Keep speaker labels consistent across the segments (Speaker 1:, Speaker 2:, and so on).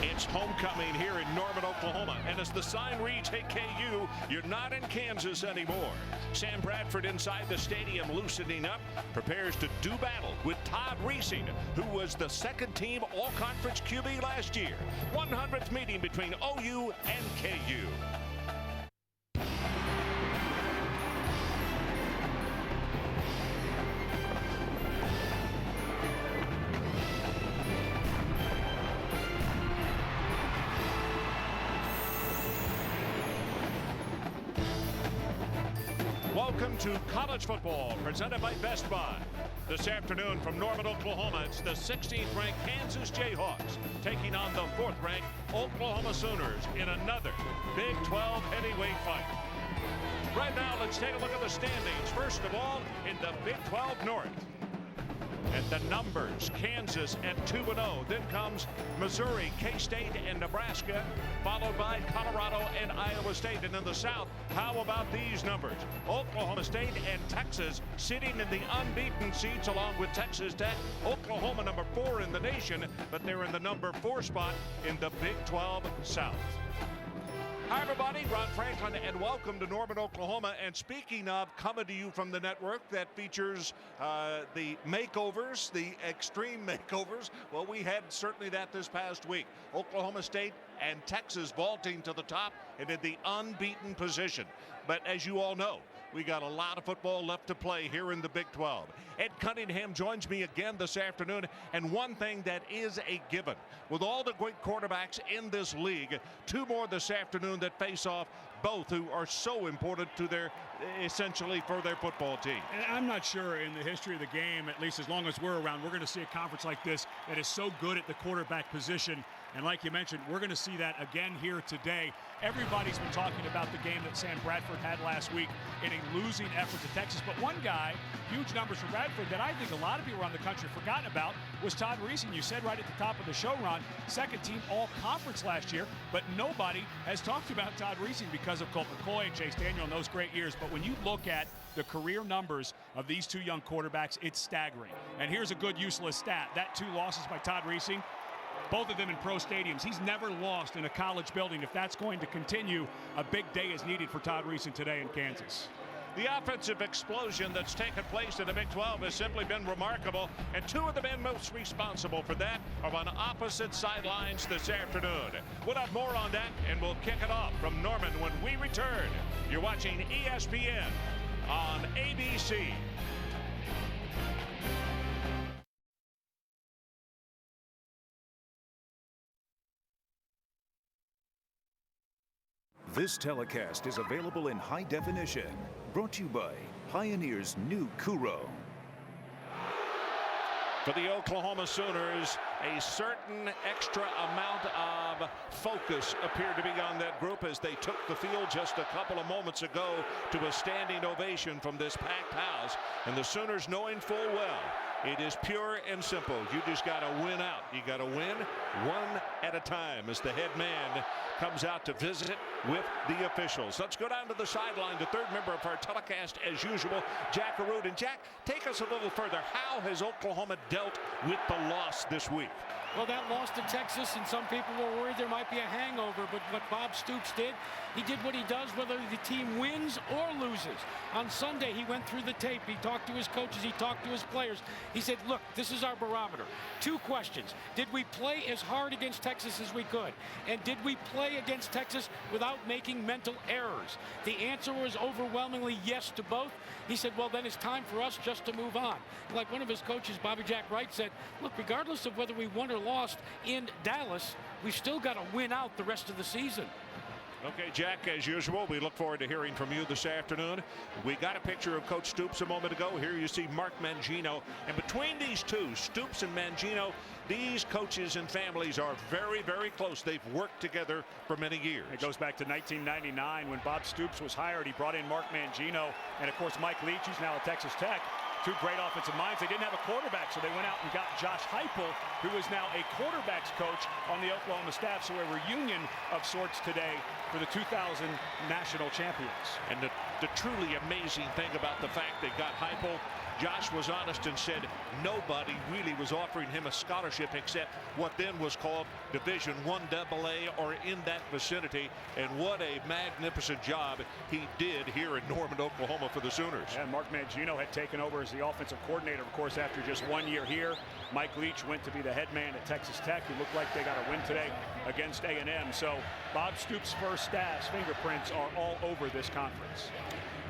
Speaker 1: It's homecoming here in Norman, Oklahoma, and as the sign reads, "Hey KU, you're not in Kansas anymore." Sam Bradford inside the stadium loosening up, prepares to do battle with Todd Reesing, who was the second-team All-Conference QB last year. 100th meeting between OU and KU. Welcome to college football, presented by Best Buy. This afternoon from Norman, Oklahoma, it's the 16th ranked Kansas Jayhawks taking on the 4th ranked Oklahoma Sooners in another Big 12 heavyweight fight. Right now, let's take a look at the standings. First of all, in the Big 12 North. At the numbers, Kansas at 2-0. Then comes Missouri, K-State, and Nebraska, followed by Colorado and Iowa State. And in the South, how about these numbers? Oklahoma State and Texas sitting in the unbeaten seats along with Texas Tech. Oklahoma number 4 in the nation, but they're in the number 4 spot in the Big 12 South. Hi, everybody. Ron Franklin, and welcome to Norman, Oklahoma. And speaking of coming to you from the network that features the makeovers, the extreme makeovers, well, we had certainly that this past week. Oklahoma State and Texas vaulting to the top and in the unbeaten position. But as you all know, we got a lot of football left to play here in the Big 12. Ed Cunningham joins me again this afternoon. And one thing that is a given, with all the great quarterbacks in this league, 2 more this afternoon that face off, both who are so important to their, essentially for their football team.
Speaker 2: And I'm not sure in the history of the game, at least as long as we're around, we're going to see a conference like this that is so good at the quarterback position. And like you mentioned, we're going to see that again here today. Everybody's been talking about the game that Sam Bradford had last week in a losing effort to Texas. But one guy, huge numbers for Bradford, that I think a lot of people around the country have forgotten about was Todd Reesing. You said right at the top of the show, Ron, second-team all-conference last year, but nobody has talked about Todd Reesing because of Colt McCoy and Chase Daniel in those great years. But when you look at the career numbers of these 2 young quarterbacks, it's staggering. And here's a good useless stat. That 2 losses by Todd Reesing, both of them in pro stadiums. He's never lost in a college building. If that's going to continue, a big day is needed for Todd Reesing today in Kansas.
Speaker 1: The offensive explosion that's taken place in the Big 12 has simply been remarkable, and 2 of the men most responsible for that are on opposite sidelines this afternoon. We'll have more on that, and we'll kick it off from Norman when we return. You're watching ESPN on ABC.
Speaker 3: This telecast is available in high definition. Brought to you by Pioneer's new Kuro.
Speaker 1: For the Oklahoma Sooners, a certain extra amount of focus appeared to be on that group as they took the field just a couple of moments ago to a standing ovation from this packed house. And the Sooners knowing full well, it is pure and simple. You just got to win out. You got to win one at a time as the head man comes out to visit with the officials. Let's go down to the sideline. The third member of our telecast, as usual, Jack Arute. And Jack, take us a little further. How has Oklahoma dealt with the loss this week?
Speaker 4: Well, that loss to Texas, and some people were worried there might be a hangover, but what Bob Stoops did, he did what he does whether the team wins or loses. On Sunday, he went through the tape. He talked to his coaches. He talked to his players. He said, look, this is our barometer. 2 questions. Did we play as hard against Texas as we could? And did we play against Texas without making mental errors? The answer was overwhelmingly yes to both. He said, well, then it's time for us just to move on. Like one of his coaches, Bobby Jack Wright, said, look, regardless of whether we won or lost in Dallas, we've still got to win out the rest of the season.
Speaker 1: Okay, Jack, as usual, we look forward to hearing from you this afternoon. We got a picture of Coach Stoops a moment ago. Here you see Mark Mangino. And between these 2, Stoops and Mangino, these coaches and families are very, very close. They've worked together for many years.
Speaker 2: It goes back to 1999 when Bob Stoops was hired. He brought in Mark Mangino and, of course, Mike Leach, who's now at Texas Tech. 2 great offensive minds. They didn't have a quarterback, so they went out and got Josh Heupel, who is now a quarterbacks coach on the Oklahoma staff. So a reunion of sorts today for the 2000 national champions.
Speaker 1: And the truly amazing thing about the fact they got Heupel Josh was honest and said nobody really was offering him a scholarship except what then was called Division I AA or in that vicinity. And what a magnificent job he did here in Norman, Oklahoma for the Sooners.
Speaker 2: And Mark Mangino had taken over as the offensive coordinator, of course, after just 1 year here. Mike Leach went to be the head man at Texas Tech. He looked like they got a win today against A&M. So Bob Stoops' first staff's fingerprints are all over this conference.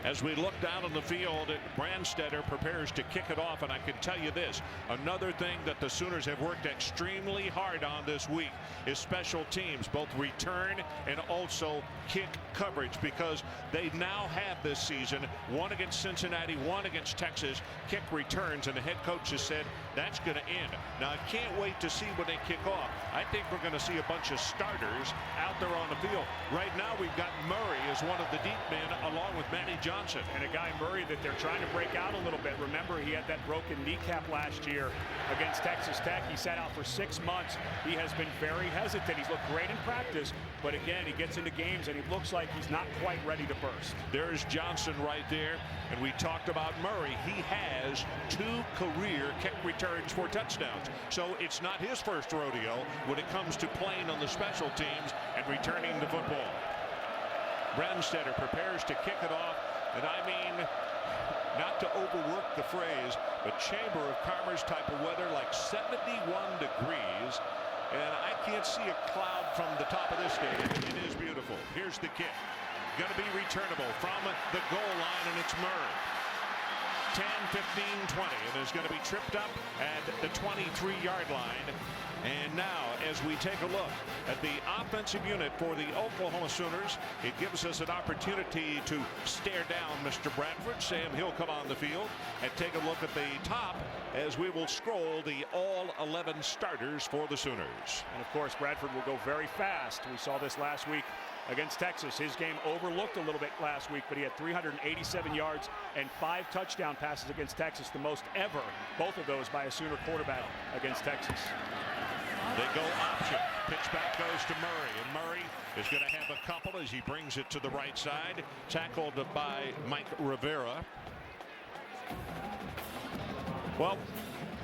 Speaker 1: As we look down on the field, Brandstetter prepares to kick it off, and I can tell you this, another thing that the Sooners have worked extremely hard on this week is special teams, both return and also kick coverage, because they now have this season, one against Cincinnati, one against Texas, kick returns, and the head coach has said that's going to end. Now, I can't wait to see when they kick off. I think we're going to see a bunch of starters out there on the field. Right now, we've got Murray as one of the deep men, along with Manny Johnson.
Speaker 2: And a guy, Murray, that they're trying to break out a little bit. Remember, he had that broken kneecap last year against Texas Tech. He sat out for 6 months. He has been very hesitant. He's looked great in practice, but again, he gets into games and he looks like he's not quite ready to burst.
Speaker 1: There's Johnson right there, and we talked about Murray. He has 2 career kick returns for touchdowns, so it's not his first rodeo when it comes to playing on the special teams and returning the football. Brandstetter prepares to kick it off. And I mean, not to overwork the phrase, but Chamber of Commerce type of weather, like 71 degrees. And I can't see a cloud from the top of this stadium. It is beautiful. Here's the kick. Going to be returnable from the goal line, and it's Murray. 10, 15, 20, and is going to be tripped up at the 23-yard line. And now, as we take a look at the offensive unit for the Oklahoma Sooners, it gives us an opportunity to stare down Mr. Bradford. Sam Hill come on the field and take a look at the top as we will scroll the all 11 starters for the Sooners.
Speaker 2: And of course, Bradford will go very fast. We saw this last week against Texas. His game overlooked a little bit last week, but he had 387 yards and 5 touchdown passes against Texas, the most ever, both of those by a Sooner quarterback against Texas.
Speaker 1: They go option. Pitch back goes to Murray, and Murray is going to have a couple as he brings it to the right side. Tackled by Mike Rivera. Well,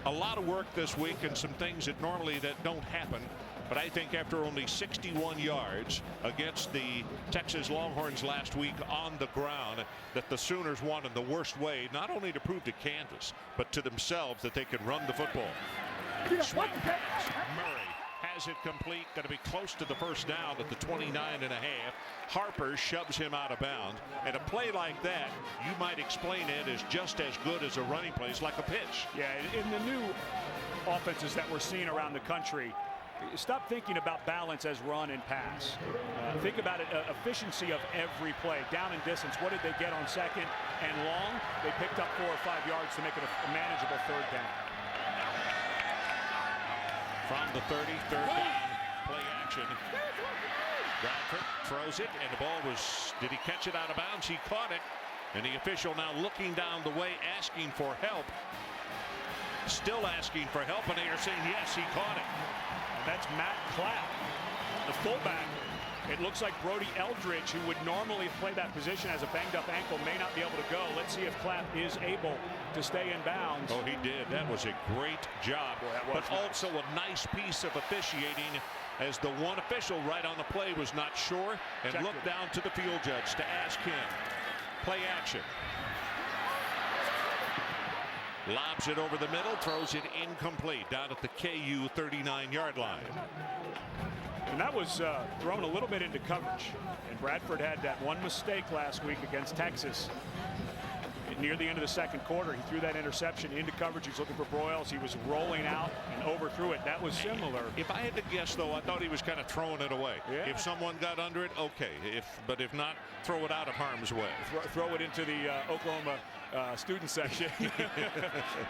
Speaker 1: a lot of work this week and some things that normally that don't happen. But I think after only 61 yards against the Texas Longhorns last week on the ground, that the Sooners won in the worst way, not only to prove to Kansas, but to themselves that they can run the football. Swing pass. Murray has it complete. Going to be close to the first down at the 29.5. Harper shoves him out of bounds. And a play like that, you might explain it as just as good as a running play. It's like a pitch.
Speaker 2: Yeah, in the new offenses that we're seeing around the country, stop thinking about balance as run and pass. Think about it, efficiency of every play. Down and distance, what did they get on second and long? They picked up 4 or 5 yards to make it a manageable third down.
Speaker 1: From the 30, third down, play action. Bradford throws it, and the ball was, did he catch it out of bounds? He caught it, and the official now looking down the way, asking for help. Still asking for help, and they are saying, yes, he caught it.
Speaker 2: And that's Matt Clapp, the fullback. It looks like Brody Eldridge, who would normally play that position, as a banged-up ankle, may not be able to go. Let's see if Clapp is able to stay in bounds.
Speaker 1: Oh, he did. That was a great job.
Speaker 2: Boy,
Speaker 1: but also a nice piece of officiating, as the one official right on the play was not sure and looked down to the field judge to ask him. Play action. Lobs it over the middle, throws it incomplete down at the KU 39-yard line.
Speaker 2: And that was thrown a little bit into coverage. And Bradford had that one mistake last week against Texas. Near the end of the second quarter, he threw that interception into coverage. He's looking for Broyles. He was rolling out and overthrew it. That was similar.
Speaker 1: If I had to guess, though, I thought he was kind of throwing it away.
Speaker 2: Yeah.
Speaker 1: If someone got under it, okay. But if not, throw it out of harm's way.
Speaker 2: Throw it into the Oklahoma student section.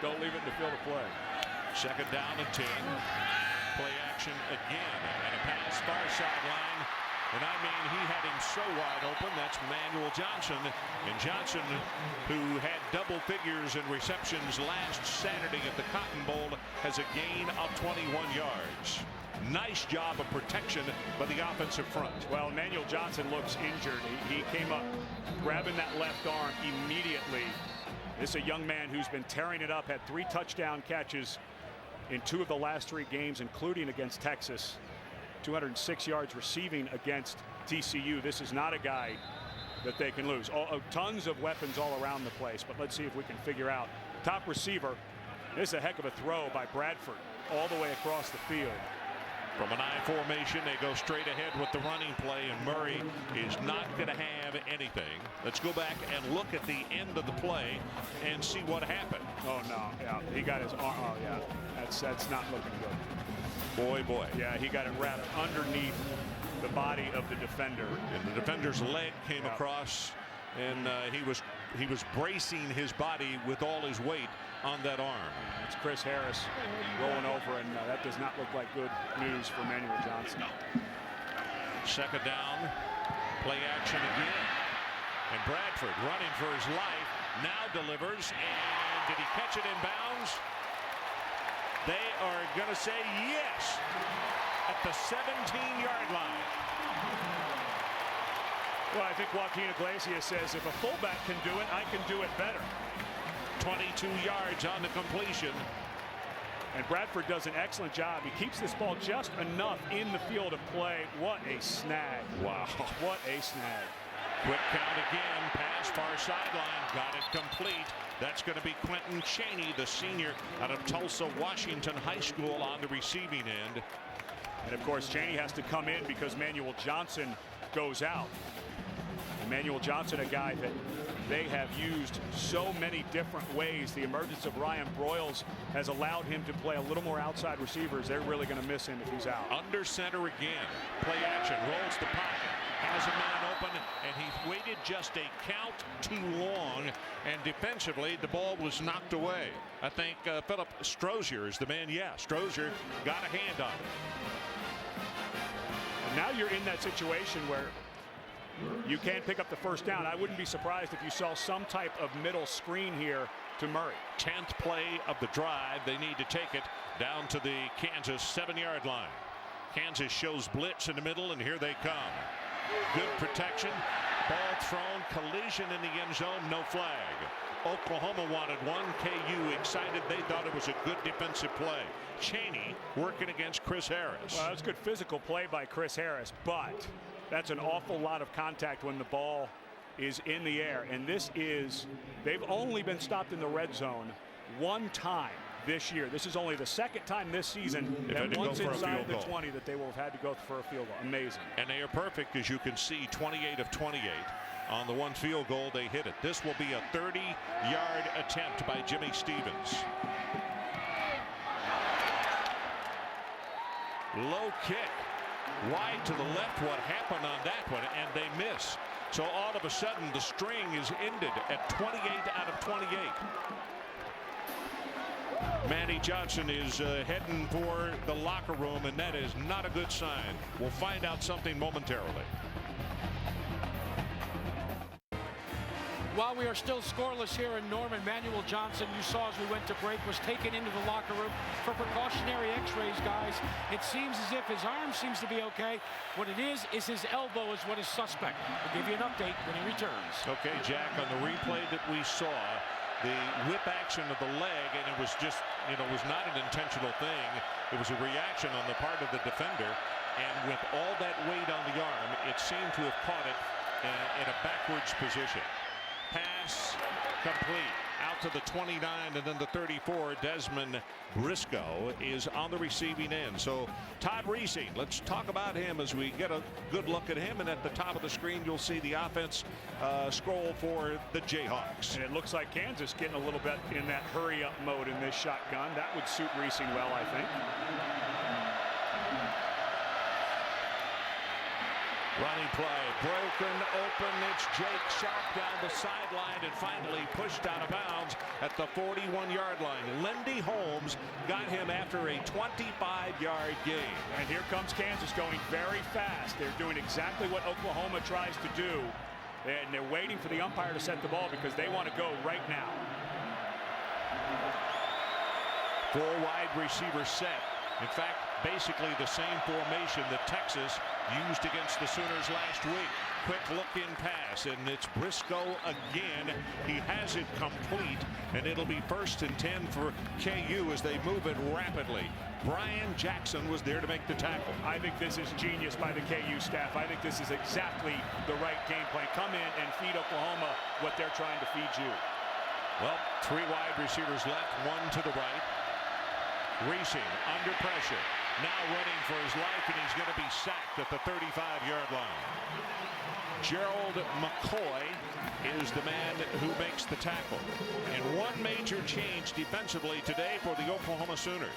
Speaker 2: Don't leave it in the field of play.
Speaker 1: Second down and 10. Play action again, and a pass far sideline. And I mean, he had him so wide open. That's Manuel Johnson. And Johnson, who had double figures in receptions last Saturday at the Cotton Bowl, has a gain of 21 yards. Nice job of protection by the offensive front.
Speaker 2: Well, Manuel Johnson looks injured. He came up grabbing that left arm immediately. This is a young man who's been tearing it up, had 3 touchdown catches in 2 of the last 3 games, including against Texas. 206 yards receiving against TCU. This is not a guy that they can lose. Tons of weapons all around the place, but let's see if we can figure out. Top receiver. This is a heck of a throw by Bradford all the way across the field.
Speaker 1: From an I formation, they go straight ahead with the running play, and Murray is not going to have anything. Let's go back and look at the end of the play and see what happened.
Speaker 2: Oh, no. Yeah, he got his arm. Oh, yeah. That's not looking good.
Speaker 1: Boy.
Speaker 2: Yeah, he got it wrapped underneath the body of the defender.
Speaker 1: And the defender's leg came across, and he was bracing his body with all his weight on that arm.
Speaker 2: It's Chris Harris rolling over, and that does not look like good news for Manuel Johnson.
Speaker 1: Second down, play action again, and Bradford running for his life now delivers, and did he catch it in bounds? They are going to say yes at the 17-yard line.
Speaker 2: Well, I think Joaquin Iglesias says if a fullback can do it, I can do it better.
Speaker 1: 22 yards on the completion.
Speaker 2: And Bradford does an excellent job. He keeps this ball just enough in the field of play. What a snag.
Speaker 1: Wow.
Speaker 2: What a snag.
Speaker 1: Quick count again. Pass far sideline. Got it complete. That's going to be Quentin Chaney, the senior out of Tulsa, Washington High School, on the receiving end.
Speaker 2: And of course, Chaney has to come in because Manuel Johnson goes out. Emmanuel Johnson, a guy that they have used so many different ways. The emergence of Ryan Broyles has allowed him to play a little more outside receivers. They're really going to miss him if he's out.
Speaker 1: Under center again. Play action. Rolls the pocket. Has a man open, and he waited just a count too long, and defensively the ball was knocked away. I think Philip Strozier is the man. Yeah, Strozier got a hand on it.
Speaker 2: And now you're in that situation where you can't pick up the first down. I wouldn't be surprised if you saw some type of middle screen here to Murray.
Speaker 1: 10th play of the drive. They need to take it down to the Kansas 7-yard line. Kansas shows blitz in the middle, and here they come. Good protection. Ball thrown. Collision in the end zone. No flag. Oklahoma wanted one. KU excited. They thought it was a good defensive play. Chaney working against Chris Harris.
Speaker 2: Well, that's good physical play by Chris Harris, but that's an awful lot of contact when the ball is in the air. And they've only been stopped in the red zone one time this year. This is only the second time this season that once inside the 20 that they will have had to go for a field goal. Amazing.
Speaker 1: And they are perfect, as you can see, 28 of 28. On the one field goal, they hit it. This will be a 30-yard attempt by Jimmy Stevens. Low kick. Wide to the left. What happened on that one? And they miss. So all of a sudden, the string is ended at 28 out of 28. Manny Johnson is heading for the locker room, and that is not a good sign. We'll find out something momentarily.
Speaker 4: While we are still scoreless here in Norman, Manuel Johnson, you saw as we went to break, was taken into the locker room for precautionary x-rays, guys. It seems as if his arm seems to be okay. What it is his elbow is what is suspect. We'll give you an update when he returns.
Speaker 1: Okay, Jack, on the replay that we saw, the whip action of the leg, and it was just, was not an intentional thing. It was a reaction on the part of the defender, and with all that weight on the arm, it seemed to have caught it in a backwards position. Pass complete out to the 29 and then the 34. Desmond Briscoe is on the receiving end. So Todd Reesing, let's talk about him as we get a good look at him. And at the top of the screen, you'll see the offense scroll for the Jayhawks.
Speaker 2: And it looks like Kansas getting a little bit in that hurry up mode in this shotgun. That would suit Reesing well, I think.
Speaker 1: Running play, broken open. It's Jake Sharp down the sideline and finally pushed out of bounds at the 41-yard line. Lindy Holmes got him after a 25-yard gain.
Speaker 2: And here comes Kansas going very fast. They're doing exactly what Oklahoma tries to do. And they're waiting for the umpire to set the ball because they want to go right now.
Speaker 1: 4 wide receivers set. In fact, basically the same formation that Texas used against the Sooners last week. Quick look-in pass, and it's Briscoe again. He has it complete, and it'll be 1st and 10 for KU as they move it rapidly. Brian Jackson was there to make the tackle.
Speaker 2: I think this is genius by the KU staff. I think this is exactly the right game plan. Come in and feed Oklahoma what they're trying to feed you.
Speaker 1: Well, 3 wide receivers left, 1 to the right. Reesing under pressure, now running for his life, and he's going to be sacked at the 35-yard line. Gerald McCoy is the man who makes the tackle. And one major change defensively today for the Oklahoma Sooners.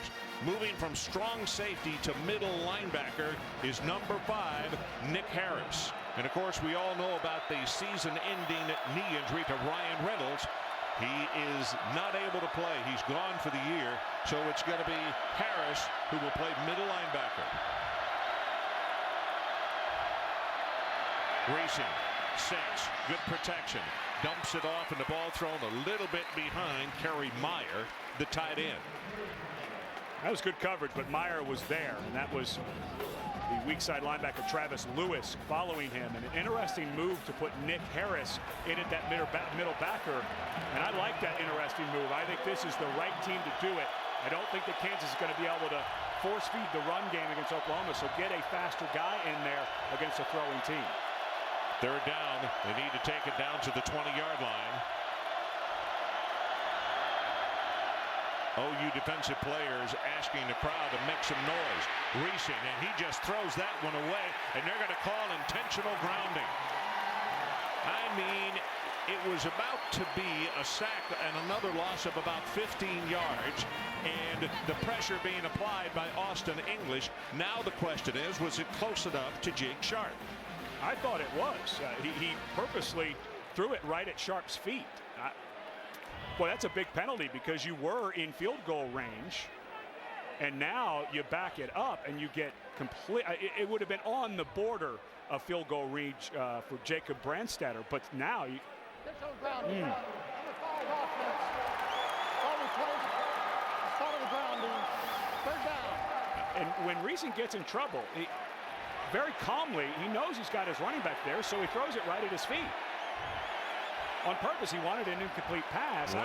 Speaker 1: Moving from strong safety to middle linebacker is number 5, Nick Harris. And of course, we all know about the season-ending knee injury to Ryan Reynolds. He is not able to play. He's gone for the year. So it's going to be Harris who will play middle linebacker. Racing, sets, good protection, dumps it off, and the ball thrown a little bit behind Kerry Meyer, the tight end.
Speaker 2: That was good coverage, but Meyer was there, and that was the weak side linebacker Travis Lewis following him. And an interesting move to put Nick Harris in at that middle backer, and I like that interesting move. I think this is the right team to do it. I don't think that Kansas is going to be able to force feed the run game against Oklahoma, so get a faster guy in there against a throwing team.
Speaker 1: 3rd down. They need to take it down to the 20-yard line. OU defensive players asking the crowd to make some noise. Reesing, and he just throws that one away, and they're going to call intentional grounding. I mean, it was about to be a sack and another loss of about 15 yards, and the pressure being applied by Austin English. Now the question is, was it close enough to Jake Sharp?
Speaker 2: I thought it was. He purposely threw it right at Sharp's feet. Boy, that's a big penalty because you were in field goal range, and now you back it up and you get complete. It would have been on the border of field goal range for Jacob Brandstatter, but now you. And when Reesing gets in trouble, very calmly, he knows he's got his running back there, so he throws it right at his feet. On purpose, he wanted an incomplete pass.
Speaker 1: Well,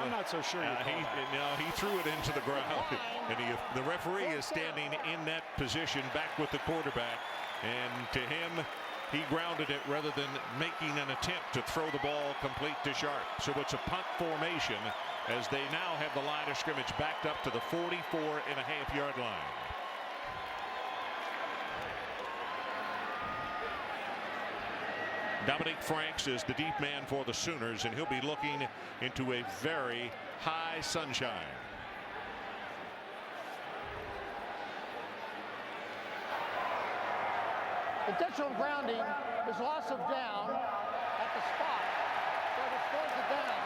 Speaker 2: I'm not so sure.
Speaker 1: He threw it into the ground, and the referee is standing in that position back with the quarterback, and to him, he grounded it rather than making an attempt to throw the ball complete to Sharp. So it's a punt formation as they now have the line of scrimmage backed up to the 44.5-yard line. Dominique Franks is the deep man for the Sooners, and he'll be looking into a very high sunshine.
Speaker 5: Intentional grounding is loss of down at the spot where it slows it down.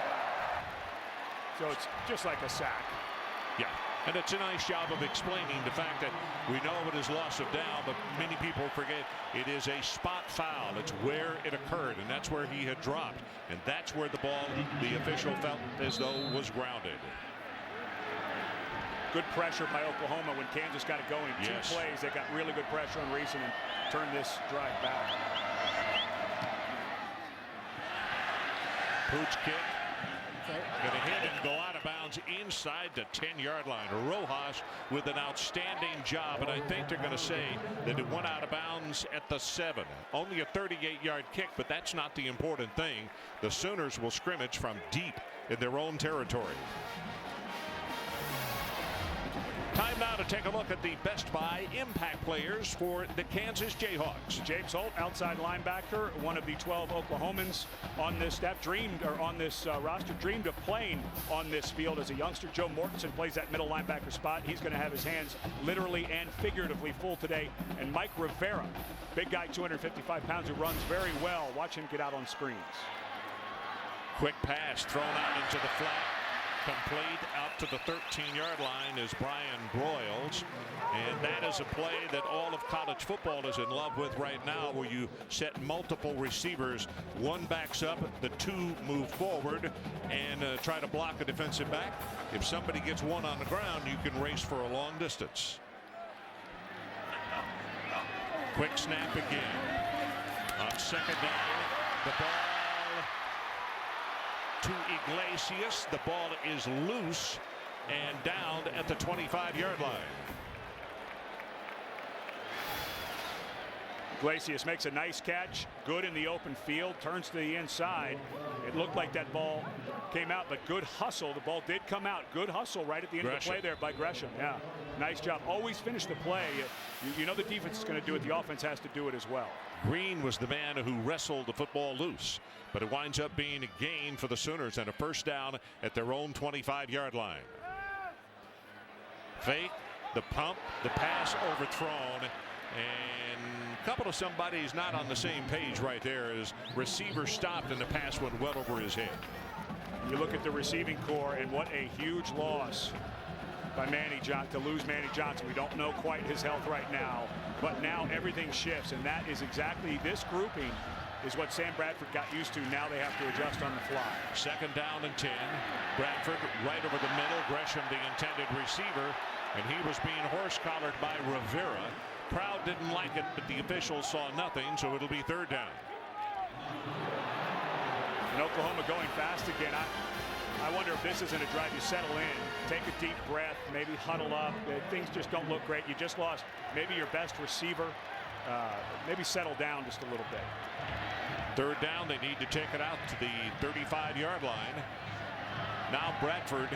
Speaker 2: So it's just like a sack.
Speaker 1: Yeah. And it's a nice job of explaining the fact that we know it is loss of down, but many people forget it is a spot foul. It's where it occurred, and that's where he had dropped. And that's where the ball, the official felt as though was grounded.
Speaker 2: Good pressure by Oklahoma when Kansas got it going.
Speaker 1: Yes.
Speaker 2: 2 plays, they got really good pressure on Reesing and turned this drive back.
Speaker 1: Pooch kick. Going to hit and go out of bounds inside the 10-yard line. Rojas with an outstanding job, and I think they're going to say that it went out of bounds at the 7. Only a 38-yard kick, but that's not the important thing. The Sooners will scrimmage from deep in their own territory. Time now to take a look at the Best Buy impact players for the Kansas Jayhawks.
Speaker 2: James Holt, outside linebacker, one of the 12 Oklahomans on this staff, roster, dreamed of playing on this field as a youngster. Joe Mortensen plays that middle linebacker spot. He's going to have his hands literally and figuratively full today. And Mike Rivera, big guy, 255 pounds, who runs very well. Watch him get out on screens.
Speaker 1: Quick pass thrown out into the flat. Complete out to the 13-yard line is Brian Broyles, and that is a play that all of college football is in love with right now, where you set multiple receivers. One backs up, the 2 move forward and try to block a defensive back. If somebody gets one on the ground, you can race for a long distance. Quick snap again. On second down, the ball to Iglesias. The ball is loose and down at the 25-yard line.
Speaker 2: Iglesias makes a nice catch, good in the open field, turns to the inside. It looked like that ball came out, but good hustle. The ball did come out. Good hustle right at the end of the play there by Gresham. Yeah, nice job. Always finish the play. You know the defense is going to do it. The offense has to do it as well.
Speaker 1: Green was the man who wrestled the football loose, but it winds up being a gain for the Sooners and a first down at their own 25-yard line. Fake, the pump, the pass overthrown, and a couple of somebody's not on the same page right there as receiver stopped and the pass went well over his head.
Speaker 2: You look at the receiving core and what a huge loss by to lose Manny Johnson. We don't know quite his health right now, but now everything shifts, and that is exactly this grouping is what Sam Bradford got used to. Now they have to adjust on the fly.
Speaker 1: Second down and 10. Bradford right over the middle. Gresham the intended receiver, and he was being horse-collared by Rivera. Crowd didn't like it, but the officials saw nothing, so it'll be third down.
Speaker 2: And Oklahoma going fast again. I wonder if this isn't a drive. You settle in, take a deep breath, maybe huddle up. Things just don't look great. You just lost maybe your best receiver. Maybe settle down just a little bit.
Speaker 1: Third down, they need to take it out to the 35-yard line. Now Bradford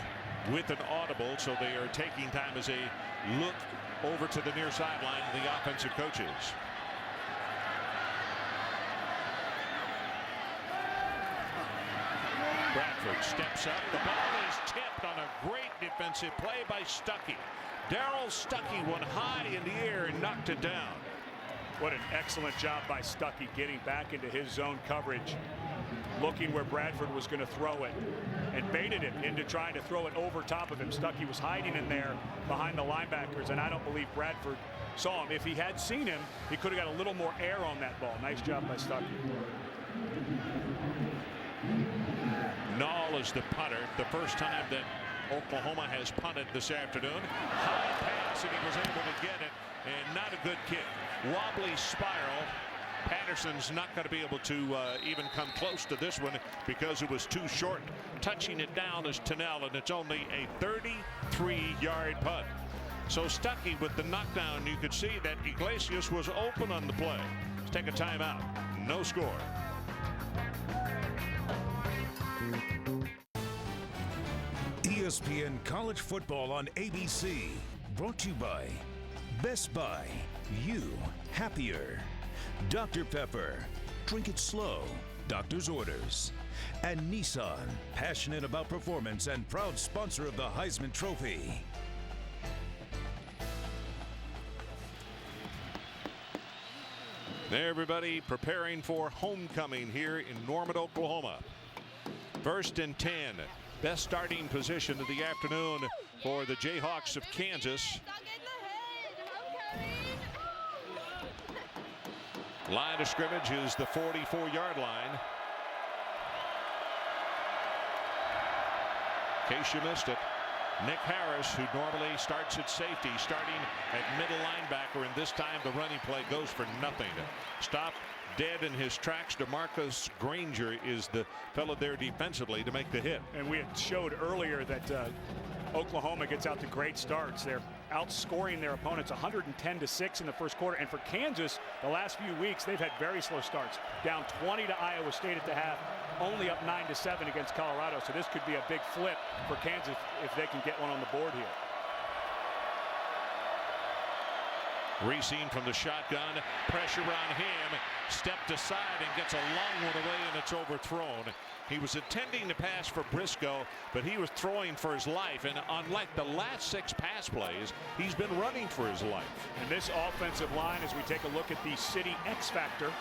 Speaker 1: with an audible, so they are taking time as they look over to the near sideline of the offensive coaches. Bradford steps up. The ball is tipped on a great defensive play by Stuckey. Darrell Stuckey went high in the air and knocked it down.
Speaker 2: What an excellent job by Stuckey getting back into his zone coverage, looking where Bradford was going to throw it and baited him into trying to throw it over top of him. Stuckey was hiding in there behind the linebackers, and I don't believe Bradford saw him. If he had seen him, he could have got a little more air on that ball. Nice job by Stuckey.
Speaker 1: Nall is the punter. The first time that Oklahoma has punted this afternoon. High pass, and he was able to get it, and not a good kick. Wobbly spiral. Patterson's not going to be able to even come close to this one because it was too short. Touching it down is Tennell, and it's only a 33-yard punt. So Stuckey with the knockdown, you could see that Iglesias was open on the play. Let's take a timeout. No score.
Speaker 3: ESPN College Football on ABC. Brought to you by Best Buy. You happier. Dr. Pepper. Drink it slow. Doctor's orders. And Nissan. Passionate about performance and proud sponsor of the Heisman Trophy.
Speaker 1: There, everybody preparing for homecoming here in Norman, Oklahoma. First and 10. Best starting position of the afternoon for the Jayhawks of Kansas. Line of scrimmage is the 44-yard line. In case you missed it, Nick Harris, who normally starts at safety, starting at middle linebacker, and this time the running play goes for nothing. Stopped dead in his tracks. DeMarcus Granger is the fellow there defensively to make the hit.
Speaker 2: And we had showed earlier that Oklahoma gets out to great starts. They're outscoring their opponents 110-6 in the first quarter. And for Kansas, the last few weeks, they've had very slow starts. Down 20 to Iowa State at the half, only up 9-7 against Colorado. So this could be a big flip for Kansas if they can get one on the board here.
Speaker 1: Racine from the shotgun, pressure on him, stepped aside and gets a long one away, and it's overthrown. He was intending to pass for Briscoe, but he was throwing for his life, and unlike the last 6 pass plays, he's been running for his life.
Speaker 2: And this offensive line, as we take a look at the city X factor,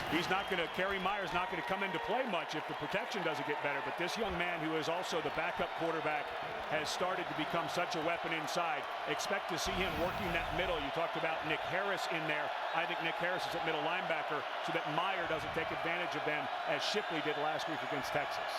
Speaker 2: he's not going to, Kerry Meyer's not going to come into play much if the protection doesn't get better. But this young man, who is also the backup quarterback, has started to become such a weapon inside. Expect to see him working that middle. You talked about Nick Harris in there. I think Nick Harris is at middle linebacker so that Meyer doesn't take advantage of them as Shipley did last week against Texas.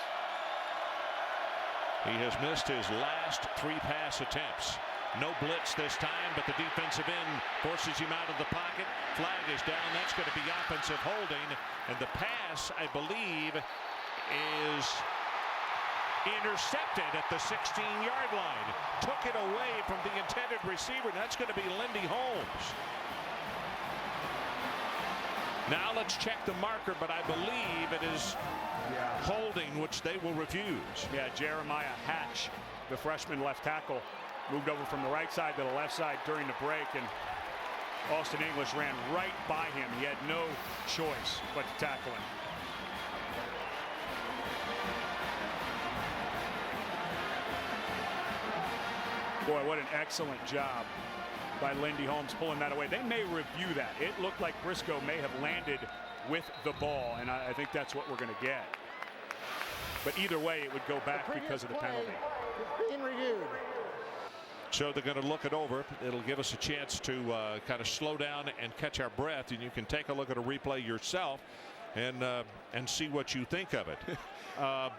Speaker 1: He has missed his last 3 pass attempts. No blitz this time, but the defensive end forces him out of the pocket. Flag is down. That's going to be offensive holding. And the pass, I believe, is intercepted at the 16-yard line. Took it away from the intended receiver. That's going to be Lindy Holmes. Now let's check the marker, but I believe it is holding, which they will refuse.
Speaker 2: Yeah, Jeremiah Hatch, the freshman left tackle, moved over from the right side to the left side during the break, and Austin English ran right by him. He had no choice but to tackle him. Boy, what an excellent job by Lindy Holmes pulling that away. They may review that. It looked like Briscoe may have landed with the ball, and I think that's what we're going to get. But either way, it would go back because of the penalty.
Speaker 5: It's being reviewed.
Speaker 1: So they're going to look it over. It'll give us a chance to kind of slow down and catch our breath, and you can take a look at a replay yourself and see what you think of it.
Speaker 2: Slow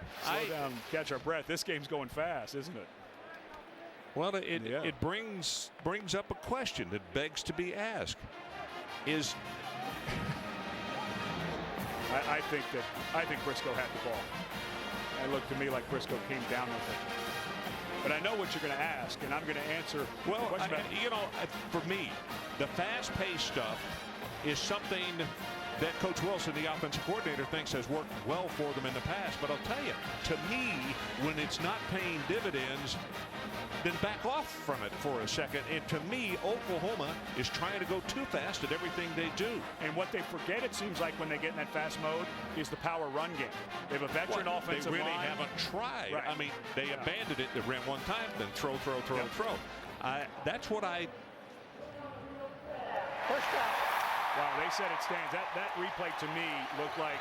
Speaker 2: down, catch our breath. This game's going fast, isn't it?
Speaker 1: Well, it brings up a question that begs to be asked. Is
Speaker 2: I think Briscoe had the ball. It looked to me like Briscoe came down with it. But I know what you're going to ask, and I'm going to answer.
Speaker 1: Well, for me, the fast-paced stuff is something that Coach Wilson, the offensive coordinator, thinks has worked well for them in the past. But I'll tell you, to me, when it's not paying dividends, then back off from it for a second. And to me, Oklahoma is trying to go too fast at everything they do.
Speaker 2: And what they forget, it seems like, when they get in that fast mode, is the power run game. They have a veteran offensive line.
Speaker 1: They really haven't tried.
Speaker 2: Right.
Speaker 1: I mean, they abandoned it. They ran one time, then throw. That's what I.
Speaker 5: First down.
Speaker 2: Wow, they said it stands. That replay to me looked like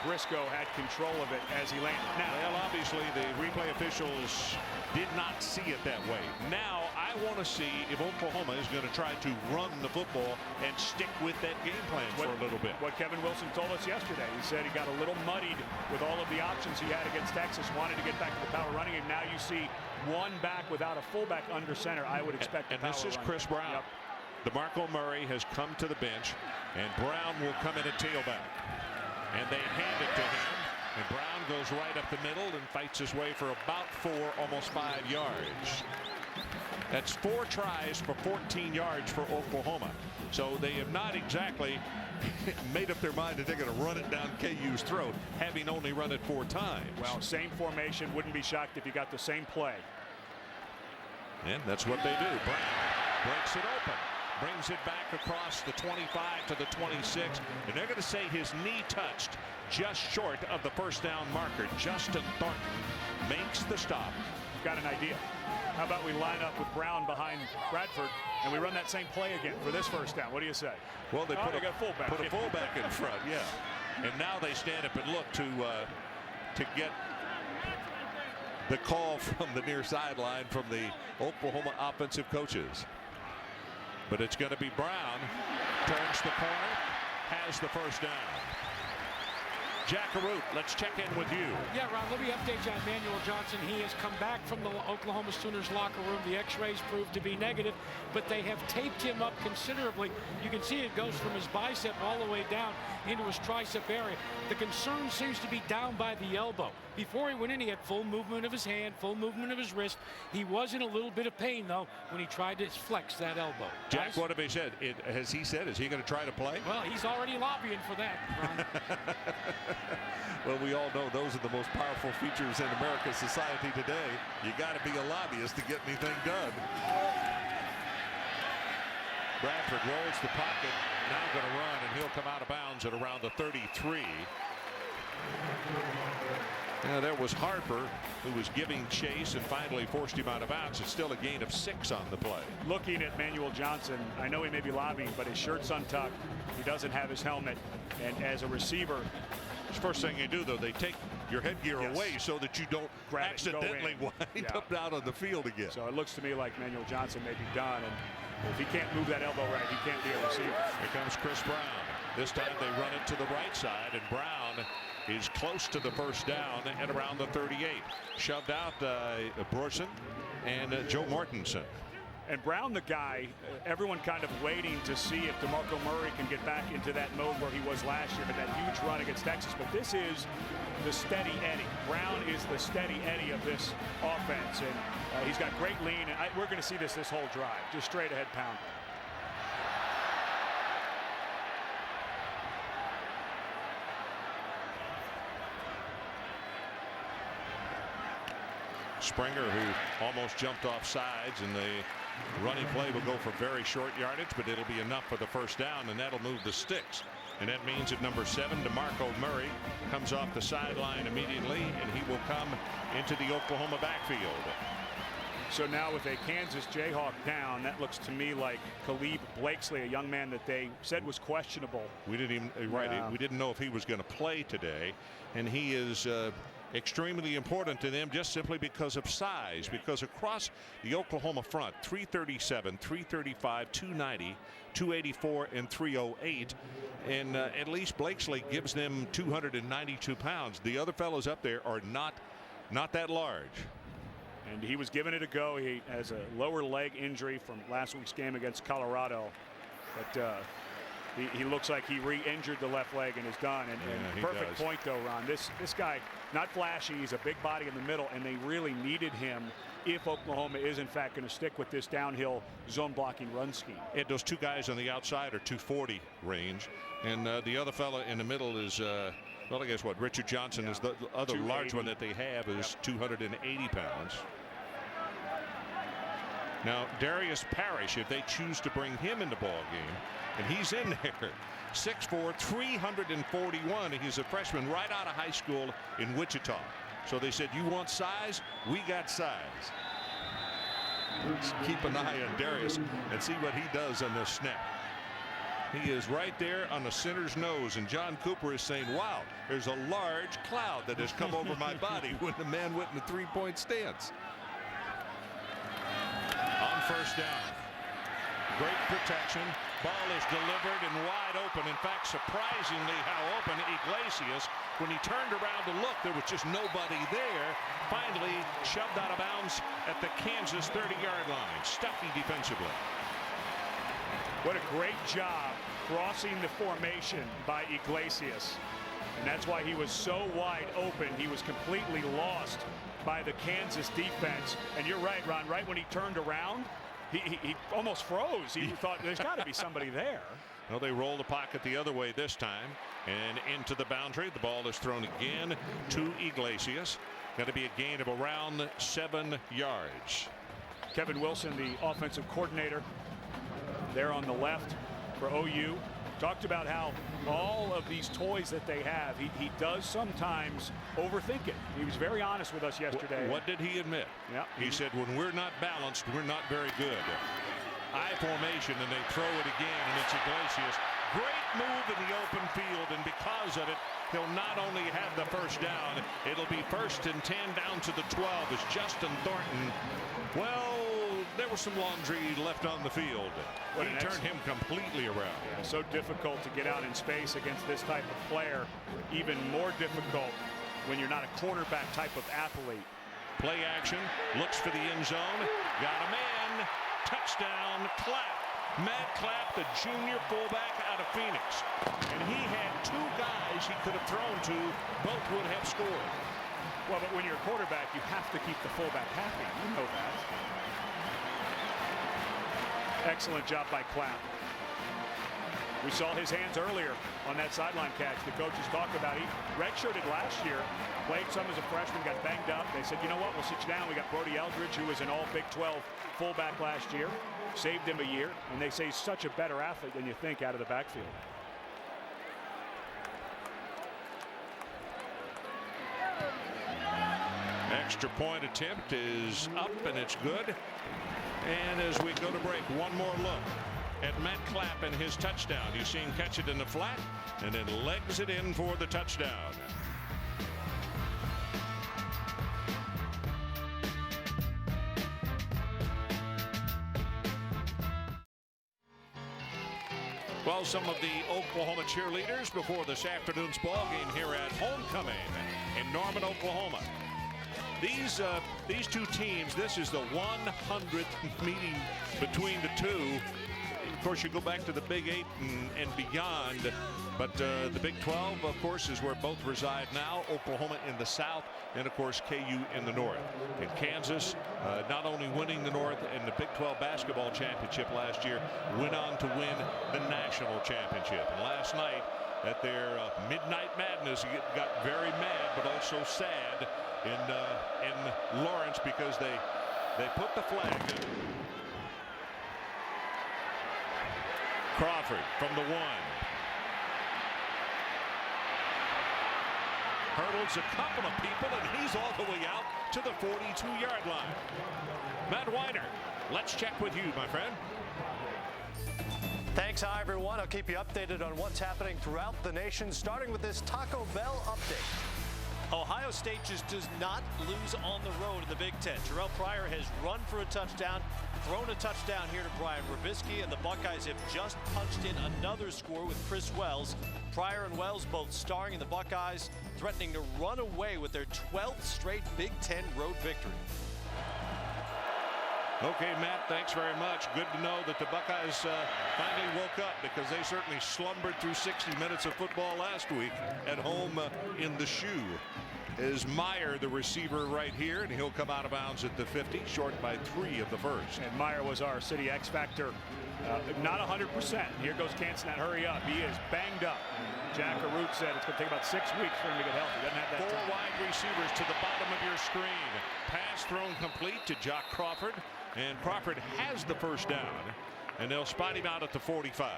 Speaker 2: Briscoe had control of it as he landed. Now,
Speaker 1: well, obviously the replay officials did not see it that way. Now I want to see if Oklahoma is going to try to run the football and stick with that game plan for a little bit.
Speaker 2: What Kevin Wilson told us yesterday, he said he got a little muddied with all of the options he had against Texas, wanted to get back to the power running game. Now you see one back without a fullback under center. I would expect
Speaker 1: and this is Chris Brown.
Speaker 2: Yep.
Speaker 1: DeMarco Murray has come to the bench, and Brown will come in at tailback. And they hand it to him, and Brown goes right up the middle and fights his way for about 4, almost 5 yards. That's 4 tries for 14 yards for Oklahoma. So they have not exactly made up their mind that they're going to run it down KU's throat, having only run it 4 times.
Speaker 2: Well, same formation. Wouldn't be shocked if you got the same play.
Speaker 1: And that's what they do. Brown breaks it open. Brings it back across the 25 to the 26, and they're going to say his knee touched just short of the first down marker. Justin Thornton makes the stop.
Speaker 2: Got an idea. How about we line up with Brown behind Bradford, and we run that same play again for this first down? What do you say?
Speaker 1: Well, they put
Speaker 2: a
Speaker 1: fullback in front, yeah. And now they stand up and look to get the call from the near sideline from the Oklahoma offensive coaches. But it's going to be Brown. Turns the corner. Has the first down. Jack Arute, let's check in with you.
Speaker 4: Yeah, Ron, let me update you on Manuel Johnson. He has come back from the Oklahoma Sooners locker room. The x-rays proved to be negative, but they have taped him up considerably. You can see it goes from his bicep all the way down into his tricep area. The concern seems to be down by the elbow. Before he went in, he had full movement of his hand, full movement of his wrist. He was in a little bit of pain, though, when he tried to flex that elbow.
Speaker 1: Jack, what have he said? Has he said, is he going to try to play?
Speaker 4: Well, he's already lobbying for that, Ron.
Speaker 1: Well, we all know those are the most powerful features in America's society today. You got to be a lobbyist to get anything done. Bradford rolls the pocket, now going to run, and he'll come out of bounds at around the 33. Now there was Harper, who was giving chase and finally forced him out of bounds. It's still a gain of 6 on the play.
Speaker 2: Looking at Manuel Johnson, I know he may be lobbying, but his shirt's untucked. He doesn't have his helmet, and as a receiver,
Speaker 1: first thing you do, though, they take your headgear away so that you don't accidentally wind up out on the field again.
Speaker 2: So it looks to me like Manuel Johnson may be done, and if he can't move that elbow right, he can't be a receiver.
Speaker 1: Here comes Chris Brown. This time they run it to the right side, and Brown is close to the first down at around the 38. Shoved out Brorson and Joe Mortensen.
Speaker 2: And Brown, the guy, everyone kind of waiting to see if DeMarco Murray can get back into that mode where he was last year, but that huge run against Texas. But this is the steady Eddie. Brown is the steady Eddie of this offense, and he's got great lean. And we're going to see this whole drive, just straight ahead pound.
Speaker 1: Springer, who almost jumped off sides, and the running play will go for very short yardage, but it'll be enough for the first down, and that'll move the sticks. And that means at number 7, DeMarco Murray comes off the sideline immediately, and he will come into the Oklahoma backfield.
Speaker 2: So now with a Kansas Jayhawk down, that looks to me like Khalib Blakesley, a young man that they said was questionable.
Speaker 1: We didn't even we didn't know if he was going to play today, and he is extremely important to them just simply because of size, because across the Oklahoma front, 337, 335, 290, 284, and 308, and at least Blakesley gives them 292 pounds. The other fellows up there are not that large.
Speaker 2: And he was giving it a go. He has a lower leg injury from last week's game against Colorado, but he looks like he re-injured the left leg and is done. And perfect point though, Ron. This guy, not flashy, he's a big body in the middle, and they really needed him if Oklahoma is in fact going to stick with this downhill zone blocking run scheme.
Speaker 1: And those two guys on the outside are 240 range, and the other fella in the middle is well, I guess what Richard Johnson is the other large one that they have is 280 pounds. Now Darius Parrish, if they choose to bring him in the ball game, and he's in there, 6'4", 341. He's a freshman right out of high school in Wichita. So they said, you want size? We got size. Let's keep an eye on Darius and see what he does on this snap. He is right there on the center's nose, and John Cooper is saying, wow, there's a large cloud that has come over my body when the man went in the three-point stance. On first down, great protection. Ball is delivered and wide open. In fact, surprisingly how open Iglesias, when he turned around to look, there was just nobody there. Finally shoved out of bounds at the Kansas 30-yard line. Stuffy defensively.
Speaker 2: What a great job crossing the formation by Iglesias. And that's why he was so wide open. He was completely lost by the Kansas defense. And you're right, Ron, right when he turned around, he almost froze. He thought there's got to be somebody there.
Speaker 1: Well, they roll the pocket the other way this time and into the boundary. The ball is thrown again to Iglesias. Going to be a gain of around 7 yards.
Speaker 2: Kevin Wilson, the offensive coordinator, there on the left for OU, talked about how all of these toys that they have, he does sometimes overthink it. He was very honest with us yesterday.
Speaker 1: What did he admit?
Speaker 2: Yeah,
Speaker 1: he said, when we're not balanced, we're not very good. I formation, and they throw it again, and it's Iglesias. Great move in the open field, and because of it, he'll not only have the first down, it'll be 1st and 10 down to the 12 as Justin Thornton, well, there was some laundry left on the field. He turned him completely around.
Speaker 2: Yeah, so difficult to get out in space against this type of player. Even more difficult when you're not a quarterback type of athlete.
Speaker 1: Play action, looks for the end zone, got a man, touchdown, Clapp. Matt Clapp, the junior fullback out of Phoenix. And he had 2 guys he could have thrown to, both would have scored.
Speaker 2: Well, but when you're a quarterback, you have to keep the fullback happy. You know that. Excellent job by Clapp. We saw his hands earlier on that sideline catch. The coaches talked about he redshirted last year, played some as a freshman, got banged up. They said, you know what, we'll sit you down. We got Brody Eldridge, who was an all Big 12 fullback last year. Saved him a year, and they say he's such a better athlete than you think out of the backfield.
Speaker 1: Extra point attempt is up, and it's good. And as we go to break, one more look at Matt Clapp and his touchdown. You see him catch it in the flat and then legs it in for the touchdown. Well, some of the Oklahoma cheerleaders before this afternoon's ball game here at homecoming in Norman, Oklahoma. These two teams, this is the 100th meeting between the two. Of course, you go back to the Big 8 and beyond, but the Big 12, of course, is where both reside now. Oklahoma in the south, and of course KU in the north. And Kansas, not only winning the North and the Big 12 basketball championship last year, went on to win the national championship. And last night at their Midnight Madness, it got very mad, but also sad in Lawrence, because they put the flag down. Crawford from the 1. Hurdles a couple of people, and he's all the way out to the 42-yard line. Matt Weiner, let's check with you, my friend.
Speaker 6: Thanks. Hi, everyone. I'll keep you updated on what's happening throughout the nation, starting with this Taco Bell update. Ohio State just does not lose on the road in the Big Ten. Terrell Pryor has run for a touchdown, thrown a touchdown here to Brian Robisky, and the Buckeyes have just punched in another score with Chris Wells. Pryor and Wells both starring in the Buckeyes, threatening to run away with their 12th straight Big Ten road victory.
Speaker 1: Okay, Matt, thanks very much. Good to know that the Buckeyes finally woke up, because they certainly slumbered through 60 minutes of football last week at home in the shoe. Is Meyer the receiver right here, and he'll come out of bounds at the 50, short by 3 of the first.
Speaker 2: And Meyer was our city X factor. Not 100%. Here goes Canson. Hurry up. He is banged up. Jack Arute said it's going to take about 6 weeks for him to get healthy. Doesn't have that
Speaker 1: 4
Speaker 2: time.
Speaker 1: wide receivers to the bottom of your screen. Pass thrown complete to Jock Crawford, and Crawford has the first down, and they'll spot him out at the 45.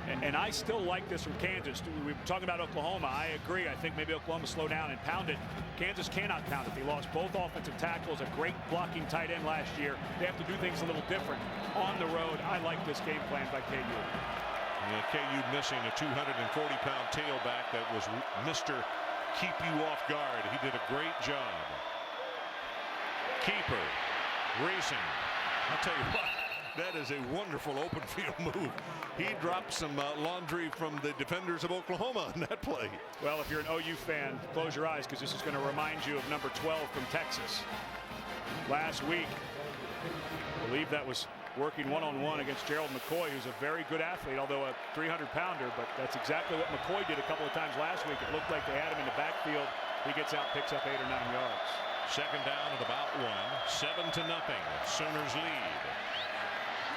Speaker 2: And I still like this from Kansas. We were talking about Oklahoma. I agree. I think maybe Oklahoma slow down and pound it. Kansas cannot pound it. They lost both offensive tackles, a great blocking tight end last year. They have to do things a little different on the road. I like this game plan by KU.
Speaker 1: Yeah, KU missing a 240-pound tailback that was Mr. Keep You Off Guard. He did a great job. Keeper racing. I'll tell you what, that is a wonderful open field move. He dropped some laundry from the defenders of Oklahoma on that play.
Speaker 2: Well, if you're an OU fan, close your eyes, because this is going to remind you of number 12 from Texas. Last week, I believe that was working one-on-one against Gerald McCoy, who's a very good athlete, although a 300-pounder, but that's exactly what McCoy did a couple of times last week. It looked like they had him in the backfield. He gets out, picks up 8 or 9 yards.
Speaker 1: Second down at about 1. 7-0. Sooners lead.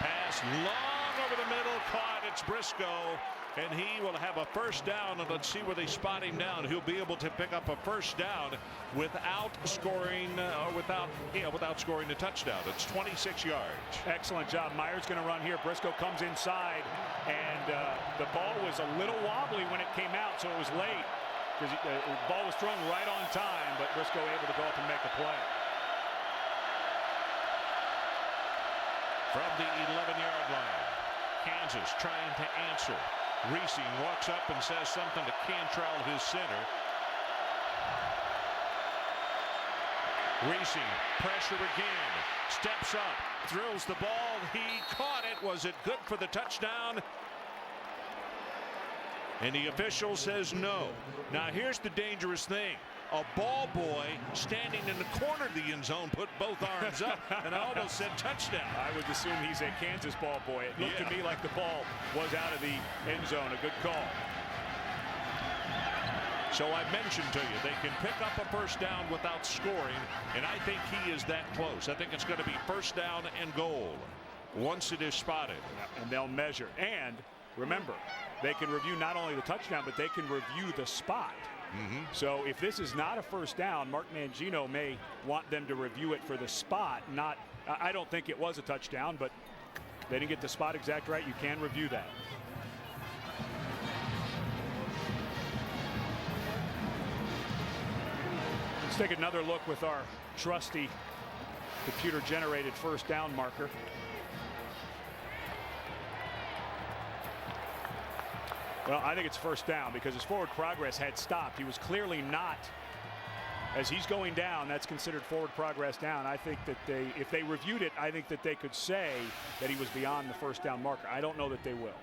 Speaker 1: Pass long over the middle, caught. It's Briscoe, and he will have a first down. And let's see where they spot him down. He'll be able to pick up a first down without scoring, without scoring a touchdown. It's 26 yards.
Speaker 2: Excellent job. Meyer's going to run here. Briscoe comes inside, and the ball was a little wobbly when it came out, so it was late, because the ball was thrown right on time, but Briscoe able to go up and make a play.
Speaker 1: From the 11-yard line, Kansas trying to answer. Reese walks up and says something to Cantrell, his center. Reese, pressure again, steps up, throws the ball. He caught it. Was it good for the touchdown? And the official says no. Now here's the dangerous thing. A ball boy standing in the corner of the end zone put both arms up, and I almost said touchdown.
Speaker 2: I would assume he's a Kansas ball boy. It looked to me like the ball was out of the end zone. A good call.
Speaker 1: So I mentioned to you, they can pick up a first down without scoring, and I think he is that close. I think it's going to be first down and goal once it is spotted.
Speaker 2: And they'll measure. And remember, they can review not only the touchdown, but they can review the spot. So if this is not a first down, Mark Mangino may want them to review it for the spot. Not, I don't think it was a touchdown, but they didn't get the spot exact right. You can review that. Let's take another look with our trusty computer-generated first down marker. Well, I think it's first down because his forward progress had stopped. He was clearly not. As he's going down, that's considered forward progress down. I think that if they reviewed it, I think that they could say that he was beyond the first down marker. I don't know that they will.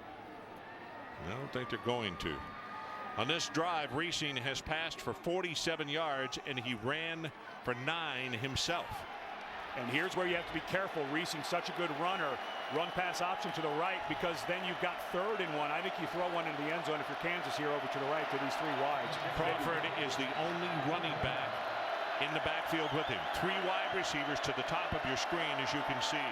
Speaker 1: I don't think they're going to. On this drive, Reesing has passed for 47 yards, and he ran for 9 himself.
Speaker 2: And here's where you have to be careful. Reesing, such a good runner. Run pass option to the right, because then you've got 3rd and 1. I think you throw one into the end zone if you're Kansas here over to the right to these 3 wides.
Speaker 1: Crawford is the only running back in the backfield with him. 3 wide receivers to the top of your screen, as you can see.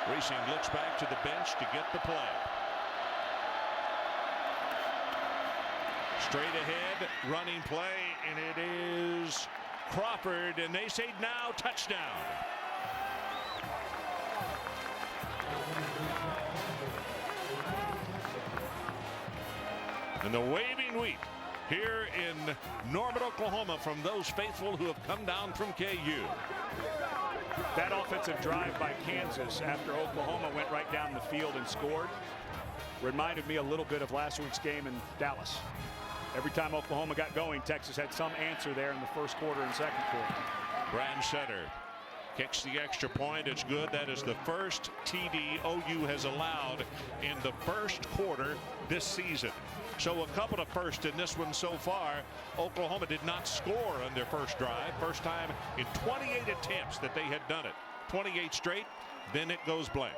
Speaker 1: Reesing looks back to the bench to get the play. Straight ahead, running play, and it is Crawford, and they say now touchdown. And the waving wheat here in Norman, Oklahoma, from those faithful who have come down from KU.
Speaker 2: That offensive drive by Kansas after Oklahoma went right down the field and scored reminded me a little bit of last week's game in Dallas. Every time Oklahoma got going, Texas had some answer there in the first quarter and second quarter.
Speaker 1: Brand Sutter kicks the extra point. It's good. That is the first TD OU has allowed in the first quarter this season. So a couple of firsts in this one so far. Oklahoma did not score on their first drive. First time in 28 attempts that they had done it. 28 straight. Then it goes blank.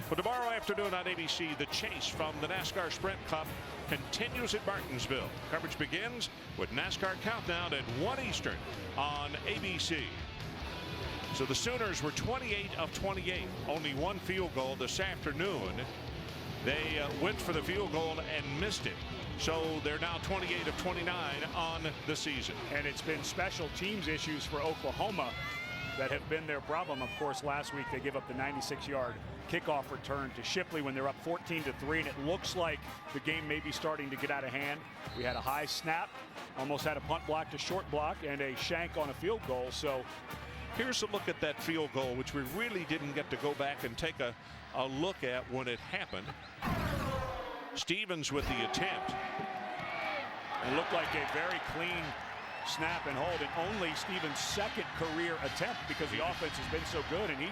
Speaker 1: But tomorrow afternoon on ABC, the chase from the NASCAR Sprint Cup continues at Martinsville. Coverage begins with NASCAR Countdown at 1 Eastern on ABC. So the Sooners were 28 of 28. Only 1 field goal this afternoon. They went for the field goal and missed it. So they're now 28 of 29 on the season.
Speaker 2: And it's been special teams issues for Oklahoma that have been their problem. Of course, last week they gave up the 96-yard kickoff return to Shipley when they're up 14-3, and it looks like the game may be starting to get out of hand. We had a high snap, almost had a punt block to short block, and a shank on a field goal. So
Speaker 1: here's a look at that field goal, which we really didn't get to go back and take a look at when it happened. Stevens with the attempt.
Speaker 2: It looked like a very clean snap and hold, and only Stevens' second career attempt, because the offense has been so good, and he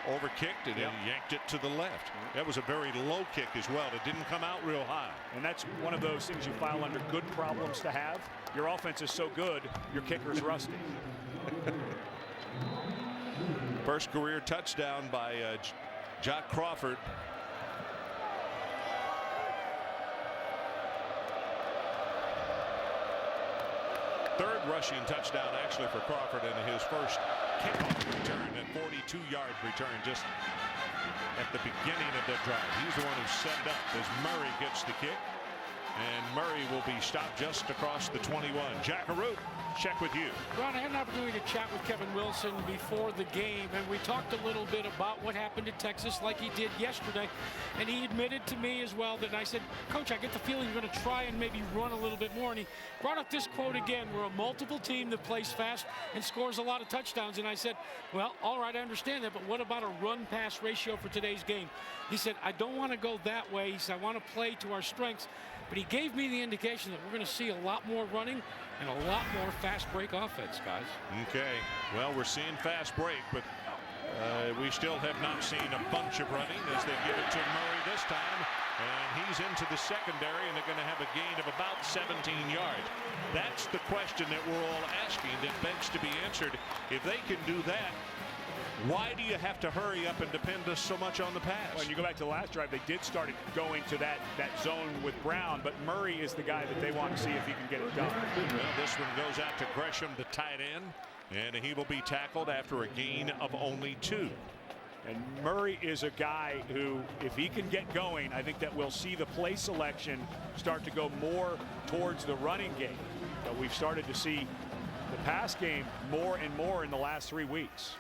Speaker 1: overkicked it and yanked it to the left. That was a very low kick as well. It didn't come out real high.
Speaker 2: And that's one of those things you file under good problems to have. Your offense is so good, your kicker's rusty.
Speaker 1: First career touchdown by Jock Crawford. Third rushing touchdown actually for Crawford in his first kickoff return, and 42-yard return just at the beginning of the drive. He's the one who set it up as Murray gets the kick, and Murray will be stopped just across the 21. Jackaroo, check with you.
Speaker 4: Ron, I had an opportunity to chat with Kevin Wilson before the game, and we talked a little bit about what happened to Texas like he did yesterday, and he admitted to me as well that I said, Coach, I get the feeling you're going to try and maybe run a little bit more, and he brought up this quote again: we're a multiple team that plays fast and scores a lot of touchdowns. And I said, well, all right, I understand that, but what about a run-pass ratio for today's game? He said, I don't want to go that way. He said, I want to play to our strengths. But he gave me the indication that we're going to see a lot more running and a lot more fast break offense, guys.
Speaker 1: Okay, well, we're seeing fast break, but we still have not seen a bunch of running as they give it to Murray this time, and he's into the secondary, and they're going to have a gain of about 17 yards. That's the question that we're all asking that begs to be answered. If they can do that, why do you have to hurry up and depend so much on the pass?
Speaker 2: When you go back to the last drive, they did start going to that zone with Brown, but Murray is the guy that they want to see if he can get it done.
Speaker 1: Well, this one goes out to Gresham, the tight end, and he will be tackled after a gain of only 2.
Speaker 2: And Murray is a guy who, if he can get going, I think that we'll see the play selection start to go more towards the running game. But we've started to see the pass game more and more in the last 3 weeks.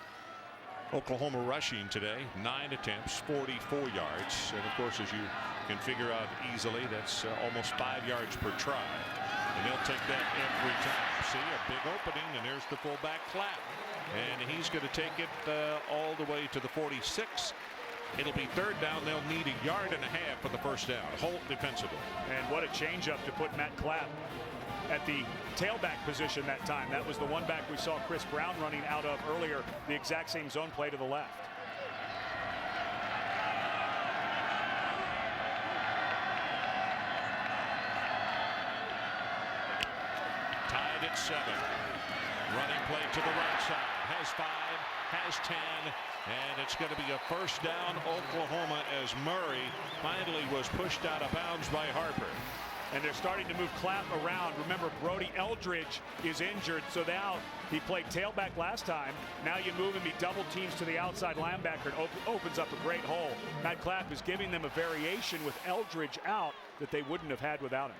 Speaker 1: Oklahoma rushing today, 9 attempts, 44 yards. And of course, as you can figure out easily, that's almost 5 yards per try. And they'll take that every time. See, a big opening, and there's the fullback Clapp. And he's going to take it all the way to the 46. It'll be third down. They'll need 1.5 yards for the first down. Holt defensively.
Speaker 2: And what a changeup to put Matt Clapp at the tailback position that time. That was the one back we saw Chris Brown running out of earlier, the exact same zone play to the left.
Speaker 1: Tied at 7. Running play to the right side. Has 5, has 10, and it's going to be a first down Oklahoma as Murray finally was pushed out of bounds by Harper.
Speaker 2: And they're starting to move Clapp around. Remember, Brody Eldridge is injured, so now he played tailback last time. Now you move him, he double teams to the outside linebacker. It opens up a great hole. Matt Clapp is giving them a variation with Eldridge out that they wouldn't have had without him.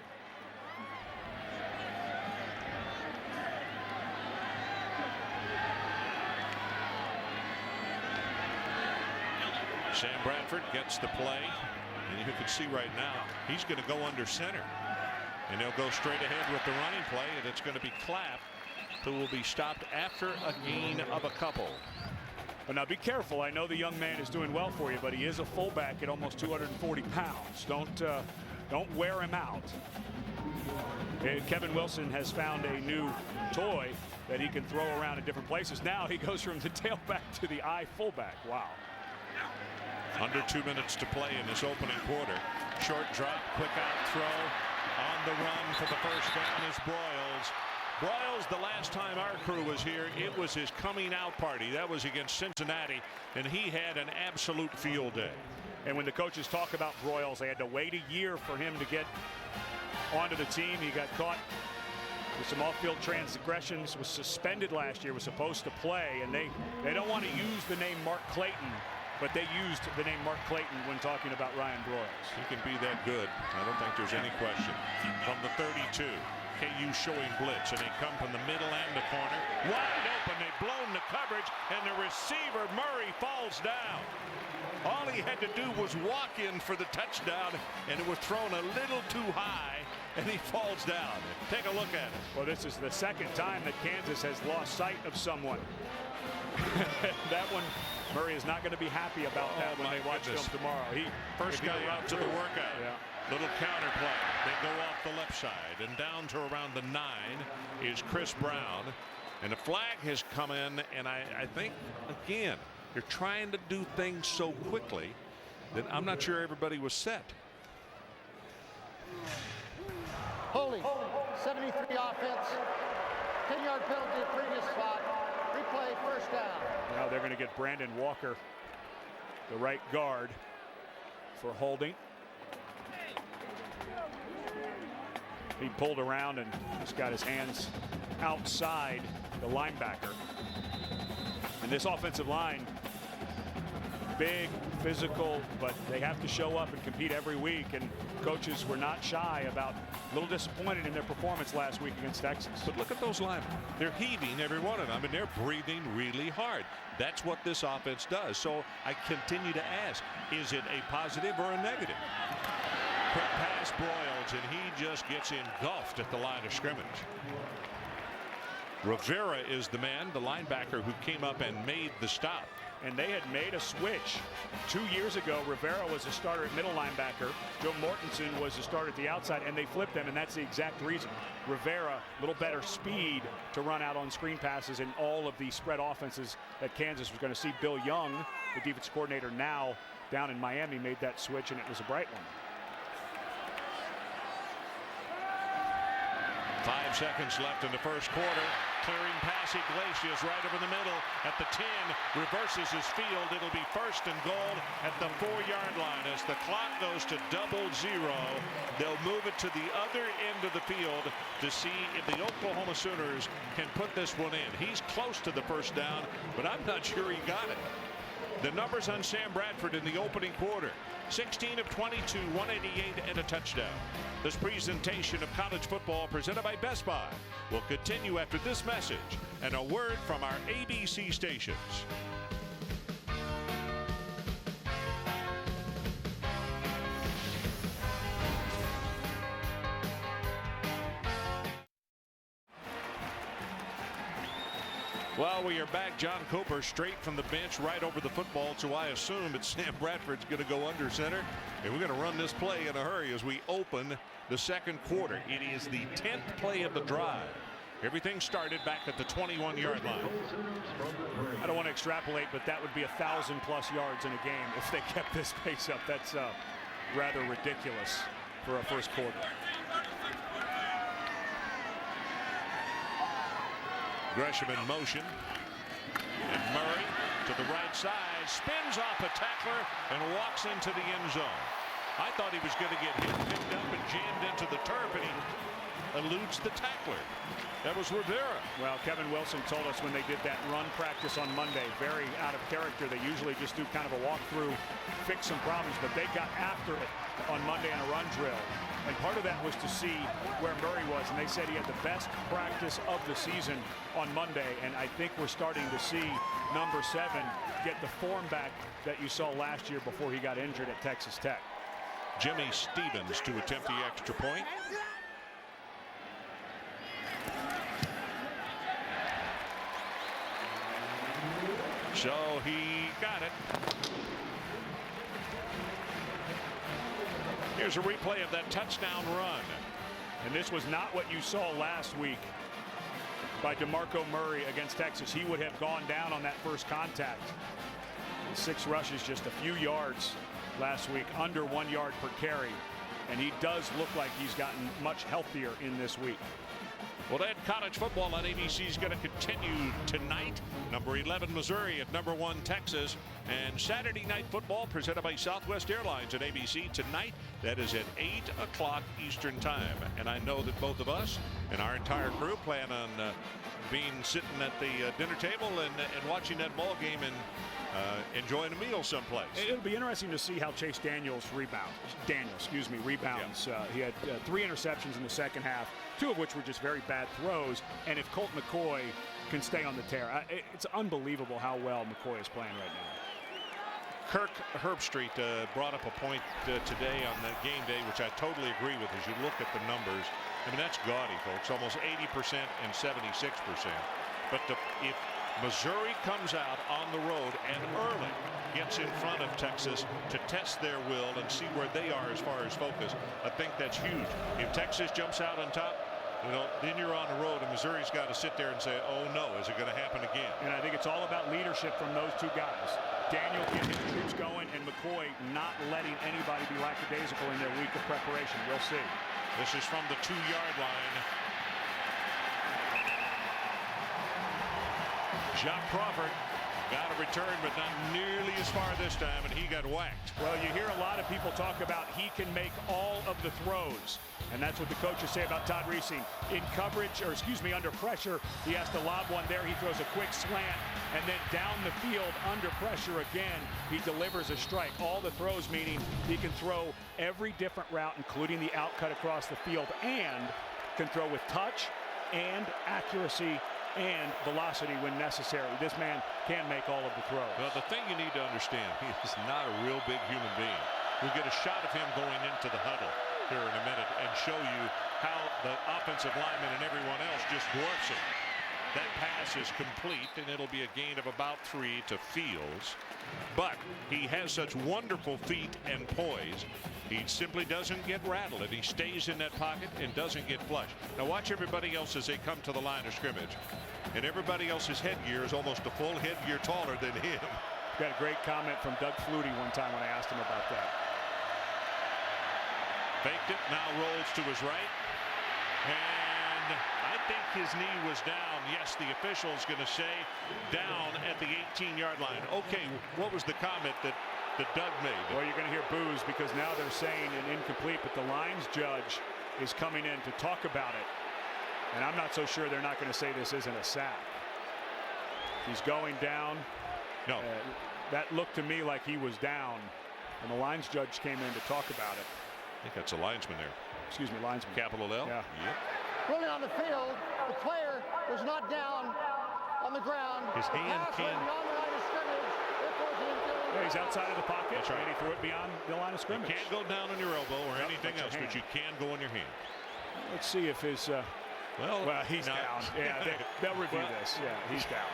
Speaker 1: Sam Bradford gets the play, and you can see right now he's going to go under center, and they'll go straight ahead with the running play, and it's going to be Clapp who will be stopped after a gain of a couple.
Speaker 2: But now be careful. I know the young man is doing well for you, but he is a fullback at almost 240 pounds. Don't wear him out. Kevin Wilson has found a new toy that he can throw around in different places. Now he goes from the tailback to the I fullback. Wow.
Speaker 1: Under 2 minutes to play in this opening quarter. Short drop, quick out throw. On the run for the first down is Broyles. Broyles, the last time our crew was here, it was his coming out party. That was against Cincinnati, and he had an absolute field day.
Speaker 2: And when the coaches talk about Broyles, they had to wait a year for him to get onto the team. He got caught with some off-field transgressions, was suspended last year, was supposed to play, and they don't want to use the name Mark Clayton, but they used the name Mark Clayton when talking about Ryan Broyles.
Speaker 1: He can be that good. I don't think there's any question. From the 32, KU showing blitz, and they come from the middle and the corner. Wide open, they've blown the coverage, and the receiver, Murray, falls down. All he had to do was walk in for the touchdown, and it was thrown a little too high, and he falls down. Take a look at it.
Speaker 2: Well, this is the second time that Kansas has lost sight of someone. That one, Murray is not going to be happy about that when they watch film tomorrow.
Speaker 1: First guy out to the workout.
Speaker 2: Yeah.
Speaker 1: Little counter play. They go off the left side, and down to around the 9 is Chris Brown. And a flag has come in, and I think, again, you're trying to do things so quickly that I'm not sure everybody was set.
Speaker 5: Holding, 73 offense, 10-yard penalty at previous spot. Replay, first down.
Speaker 2: Now they're going to get Brandon Walker, the right guard, for holding. He pulled around and just got his hands outside the linebacker. And this offensive line, big, physical, but they have to show up and compete every week. And coaches were not shy about a little disappointed in their performance last week against Texas.
Speaker 1: But look at those linemen. They're heaving, every one of them, and they're breathing really hard. That's what this offense does. So I continue to ask, is it a positive or a negative? Quick pass, Broyles, and he just gets engulfed at the line of scrimmage. Rivera is the man, the linebacker, who came up and made the stop.
Speaker 2: And they had made a switch. 2 years ago, Rivera was a starter at middle linebacker. Joe Mortensen was a starter at the outside, and they flipped them, and that's the exact reason. Rivera, a little better speed to run out on screen passes in all of the spread offenses that Kansas was going to see. Bill Young, the defensive coordinator now down in Miami, made that switch, and it was a bright one.
Speaker 1: 5 seconds left in the first quarter. Clearing pass, Iglesias right over the middle at the 10. Reverses his field. It'll be first and goal at the 4-yard line. As the clock goes to 0-0, they'll move it to the other end of the field to see if the Oklahoma Sooners can put this one in. He's close to the first down, but I'm not sure he got it. The numbers on Sam Bradford in the opening quarter: 16 of 22, 188, and a touchdown. This presentation of college football presented by Best Buy will continue after this message and a word from our ABC stations. Well, we are back. John Cooper straight from the bench right over the football, so I assume it's Sam Bradford's going to go under center, and we're going to run this play in a hurry as we open the second quarter. It is the 10th play of the drive. Everything started back at the 21-yard line.
Speaker 2: I don't want to extrapolate, but that would be 1,000+ yards in a game if they kept this pace up. That's rather ridiculous for a first quarter.
Speaker 1: Gresham in motion, and Murray to the right side, spins off a tackler and walks into the end zone. I thought he was going to get hit, picked up, and jammed into the turf, and he eludes the tackler. That was Rivera.
Speaker 2: Well, Kevin Wilson told us when they did that run practice on Monday, very out of character. They usually just do kind of a walkthrough, fix some problems, but they got after it on Monday in a run drill. And part of that was to see where Murray was, and they said he had the best practice of the season on Monday, and I think we're starting to see number 7 get the form back that you saw last year before he got injured at Texas Tech.
Speaker 1: Jimmy Stevens to attempt the extra point. So he got it. Here's a replay of that touchdown run.
Speaker 2: And this was not what you saw last week by DeMarco Murray against Texas. He would have gone down on that first contact. 6 rushes, just a few yards last week, under 1 yard per carry. And he does look like he's gotten much healthier in this week.
Speaker 1: Well, that college football on ABC is going to continue tonight. Number 11 Missouri at number 1 Texas, and Saturday night football presented by Southwest Airlines at ABC tonight. That is at 8 o'clock Eastern time. And I know that both of us and our entire crew plan on being sitting at the dinner table and watching that ball game and enjoying a meal someplace.
Speaker 2: It'll be interesting to see how Chase Daniels rebounds. Yeah. He had 3 interceptions in the second half, 2 of which were just very bad throws. And if Colt McCoy can stay on the tear, it's unbelievable how well McCoy is playing right now.
Speaker 1: Kirk Herbstreit brought up a point today on the game day, which I totally agree with as you look at the numbers. I mean, that's gaudy, folks, almost 80% and 76%. But if Missouri comes out on the road and early gets in front of Texas to test their will and see where they are as far as focus, I think that's huge. If Texas jumps out on top, then you're on the road, and Missouri's got to sit there and say, oh no, is it going to happen again?
Speaker 2: And I think it's all about leadership from those 2 guys. Daniel getting his troops going, and McCoy not letting anybody be lackadaisical in their week of preparation. We'll see.
Speaker 1: This is from the 2-yard line. Jacques Crawford got a return, but not nearly as far this time, and he got whacked.
Speaker 2: Well, you hear a lot of people talk about he can make all of the throws, and that's what the coaches say about Todd Reesing. In coverage, or excuse me, under pressure, he has to lob one there. He throws a quick slant, and then down the field under pressure again, he delivers a strike. All the throws, meaning he can throw every different route, including the out cut across the field, and can throw with touch and accuracy and velocity when necessary. This man can make all of the throws.
Speaker 1: Well, the thing you need to understand, he is not a real big human being. We'll get a shot of him going into the huddle here in a minute and show you how the offensive lineman and everyone else just dwarfs him. That pass is complete, and it'll be a gain of about 3 to Fields. But he has such wonderful feet and poise. He simply doesn't get rattled, and he stays in that pocket and doesn't get flushed. Now watch everybody else as they come to the line of scrimmage. And everybody else's headgear is almost a full headgear taller than him.
Speaker 2: Got a great comment from Doug Flutie one time when I asked him about that.
Speaker 1: Faked it, now rolls to his right. And I think his knee was down. Yes, the official's going to say down at the 18-yard line. Okay, what was the comment that Doug made?
Speaker 2: Well, you're going to hear boos because now they're saying an incomplete, but the lines judge is coming in to talk about it. And I'm not so sure they're not going to say this isn't a sack. He's going down.
Speaker 1: No.
Speaker 2: That looked to me like he was down, and the lines judge came in to talk about it.
Speaker 1: I think that's a linesman there.
Speaker 2: Excuse me, linesman.
Speaker 1: Capital L?
Speaker 2: Yeah.
Speaker 1: Yep.
Speaker 5: Running on the field, the player was not down on the ground.
Speaker 1: His hand
Speaker 5: the pass went beyond the line of scrimmage. It was infield.
Speaker 2: Yeah, he's outside of the pocket.
Speaker 1: That's right.
Speaker 2: And he threw it beyond the line of scrimmage.
Speaker 1: You can't go down on your elbow or anything else, but you can go on your hand.
Speaker 2: Let's see if his Well, he's down. Yeah, they'll review this. Yeah, he's down.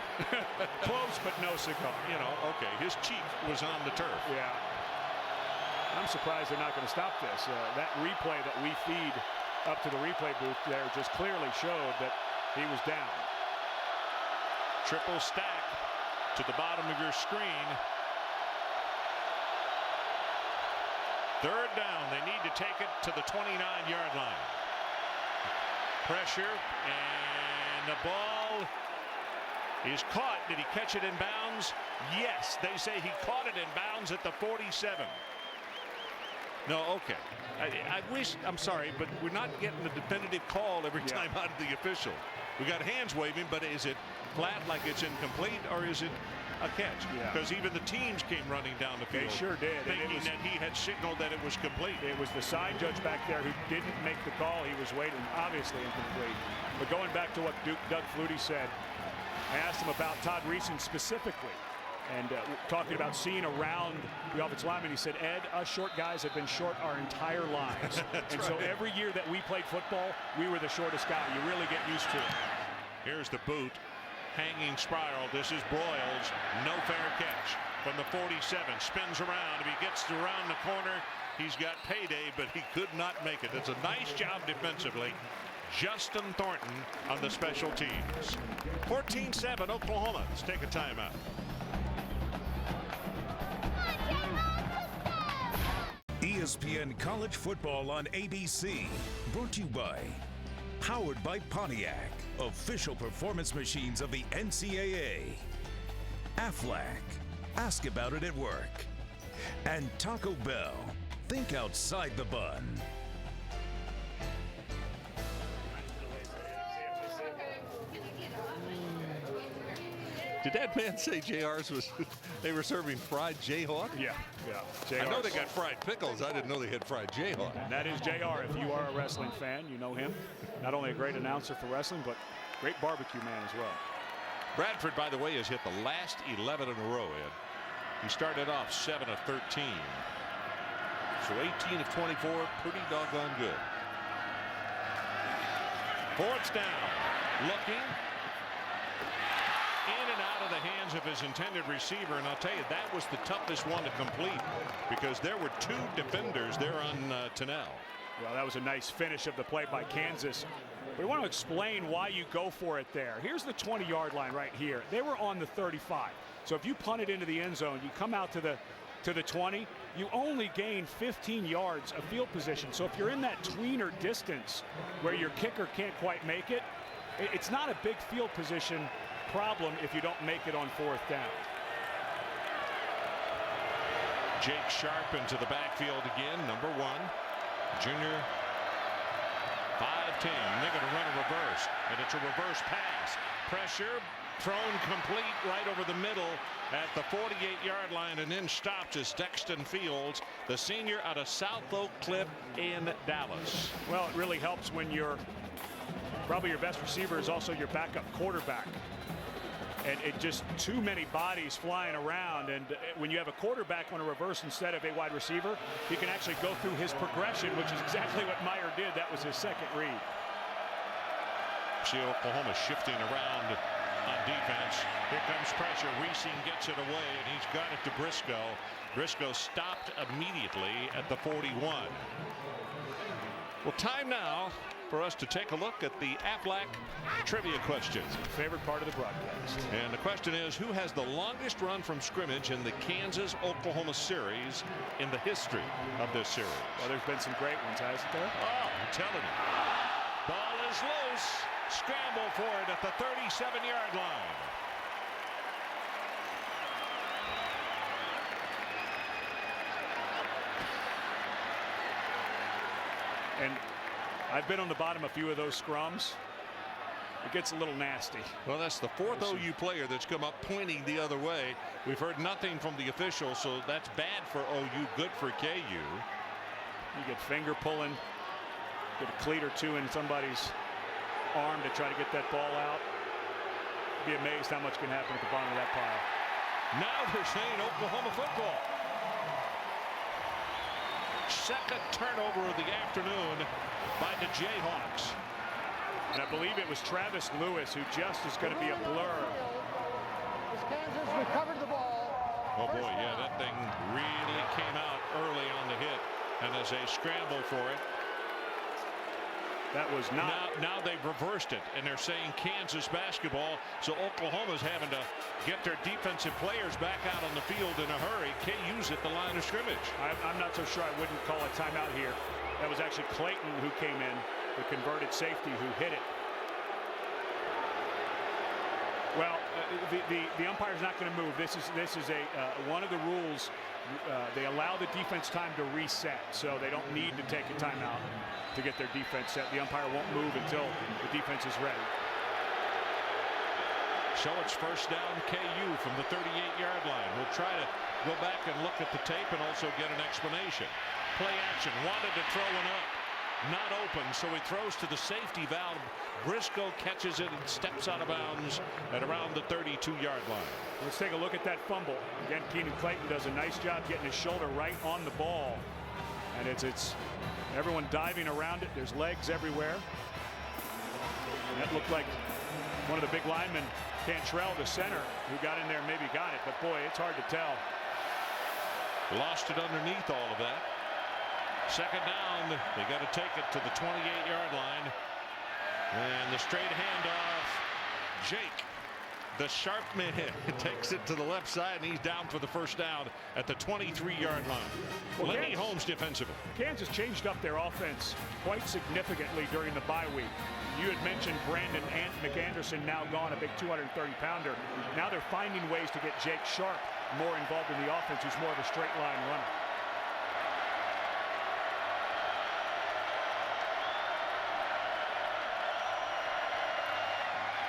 Speaker 2: Close, but no cigar.
Speaker 1: You know, okay, his cheek was on the turf.
Speaker 2: Yeah. I'm surprised they're not going to stop this. That replay that we feed up to the replay booth there just clearly showed that he was down.
Speaker 1: Triple stack to the bottom of your screen. Third down. They need to take it to the 29-yard line. Pressure, and the ball is caught. Did he catch it in bounds? Yes, they say he caught it in bounds at the 47. No, okay. I wish, I'm sorry, but we're not getting a definitive call every time out of the official. We got hands waving, but is it flat like it's incomplete, or is it a catch? Because even the teams came running down the field.
Speaker 2: They sure did.
Speaker 1: Thinking that he had signaled that it was complete.
Speaker 2: It was the side judge back there who didn't make the call. He was waiting, obviously incomplete. But going back to what Doug Flutie said, I asked him about Todd Reesen specifically. And talking about seeing around the offensive lineman, he said, Ed, us short guys have been short our entire lives. And so every year that we played football, we were the shortest guy. You really get used to it.
Speaker 1: Here's the boot. Hanging spiral. This is Broyles. No fair catch from the 47. Spins around. If he gets around the corner, he's got payday, but he could not make it. It's a nice job defensively. Justin Thornton on the special teams. 14-7 Oklahoma. Let's take a timeout.
Speaker 3: ESPN College Football on ABC. Brought to you by Powered by Pontiac, official performance machines of the NCAA. Aflac, ask about it at work. And Taco Bell, think outside the bun.
Speaker 7: Did that man say JR's was, they were serving fried Jayhawk?
Speaker 2: Yeah.
Speaker 7: I know they got fried pickles. I didn't know they had fried Jayhawk.
Speaker 2: And that is JR. If you are a wrestling fan, you know him. Not only a great announcer for wrestling, but great barbecue man as well.
Speaker 1: Bradford, by the way, has hit the last 11 in a row, Ed. He started off 7 of 13. So 18 of 24, pretty doggone good. Fourth down. Looking. In and out of the hands of his intended receiver, and I'll tell you, that was the toughest one to complete because there were two defenders there on Tennell.
Speaker 2: Well, that was a nice finish of the play by Kansas. We want to explain why you go for it there. Here's the 20-yard line right here. They were on the 35. So if you punt it into the end zone, you come out to the 20, you only gain 15 yards of field position. So if you're in that tweener distance where your kicker can't quite make it, it's not a big field position problem if you don't make it on fourth down.
Speaker 1: Jake Sharp into the backfield again, number 1. Junior, 5'10". They're going to run a reverse, and it's a reverse pass. Pressure, thrown complete right over the middle at the 48-yard line, and then stops is Dexton Fields, the senior out of South Oak Cliff in Dallas.
Speaker 2: Well, it really helps when probably your best receiver is also your backup quarterback. And it just too many bodies flying around, and when you have a quarterback on a reverse instead of a wide receiver, he can actually go through his progression, which is exactly what Meyer did. That was his second read.
Speaker 1: See Oklahoma shifting around on defense. Here comes pressure. Reesing gets it away, and he's got it to Briscoe. Briscoe stopped immediately at the 41. Well, time now for us to take a look at the Aflac trivia question.
Speaker 2: Favorite part of the broadcast.
Speaker 1: And the question is, who has the longest run from scrimmage in the Kansas-Oklahoma series in the history of this series?
Speaker 2: Well, there's been some great ones, hasn't there?
Speaker 1: Oh, I'm telling you. Ball is loose. Scramble for it at the 37-yard line.
Speaker 2: And I've been on the bottom of a few of those scrums. It gets a little nasty.
Speaker 1: Well, that's the fourth OU player that's come up pointing the other way. We've heard nothing from the officials, so that's bad for OU, good for KU.
Speaker 2: You get finger pulling, get a cleat or two in somebody's arm to try to get that ball out. Be amazed how much can happen at the bottom of that pile.
Speaker 1: Now they're saying Oklahoma football. Second turnover of the afternoon by the Jayhawks.
Speaker 2: And I believe it was Travis Lewis who just is going to be a blur.
Speaker 5: As Kansas recovered the ball.
Speaker 1: Oh boy, yeah, that thing really came out early on the hit, and as they scramble for it.
Speaker 2: That was not.
Speaker 1: Now they've reversed it, and they're saying Kansas basketball. So Oklahoma's having to get their defensive players back out on the field in a hurry. KU's at the line of scrimmage.
Speaker 2: I'm not so sure I wouldn't call a timeout here. That was actually Clayton who came in, the converted safety who hit it. Well, the umpire's not going to move. This is one of the rules. They allow the defense time to reset, so they don't need to take a timeout to get their defense set. The umpire won't move until the defense is ready.
Speaker 1: So it's first down KU from the 38-yard line. We'll try to go back and look at the tape and also get an explanation. Play action, wanted to throw one up. Not open, so he throws to the safety valve. Briscoe catches it and steps out of bounds at around the 32-yard line.
Speaker 2: Let's take a look at that fumble. Again, Keenan Clayton does a nice job getting his shoulder right on the ball. And it's everyone diving around it. There's legs everywhere. And that looked like one of the big linemen, Cantrell, the center, who got in there, maybe got it. But boy, it's hard to tell.
Speaker 1: Lost it underneath all of that. Second down, they got to take it to the 28-yard line. And the straight handoff, Jake, the sharp man, takes it to the left side, and he's down for the first down at the 23-yard line.
Speaker 2: Well,
Speaker 1: Lenny Holmes defensively.
Speaker 2: Kansas changed up their offense quite significantly during the bye week. You had mentioned Brandon McAnderson now gone, a big 230-pounder. Now they're finding ways to get Jake Sharp more involved in the offense, who's more of a straight line runner.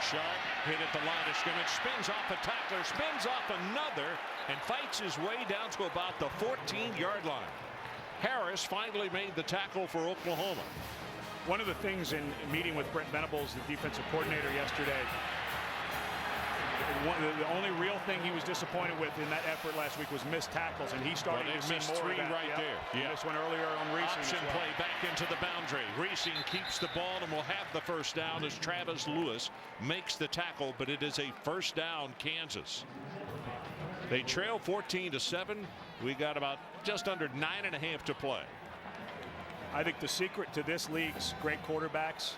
Speaker 1: Sharp hit at the line of scrimmage, spins off a tackler, spins off another, and fights his way down to about the 14-yard line. Harris finally made the tackle for Oklahoma.
Speaker 2: One of the things in meeting with Brent Venables, the defensive coordinator, yesterday, the only real thing he was disappointed with in that effort last week was missed tackles, and he started to see
Speaker 1: missed
Speaker 2: more
Speaker 1: three
Speaker 2: of that.
Speaker 1: right there.
Speaker 2: He missed one earlier on Reesing.
Speaker 1: Option play back into the boundary. Reesing keeps the ball and will have the first down as Travis Lewis makes the tackle, but it is a first down, Kansas. They trail 14-7. We got about just under 9.5 to play.
Speaker 2: I think the secret to this league's great quarterbacks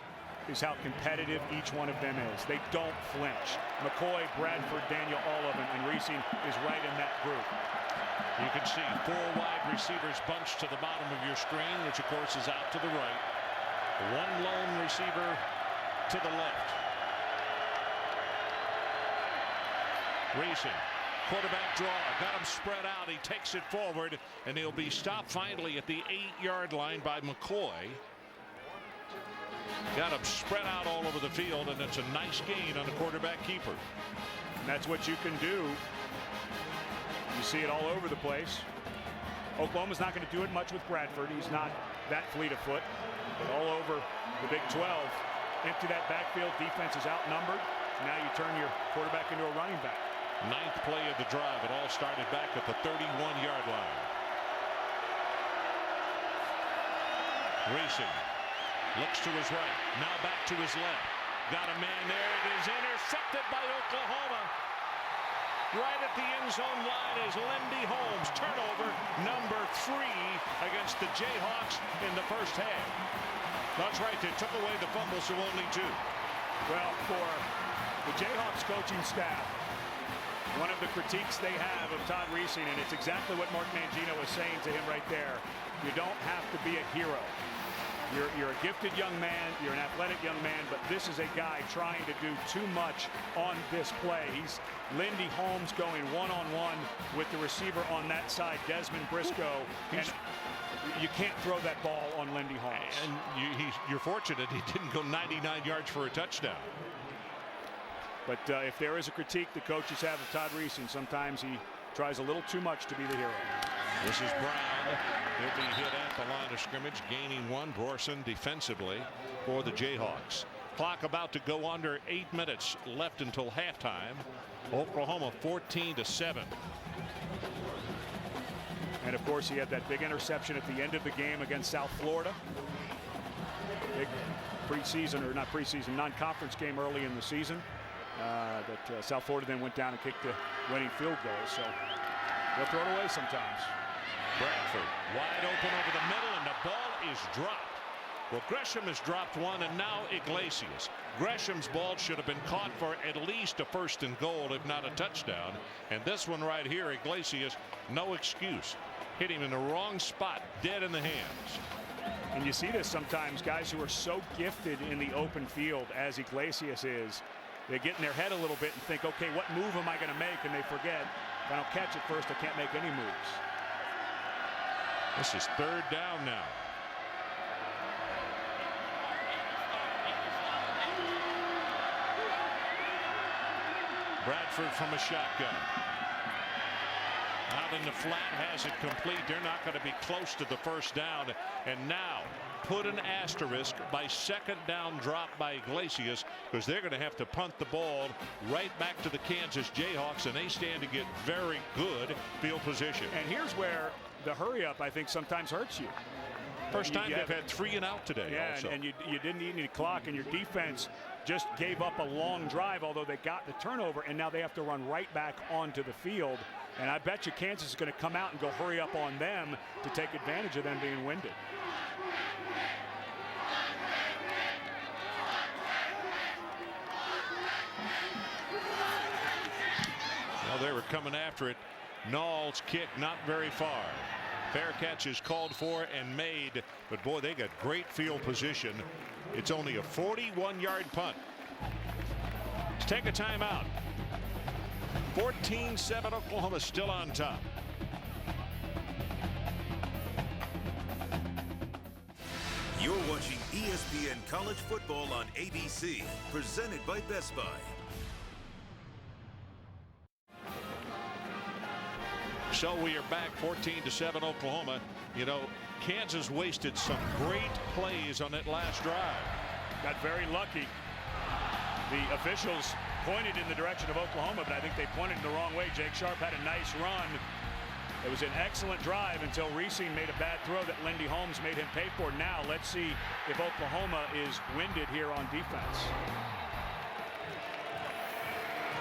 Speaker 2: is how competitive each one of them is. They don't flinch. McCoy, Bradford, Daniel, all of them, and Reesing is right in that group.
Speaker 1: You can see 4 wide receivers bunched to the bottom of your screen, which of course is out to the right. 1 lone receiver to the left. Reesing, quarterback draw, got him spread out. He takes it forward, and he'll be stopped finally at the 8-yard line by McCoy. Got him spread out all over the field, and it's a nice gain on the quarterback keeper.
Speaker 2: And that's what you can do. You see it all over the place. Oklahoma's not going to do it much with Bradford. He's not that fleet of foot. But all over the Big 12. Empty that backfield. Defense is outnumbered. Now you turn your quarterback into a running back.
Speaker 1: 9th play of the drive. It all started back at the 31-yard line. Reesing looks to his right, now back to his left. Got a man there. It is intercepted by Oklahoma. Right at the end zone line is Lindy Holmes. Turnover number 3 against the Jayhawks in the first half. That's right, they took away the fumble, so only 2.
Speaker 2: Well, for the Jayhawks coaching staff, one of the critiques they have of Todd Reesing, and it's exactly what Mark Mangino was saying to him right there, you don't have to be a hero. You're a gifted young man, you're an athletic young man, but this is a guy trying to do too much on this play. He's Lindy Holmes going one-on-one with the receiver on that side, Desmond Briscoe, and you can't throw that ball on Lindy Holmes.
Speaker 1: And you're fortunate he didn't go 99 yards for a touchdown.
Speaker 2: But if there is a critique the coaches have of Todd Reesing, sometimes he tries a little too much to be the hero.
Speaker 1: This is Brown. He'll be hit at the line of scrimmage, gaining 1. Borson defensively for the Jayhawks. Clock about to go under 8 minutes left until halftime. Oklahoma 14-7.
Speaker 2: And of course, he had that big interception at the end of the game against South Florida. Big preseason, or not preseason, non-conference game early in the season. That South Florida then went down and kicked the winning field goal. So they'll throw it away sometimes.
Speaker 1: Bradford wide open over the middle, and the ball is dropped. Well, Gresham has dropped one, and now Iglesias. Gresham's ball should have been caught for at least a 1st and goal, if not a touchdown. And this one right here, Iglesias, no excuse. Hit him in the wrong spot, dead in the hands.
Speaker 2: And you see this sometimes, guys who are so gifted in the open field as Iglesias is, they get in their head a little bit and think, okay, what move am I going to make? And they forget, if I don't catch it first, I can't make any moves.
Speaker 1: This is 3rd down now. Bradford from a shotgun. Out in the flat, has it complete. They're not going to be close to the 1st down. And now put an asterisk by 2nd down drop by Iglesias, because they're going to have to punt the ball right back to the Kansas Jayhawks, and they stand to get very good field position.
Speaker 2: And here's where the hurry up, I think, sometimes hurts you.
Speaker 1: First time they've had 3 and out today.
Speaker 2: Yeah,
Speaker 1: also.
Speaker 2: and you didn't need any clock, and your defense just gave up a long drive, although they got the turnover, and now they have to run right back onto the field. And I bet you Kansas is going to come out and go hurry up on them to take advantage of them being winded.
Speaker 1: Well, they were coming after it. Nall's kick not very far. Fair catch is called for and made, but boy, they got great field position. It's only a 41-yard punt. Let's take a timeout. 14-7, Oklahoma still on top.
Speaker 3: You're watching ESPN College Football on ABC, presented by Best Buy.
Speaker 1: So we are back 14-7 Oklahoma. You know, Kansas wasted some great plays on that last drive.
Speaker 2: Got very lucky. The officials pointed in the direction of Oklahoma, but I think they pointed in the wrong way. Jake Sharp had a nice run. It was an excellent drive until Reesing made a bad throw that Lindy Holmes made him pay for. Now let's see if Oklahoma is winded here on defense.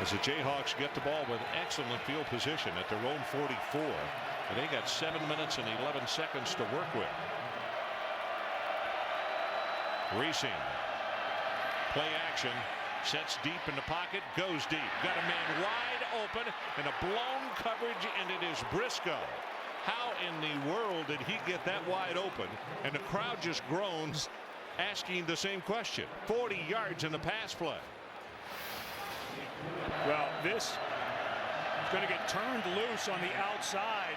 Speaker 1: As the Jayhawks get the ball with excellent field position at their own 44. And they got 7 minutes and 11 seconds to work with. Reesing. Play action. Sets deep in the pocket. Goes deep. Got a man wide open and a blown coverage, and it is Briscoe. How in the world did he get that wide open? And the crowd just groans, asking the same question. 40 yards in the pass play.
Speaker 2: Well, this is going to get turned loose on the outside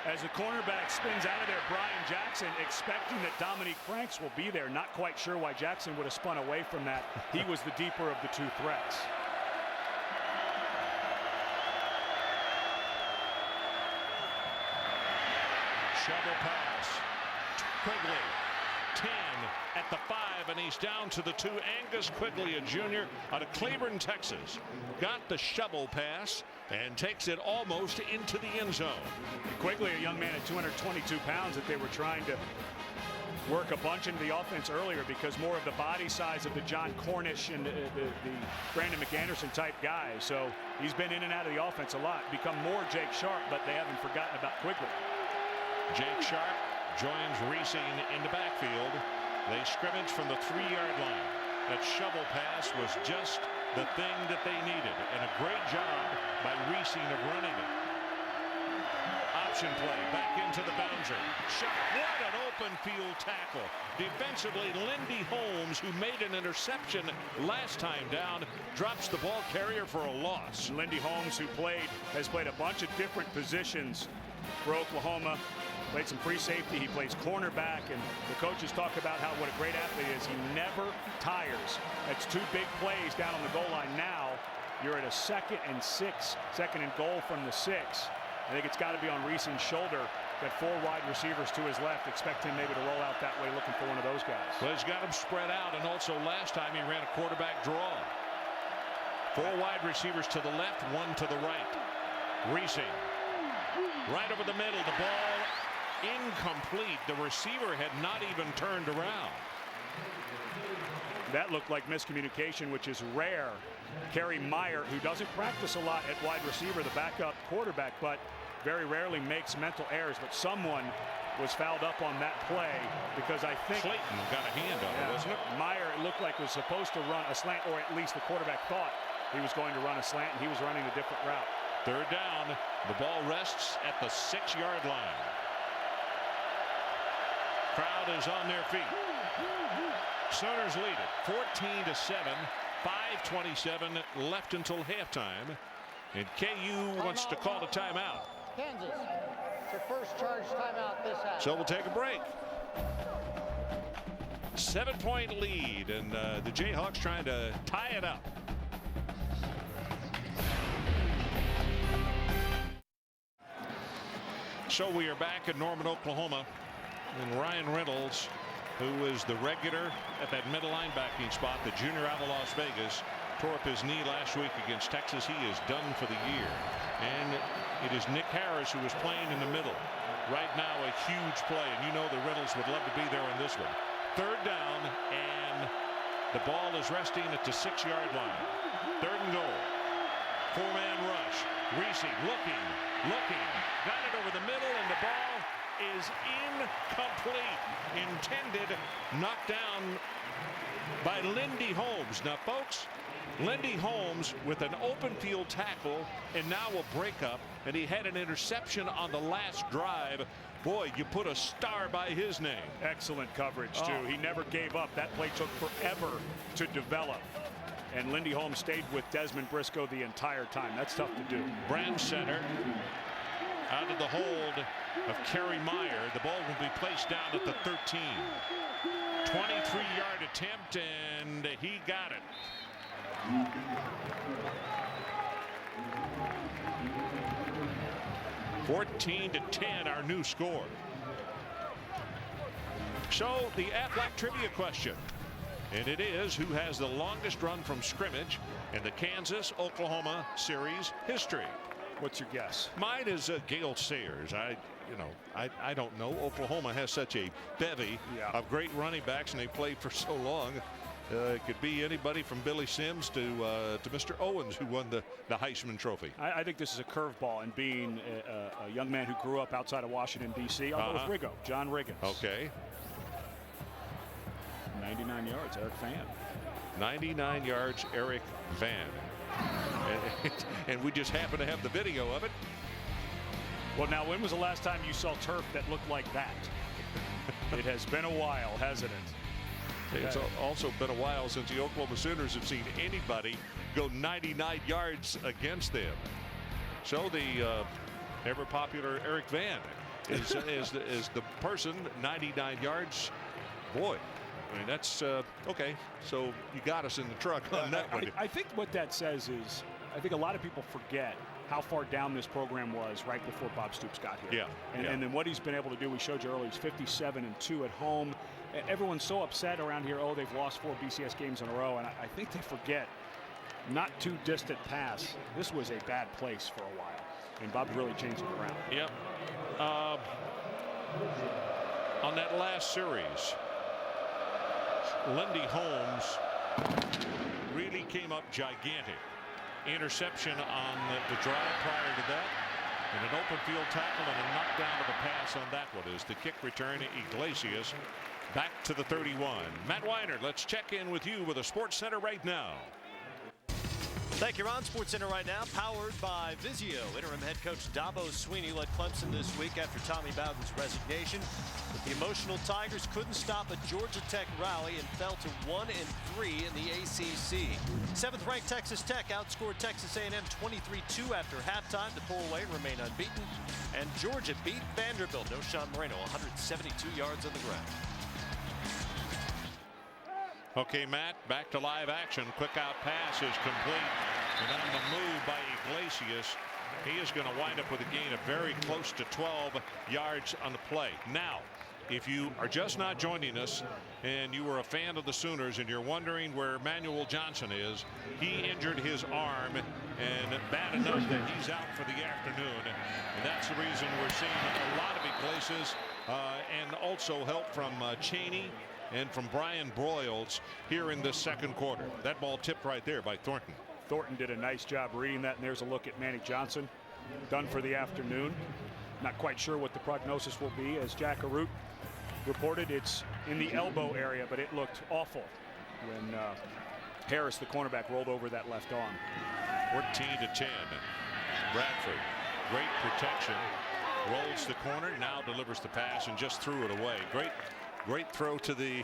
Speaker 2: as the cornerback spins out of there. Brian Jackson expecting that Dominique Franks will be there. Not quite sure why Jackson would have spun away from that. He was the deeper of the 2 threats.
Speaker 1: Shovel pass. Quigley. 10 at the 5, and he's down to the 2. Angus Quigley, a junior out of Cleburne, Texas, got the shovel pass and takes it almost into the end zone.
Speaker 2: Quigley, a young man at 222 pounds that they were trying to work a bunch into the offense earlier because more of the body size of the John Cornish and the Brandon McAnderson type guys. So he's been in and out of the offense a lot, become more Jake Sharp, but they haven't forgotten about Quigley.
Speaker 1: Jake Sharp joins Reesing in the backfield. They scrimmage from the 3-yard line. That shovel pass was just the thing that they needed, and a great job by Reesing of running it. Option play back into the boundary. Sharp, what an open field tackle. Defensively, Lindy Holmes, who made an interception last time down, drops the ball carrier for a loss.
Speaker 2: Lindy Holmes, who has played a bunch of different positions for Oklahoma. Played some free safety. He plays cornerback, and the coaches talk about what a great athlete is. He never tires. That's 2 big plays down on the goal line. Now you're at a 2nd and 6, 2nd and goal from the 6. I think it's got to be on Reesing's shoulder. Got 4 wide receivers to his left. Expect him maybe to roll out that way, looking for one of those guys.
Speaker 1: Well, he's got them spread out, and also last time he ran a quarterback draw. 4 wide receivers to the left, 1 to the right. Reesing right over the middle. The ball incomplete. The receiver had not even turned around.
Speaker 2: That looked like miscommunication, which is rare. Kerry Meyer, who doesn't practice a lot at wide receiver, the backup quarterback, but very rarely makes mental errors. But someone was fouled up on that play because I think
Speaker 7: Clayton got a hand on it, wasn't it?
Speaker 2: Meyer, it looked like was supposed to run a slant, or at least the quarterback thought he was going to run a slant, and he was running a different route.
Speaker 1: Third down. The ball rests at the 6-yard line. Crowd is on their feet. Sooners lead it 14-7. 5:27 left until halftime. And KU wants to call a timeout.
Speaker 5: Kansas, it's your first charge timeout this half.
Speaker 1: So we'll take a break. 7-point lead, and the Jayhawks trying to tie it up. So we are back at Norman, Oklahoma, and Ryan Reynolds, who is the regular at that middle linebacking spot, the junior out of Las Vegas, tore up his knee last week against Texas. He is done for the year. And it is Nick Harris who is playing in the middle. Right now, a huge play, and you know the Reynolds would love to be there on this one. Third down, and the ball is resting at the 6-yard line. Third and goal. 4-man rush. Reese looking, got it over the middle, and the ball is incomplete. Intended, knocked down by Lindy Holmes. Now, folks, Lindy Holmes with an open field tackle and now a breakup, and he had an interception on the last drive. Boy, you put a star by his name.
Speaker 2: Excellent coverage, too. He never gave up. That play took forever to develop. And Lindy Holmes stayed with Desmond Briscoe the entire time. That's tough to do.
Speaker 1: Brand center. Out of the hold of Kerry Meyer. The ball will be placed down at the 13. 23-yard attempt, and he got it. (14-10) our new score. So the Aflac trivia question, and it is, who has the longest run from scrimmage in the Kansas-Oklahoma series history?
Speaker 2: What's your guess?
Speaker 1: Mine is Gale Sayers. I don't know. Oklahoma has such a bevy of great running backs, and they played for so long. It could be anybody from Billy Sims to Mr. Owens, who won the Heisman Trophy.
Speaker 2: I think this is a curveball, and being a young man who grew up outside of Washington, D.C., I'll go with Riggo, John Riggins.
Speaker 1: Okay.
Speaker 2: 99 yards, Eric Van.
Speaker 1: 99 yards, Eric Van. And we just happen to have the video of it.
Speaker 2: Well, now, when was the last time you saw turf that looked like that? It has been a while, hasn't it?
Speaker 1: It's also been a while since the Oklahoma Sooners have seen anybody go 99 yards against them. So the ever popular Eric Van is the person. 99 yards. Boy, I mean, that's okay. So you got us in the truck on that one.
Speaker 2: I think what that says is, I think a lot of people forget how far down this program was right before Bob Stoops got here. And then what he's been able to do, we showed you earlier, he's 57-2 at home. Everyone's so upset around here, oh, they've lost 4 BCS games in a row, and I think they forget, not too distant past, this was a bad place for a while, and Bob's really changed it around.
Speaker 1: Yep. On that last series, Lindy Holmes really came up gigantic. Interception on the drive prior to that, and an open field tackle and a knockdown of the pass on that one is the kick return. Iglesias back to the 31. Matt Weiner, let's check in with you with a Sports Center right now.
Speaker 6: Thank you, Ron. Sports Center right now, powered by Vizio. Interim head coach Dabo Sweeney led Clemson this week after Tommy Bowden's resignation. But the emotional Tigers couldn't stop a Georgia Tech rally and fell to 1-3 in the ACC. 7th-ranked Texas Tech outscored Texas A&M 23-2 after halftime to pull away and remain unbeaten. And Georgia beat Vanderbilt. No Sean Moreno, 172 yards on the ground.
Speaker 1: Okay, Matt, back to live action. Quick out pass is complete. And on the move by Iglesias, he is going to wind up with a gain of very close to 12 yards on the play. Now, if you are just not joining us and you were a fan of the Sooners and you're wondering where Manuel Johnson is, he injured his arm, and bad enough that he's out for the afternoon. And that's the reason we're seeing a lot of Iglesias and also help from Cheney and from Brian Broyles here in this second quarter. That ball tipped right there by Thornton.
Speaker 2: Thornton did a nice job reading that, and there's a look at Manny Johnson, done for the afternoon. Not quite sure what the prognosis will be. As Jack Arute reported, it's in the elbow area, but it looked awful when Harris, the cornerback, rolled over that left arm.
Speaker 1: 14-10. Bradford, great protection, rolls the corner, now delivers the pass and just threw it away. Great throw to the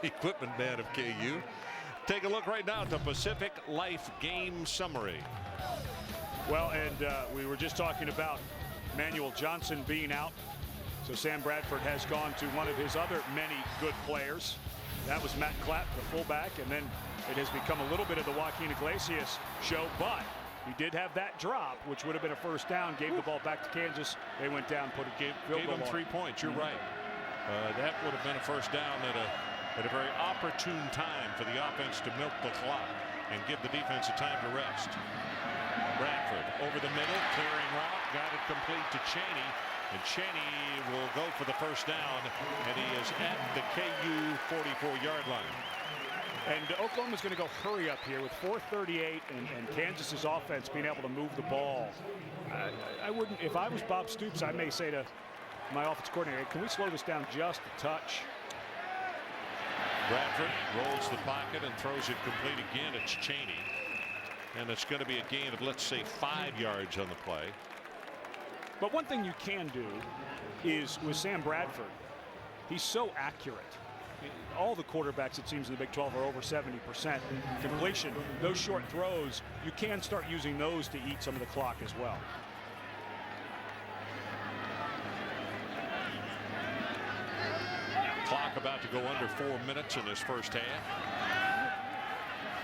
Speaker 1: equipment man of KU. Take a look right now at the Pacific Life game summary.
Speaker 2: Well, and we were just talking about Manuel Johnson being out. So Sam Bradford has gone to one of his other many good players. That was Matt Clapp, the fullback, and then it has become a little bit of the Joaquin Iglesias show, but he did have that drop, which would have been a first down, gave the ball back to Kansas. They went down, gave
Speaker 1: them 3 points. You're right. That would have been a first down at a very opportune time for the offense to milk the clock and give the defense a time to rest. Bradford over the middle, clearing route, got it complete to Chaney, and Chaney will go for the first down, and he is at the KU 44-yard line.
Speaker 2: And Oklahoma's going to go hurry up here with 4:38 and Kansas's offense being able to move the ball. I wouldn't, if I was Bob Stoops, I may say to my offense coordinator, can we slow this down just a touch?
Speaker 1: Bradford rolls the pocket and throws it complete again. It's Chaney. And it's going to be a gain of, let's say, 5 yards on the play.
Speaker 2: But one thing you can do is with Sam Bradford, he's so accurate. All the quarterbacks, it seems, in the Big 12 are over 70% completion. Those short throws, you can start using those to eat some of the clock as well.
Speaker 1: Clock about to go under 4 minutes in this first half.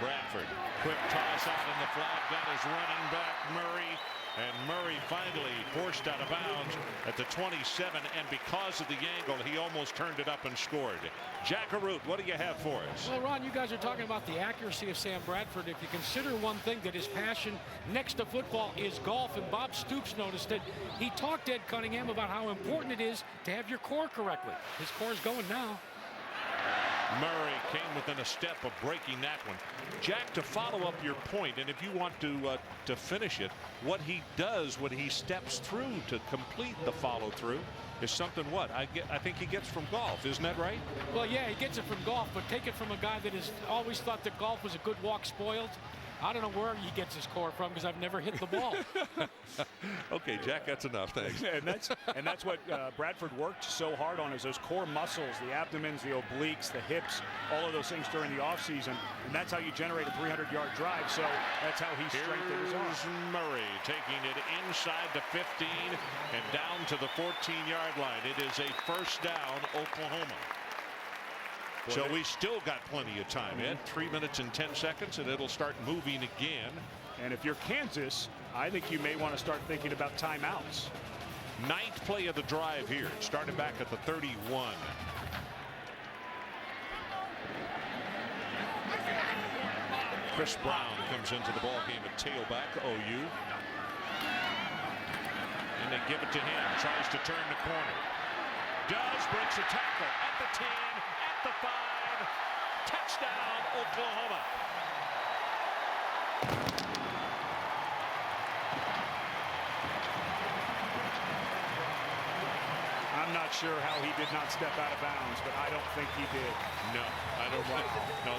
Speaker 1: Bradford, quick toss out in the flat, got his running back Murray, and Murray finally forced out of bounds at the 27, and because of the angle, he almost turned it up and scored. Jack Arute, what do you have for us?
Speaker 4: Well, Ron, you guys are talking about the accuracy of Sam Bradford. If you consider one thing, that his passion next to football is golf, and Bob Stoops noticed it. He talked to Ed Cunningham about how important it is to have your core correctly. His core's going now.
Speaker 1: Murray came within a step of breaking that one. Jack, to follow up your point, and if you want to finish it, what he does when he steps through to complete the follow-through is something what I think he gets from golf. Isn't that right?
Speaker 4: Well, yeah, he gets it from golf, but take it from a guy that has always thought that golf was a good walk spoiled. I don't know where he gets his core from because I've never hit the ball.
Speaker 1: Okay, Jack, that's enough. Thanks.
Speaker 2: and that's what Bradford worked so hard on, is those core muscles, the abdomens, the obliques, the hips, all of those things during the offseason. And that's how you generate a 300-yard drive. So that's how he strengthened his arm.
Speaker 1: Here's Murray taking it inside the 15 and down to the 14-yard line. It is a first down, Oklahoma. So we still got plenty of time, Ed. 3 minutes and 10 seconds, and it'll start moving again.
Speaker 2: And if you're Kansas, I think you may want to start thinking about timeouts.
Speaker 1: 9th play of the drive here. It started back at the 31. Chris Brown comes into the ball game at tailback, OU. And they give it to him. Tries to turn the corner. Breaks a tackle at the 10. The 5, touchdown, Oklahoma.
Speaker 2: I'm not sure how he did not step out of bounds, but I don't think he did.
Speaker 1: No, I don't think. No,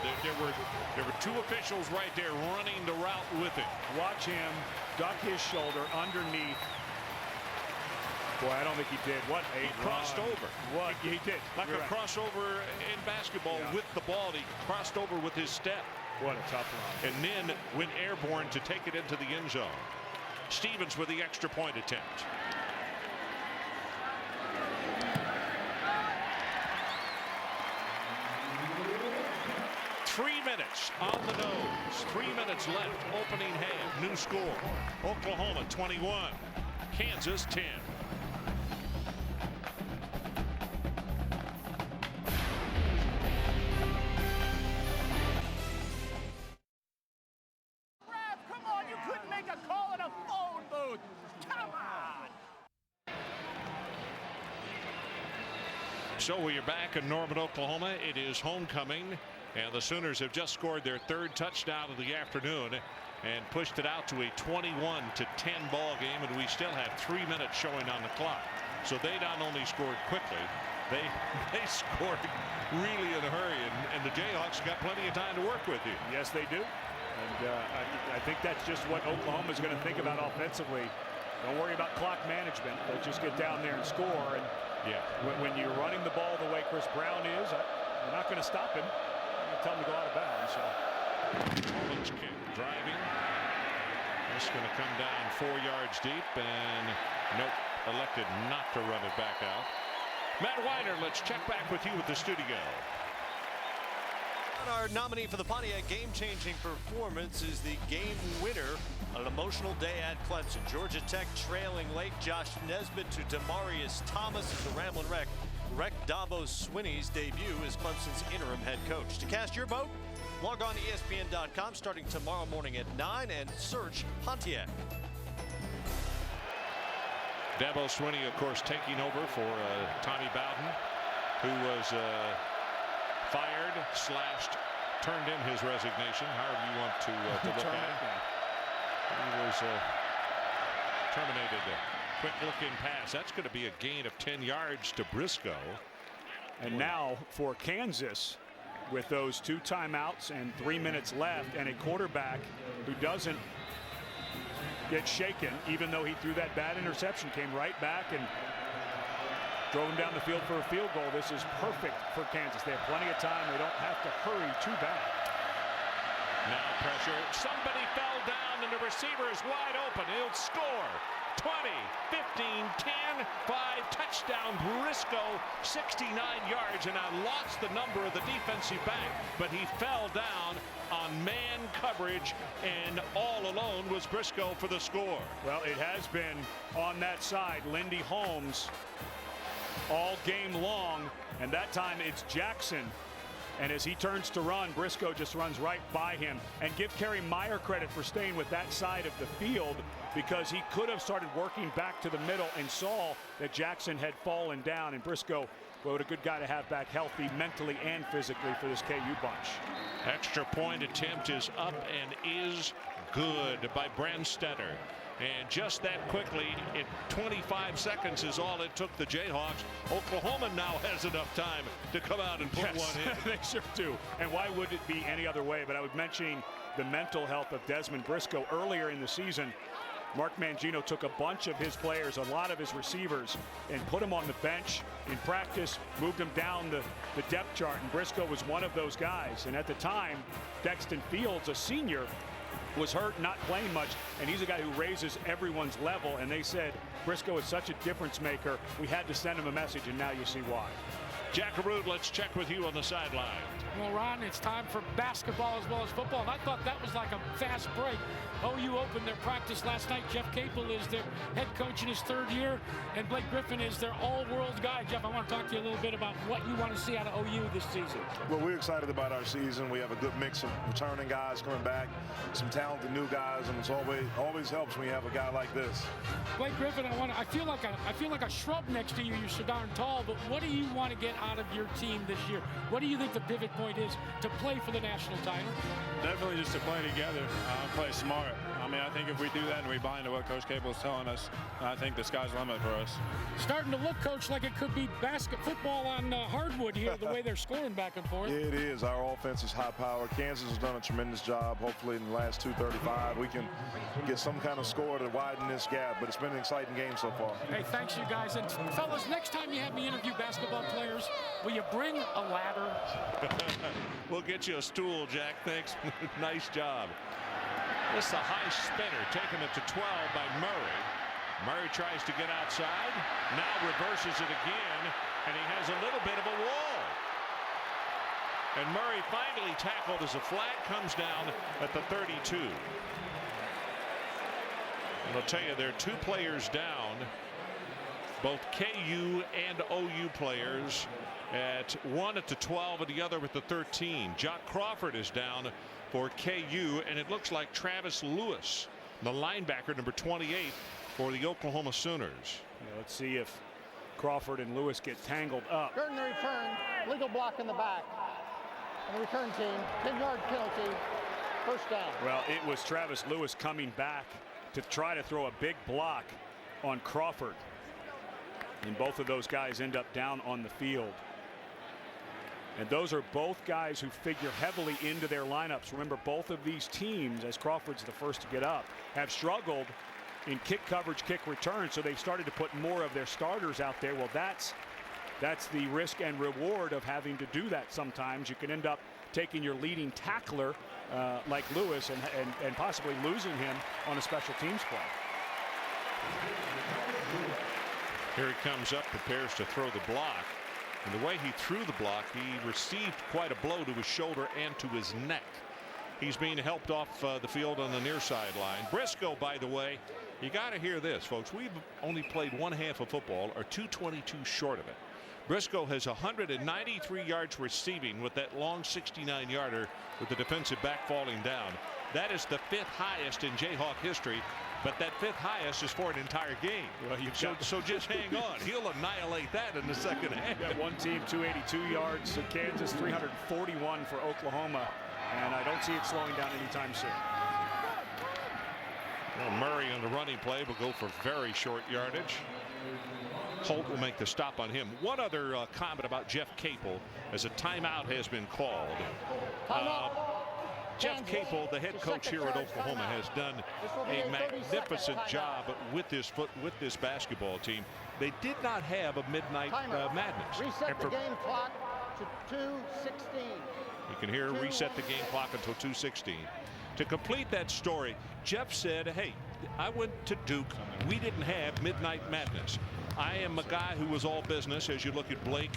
Speaker 1: there were 2 officials right there running the route with it.
Speaker 2: Watch him duck his shoulder underneath. Boy, I don't think he did. He
Speaker 1: crossed over.
Speaker 2: What? He did.
Speaker 1: Like a crossover in basketball with the ball. He crossed over with his step.
Speaker 2: What a tough run.
Speaker 1: And then went airborne to take it into the end zone. Stevens with the extra point attempt. Three minutes on the nose. 3 minutes left. Opening half. New score. Oklahoma 21. Kansas 10. So we are back in Norman, Oklahoma. It is homecoming, and the Sooners have just scored their third touchdown of the afternoon and pushed it out to a 21-10 ball game, and we still have 3 minutes showing on the clock. So they not only scored quickly, they scored really in a hurry, and the Jayhawks got plenty of time to work with you.
Speaker 2: Yes, they do. And I think that's just what Oklahoma is going to think about offensively. Don't worry about clock management. Let's just get down there and score. And
Speaker 1: yeah,
Speaker 2: when you're running the ball the way Chris Brown is, you're not going to stop him. You're going to tell him to go out of bounds. So.
Speaker 1: Mullins kick, driving. This is going to come down 4 yards deep, and nope, elected not to run it back out. Matt Weiner, let's check back with you at the studio.
Speaker 6: Our nominee for the Pontiac game-changing performance is the game winner on an emotional day at Clemson. Georgia Tech trailing late. Josh Nesbitt to Demarius Thomas as the Ramblin' Wreck. Wreck Dabo Swinney's debut as Clemson's interim head coach. To cast your vote, log on to ESPN.com starting tomorrow morning at 9 and search Pontiac.
Speaker 1: Dabo Swinney, of course, taking over for Tommy Bowden, who was fired / turned in his resignation, however you want to look at it. He was terminated. Quick looking pass. That's going to be a gain of 10 yards to Briscoe.
Speaker 2: And now for Kansas, with those 2 timeouts and 3 minutes left, and a quarterback who doesn't get shaken, even though he threw that bad interception, came right back and drove him down the field for a field goal. This is perfect for Kansas. They have plenty of time. They don't have to hurry too bad.
Speaker 1: Now pressure. Somebody fell down, and the receiver is wide open. He'll score. 20, 15, 10, 5, touchdown. Briscoe, 69 yards, and I lost the number of the defensive back, but he fell down on man coverage, and all alone was Briscoe for the score.
Speaker 2: Well, it has been on that side. Lindy Holmes all game long, and that time it's Jackson. And as he turns to run, Briscoe just runs right by him. And give Kerry Meyer credit for staying with that side of the field, because he could have started working back to the middle and saw that Jackson had fallen down. And Briscoe, well, what a good guy to have back healthy mentally and physically for this KU bunch.
Speaker 1: Extra point attempt is up and is good by Brandstetter. And just that quickly, 25 seconds is all it took the Jayhawks. Oklahoma now has enough time to come out and put one in.
Speaker 2: They sure do. And why would it be any other way? But I was mentioning the mental health of Desmond Briscoe earlier in the season. Mark Mangino took a bunch of his players, a lot of his receivers, and put them on the bench in practice, moved them down the depth chart, and Briscoe was one of those guys. And at the time, Dexton Fields, a senior, was hurt, not playing much, and he's a guy who raises everyone's level. And they said Briscoe is such a difference maker, we had to send him a message, and now you see why.
Speaker 1: Jack Arute, let's check with you on the sideline.
Speaker 4: Well, Ron, it's time for basketball as well as football. And I thought that was like a fast break. OU opened their practice last night. Jeff Capel is their head coach in his 3rd year, and Blake Griffin is their all-world guy. Jeff, I want to talk to you a little bit about what you want to see out of OU this season.
Speaker 8: Well, we're excited about our season. We have a good mix of returning guys coming back, some talented new guys, and it's always helps when you have a guy like this.
Speaker 4: Blake Griffin, I feel like a shrub next to you. You're so darn tall, but what do you want to get out of your team this year? What do you think the pivot point is to play for the national title?
Speaker 9: Definitely just to play together, play smart. I mean, I think if we do that and we buy into what Coach Capel is telling us, I think the sky's the limit for us.
Speaker 4: Starting to look, Coach, like it could be football on hardwood here, the way they're scoring back and forth.
Speaker 8: It is. Our offense is high power. Kansas has done a tremendous job. Hopefully in the last 2:35, we can get some kind of score to widen this gap, but it's been an exciting game so far.
Speaker 4: Hey, thanks, you guys. And fellas, next time you have me interview basketball players, will you bring a ladder?
Speaker 1: We'll get you a stool, Jack. Thanks. Nice job. This is a high spinner, taking it to 12 by Murray. Murray tries to get outside, now reverses it again, and he has a little bit of a wall. And Murray finally tackled as a flag comes down at the 32. And I'll tell you, there are 2 players down, both KU and OU players, one at the 12 and the other at the 13. Jock Crawford is down for KU, and it looks like Travis Lewis, the linebacker, number 28, for the Oklahoma Sooners.
Speaker 2: Let's see if Crawford and Lewis get tangled up.
Speaker 5: During the return, legal block in the back. And the return team, 10-yard penalty, first down.
Speaker 2: Well, it was Travis Lewis coming back to try to throw a big block on Crawford. And both of those guys end up down on the field. And those are both guys who figure heavily into their lineups. Remember, both of these teams, as Crawford's the first to get up, have struggled in kick coverage, kick return, so they've started to put more of their starters out there. Well, that's the risk and reward of having to do that sometimes. You can end up taking your leading tackler like Lewis and possibly losing him on a special teams play.
Speaker 1: Here he comes up, prepares to throw the block. And the way he threw the block, he received quite a blow to his shoulder and to his neck. He's being helped off the field on the near sideline. Briscoe, by the way, you got to hear this, folks. We've only played one half of football, or 222 short of it. Briscoe has 193 yards receiving with that long 69-yarder with the defensive back falling down. That is the 5th highest in Jayhawk history, but that 5th highest is for an entire game.
Speaker 2: Well,
Speaker 1: so just hang on. He'll annihilate that in the second half.
Speaker 2: Got one team 282 yards, Kansas 341 for Oklahoma, and I don't see it slowing down anytime soon.
Speaker 1: Well, Murray on the running play will go for very short yardage. Holt will make the stop on him. One other comment about Jeff Capel, as a timeout has been called. Jeff Capel, the head coach here at Oklahoma, has done a magnificent job with this basketball team. They did not have a midnight madness.
Speaker 5: Reset the game clock to 2:16.
Speaker 1: You can hear reset the game clock until 2:16. To complete that story, Jeff said, hey, I went to Duke. We didn't have midnight madness. I am a guy who was all business, as you look at Blake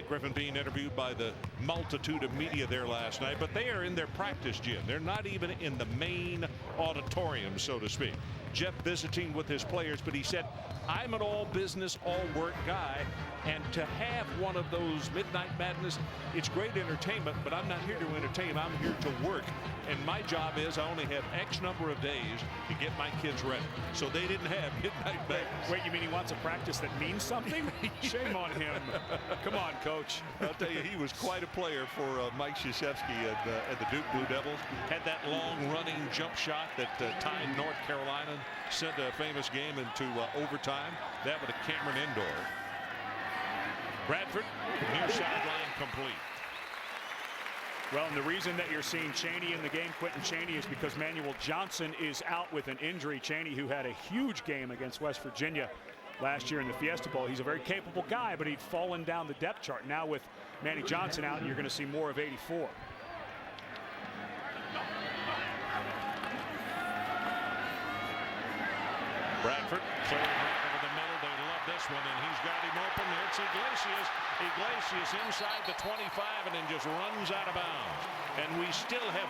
Speaker 1: Griffin being interviewed by the multitude of media there last night, but they are in their practice gym. They're not even in the main auditorium, so to speak. Jeff visiting with his players, but he said, I'm an all business, all work guy, and to have one of those midnight madness, it's great entertainment, but I'm not here to entertain. I'm here to work, and my job is I only have X number of days to get my kids ready. So they didn't have midnight madness.
Speaker 2: Wait, you mean he wants a practice that means something? Shame on him. Come on, coach.
Speaker 1: I'll tell you, he was quite a player for Mike Krzyzewski at the Duke Blue Devils. Had that long running jump shot that tied North Carolina, sent a famous game into overtime. That with a Cameron Indoor. Bradford, near sideline complete.
Speaker 2: Well, and the reason that you're seeing Chaney in the game, Quentin Chaney, is because Manuel Johnson is out with an injury. Chaney, who had a huge game against West Virginia last year in the Fiesta Bowl. He's a very capable guy, but he'd fallen down the depth chart. Now with Manny Johnson out, you're going to see more of 84.
Speaker 1: Bradford clearing right over the middle. They love this one, and he's got him open. It's Iglesias. Iglesias inside the 25 and then just runs out of bounds. And we still have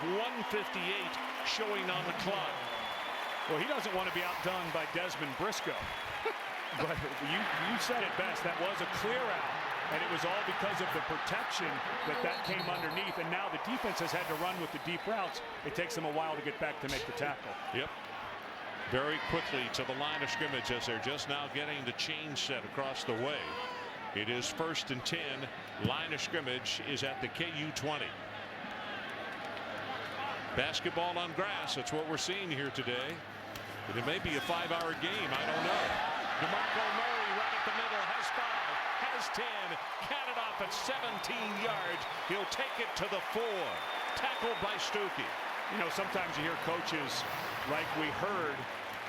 Speaker 1: 1:58 showing on the clock.
Speaker 2: Well, he doesn't want to be outdone by Desmond Briscoe. But you said it best. That was a clear out. And it was all because of the protection that came underneath. And now the defense has had to run with the deep routes. It takes them a while to get back to make the tackle.
Speaker 1: Yep. Very quickly to the line of scrimmage as they're just now getting the change set across the way. It is 1st and 10. Line of scrimmage is at the KU 20. Basketball on grass. That's what we're seeing here today. But it may be a 5-hour game. I don't know. DeMarco Murray right at the middle. Has 5. Has 10. Counted off at 17 yards. He'll take it to the 4. Tackled by Stuckey.
Speaker 2: You know, sometimes you hear coaches like we heard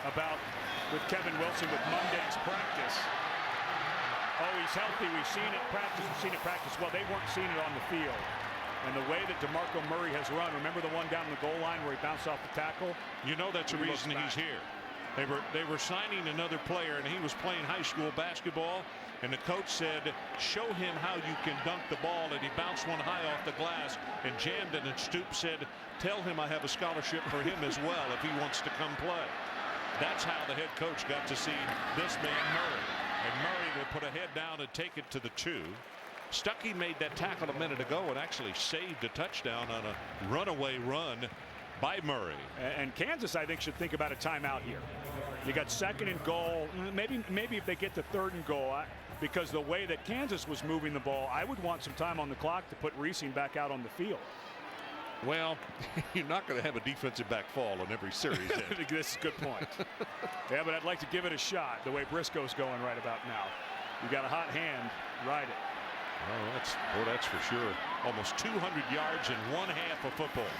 Speaker 2: about with Kevin Wilson with Monday's practice. Oh, he's healthy. We've seen it practice. We've seen it practice. Well, they weren't seeing it on the field. And the way that DeMarco Murray has run, remember the one down the goal line where he bounced off the tackle?
Speaker 1: You know that's the reason he's here. They were signing another player, and he was playing high school basketball. And the coach said, show him how you can dunk the ball. And he bounced one high off the glass and jammed it. And Stoops said, tell him I have a scholarship for him as well if he wants to come play. That's how the head coach got to see this man Murray. And Murray will put a head down and take it to the 2. Stuckey made that tackle a minute ago and actually saved a touchdown on a runaway run by Murray.
Speaker 2: And Kansas, I think, should think about a timeout here. You got 2nd and goal. Maybe if they get to 3rd and goal, because the way that Kansas was moving the ball, I would want some time on the clock to put Reesing back out on the field.
Speaker 7: Well, you're not going to have a defensive back fall in every series.
Speaker 2: This is a good point. Yeah, but I'd like to give it a shot the way Briscoe's going right about now. You got a hot hand, ride it.
Speaker 1: Oh, that's for sure. Almost 200 yards in 1/2 of football.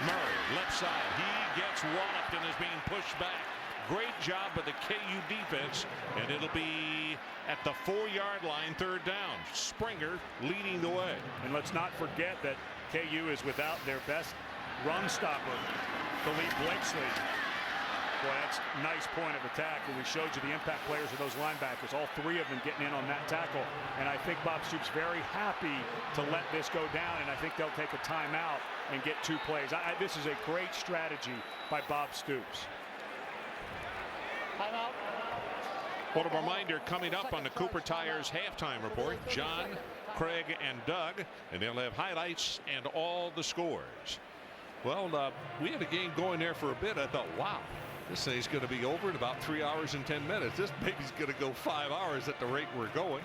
Speaker 1: Murray, left side. He gets walloped and is being pushed back. Great job by the KU defense, and it'll be at the 4-yard line, 3rd down. Springer leading the way.
Speaker 2: And let's not forget that KU is without their best run stopper, Philippe Blakesley. Boy, that's a nice point of attack. And we showed you the impact players of those linebackers, all 3 of them getting in on that tackle. And I think Bob Stoops very happy to let this go down, and I think they'll take a timeout and get 2 plays. This is a great strategy by Bob Stoops.
Speaker 5: Timeout.
Speaker 1: What a reminder coming up on the Cooper Tires halftime report. John, Craig, and Doug, and they'll have highlights and all the scores. Well, we had a game going there for a bit. I thought, wow, this thing's going to be over in about 3 hours and 10 minutes. This baby's going to go 5 hours at the rate we're going.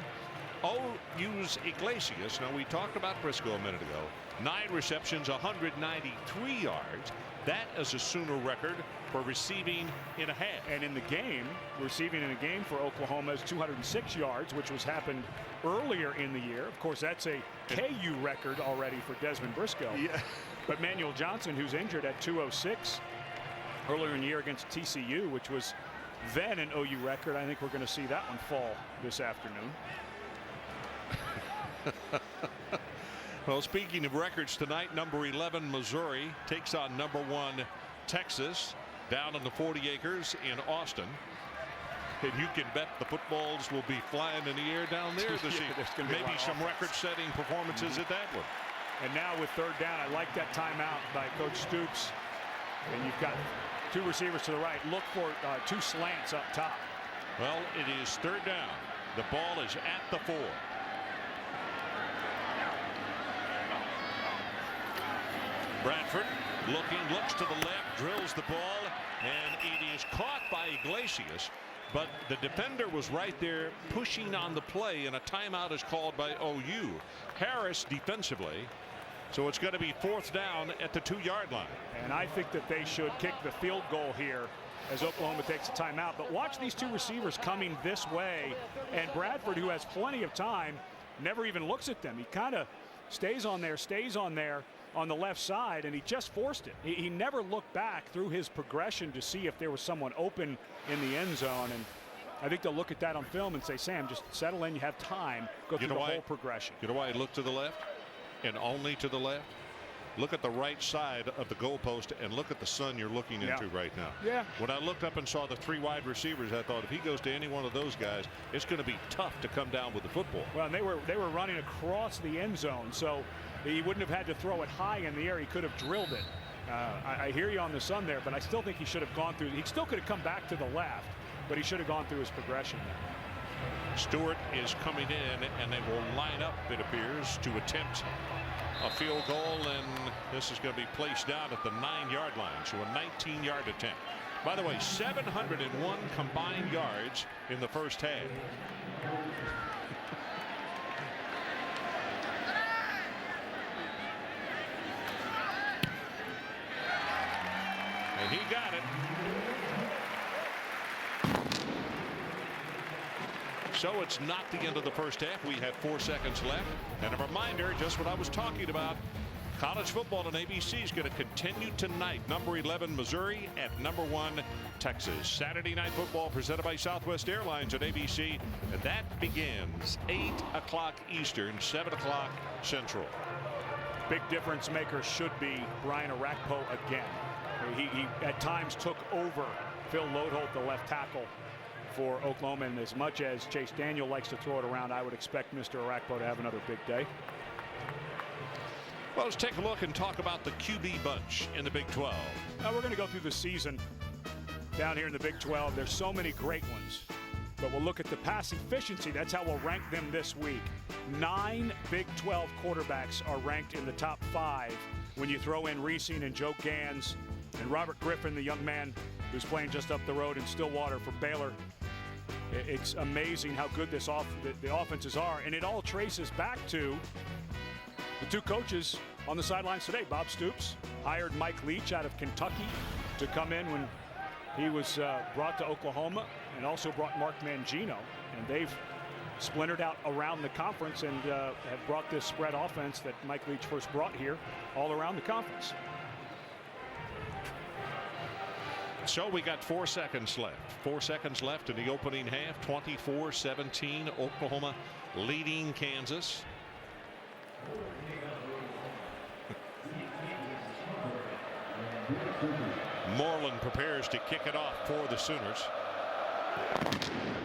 Speaker 1: OU's Iglesias. Now, we talked about Briscoe a minute ago. 9 receptions, 193 yards. That is a Sooner record for receiving in a half.
Speaker 2: And in the game, receiving in a game for Oklahoma is 206 yards, which was happened earlier in the year. Of course, that's a KU record already for Desmond Briscoe.
Speaker 7: Yeah.
Speaker 2: But Manuel Johnson, who's injured at 206 earlier in the year against TCU, which was then an OU record. I think we're going to see that one fall this afternoon.
Speaker 1: Well, speaking of records tonight, number 11 Missouri takes on number 1 Texas down in the 40 acres in Austin. And you can bet the footballs will be flying in the air down there this evening. Maybe some record-setting performances at that one.
Speaker 2: And now with 3rd down, I like that timeout by Coach Stoops. And you've got 2 receivers to the right. Look for 2 slants up top.
Speaker 1: Well, it is 3rd down. The ball is at the 4. Bradford looks to the left, drills the ball, and it is caught by Iglesias. But the defender was right there pushing on the play, and a timeout is called by OU. Harris defensively. So it's going to be 4th down at the 2-yard line.
Speaker 2: And I think that they should kick the field goal here as Oklahoma takes a timeout. But watch these 2 receivers coming this way. And Bradford, who has plenty of time, never even looks at them. He kind of stays on there on the left side, and he just forced it. He never looked back through his progression to see if there was someone open in the end zone. And I think they'll look at that on film and say, Sam, just settle in. You have time. Go through the whole progression.
Speaker 1: You know why he looked to the left and only to the left? Look at the right side of the goalpost and look at the sun you're looking into right now.
Speaker 2: Yeah.
Speaker 1: When I looked up and saw the 3 wide receivers, I thought if he goes to any one of those guys, it's going to be tough to come down with the football.
Speaker 2: Well, and they were running across the end zone, so he wouldn't have had to throw it high in the air. He could have drilled it. I hear you on the sun there, but I still think he should have gone through. He still could have come back to the left, but he should have gone through his progression.
Speaker 1: Stewart is coming in, and they will line up, it appears, to attempt a field goal, and this is going to be placed down at the 9-yard line. So a 19-yard attempt. By the way, 701 combined yards in the first half. And he got it. So it's not the end of the first half. We have 4 seconds left. And a reminder, just what I was talking about, college football on ABC is going to continue tonight. Number 11 Missouri at number 1 Texas. Saturday Night Football presented by Southwest Airlines at ABC. And that begins 8 o'clock Eastern, 7 o'clock Central.
Speaker 2: Big difference maker should be Brian Arakpo again. He at times took over Phil Lodeholt, the left tackle for Oklahoma, and as much as Chase Daniel likes to throw it around, I would expect Mr. Arakpo to have another big day.
Speaker 1: Well, let's take a look and talk about the QB bunch in the Big 12.
Speaker 2: Now we're going to go through the season down here in the Big 12. There's so many great ones, but we'll look at the pass efficiency. That's how we'll rank them this week. 9 Big 12 quarterbacks are ranked in the top 5 when you throw in Reesing and Joe Gans and Robert Griffin, the young man who's playing just up the road in Stillwater for Baylor. It's amazing how good the offenses are, and it all traces back to the two coaches on the sidelines today. Bob Stoops hired Mike Leach out of Kentucky to come in when he was brought to Oklahoma, and also brought Mark Mangino, and they've splintered out around the conference and have brought this spread offense that Mike Leach first brought here all around the conference.
Speaker 1: So we got 4 seconds left. 4 seconds left in the opening half. 24-17, Oklahoma leading Kansas. Moreland prepares to kick it off for the Sooners.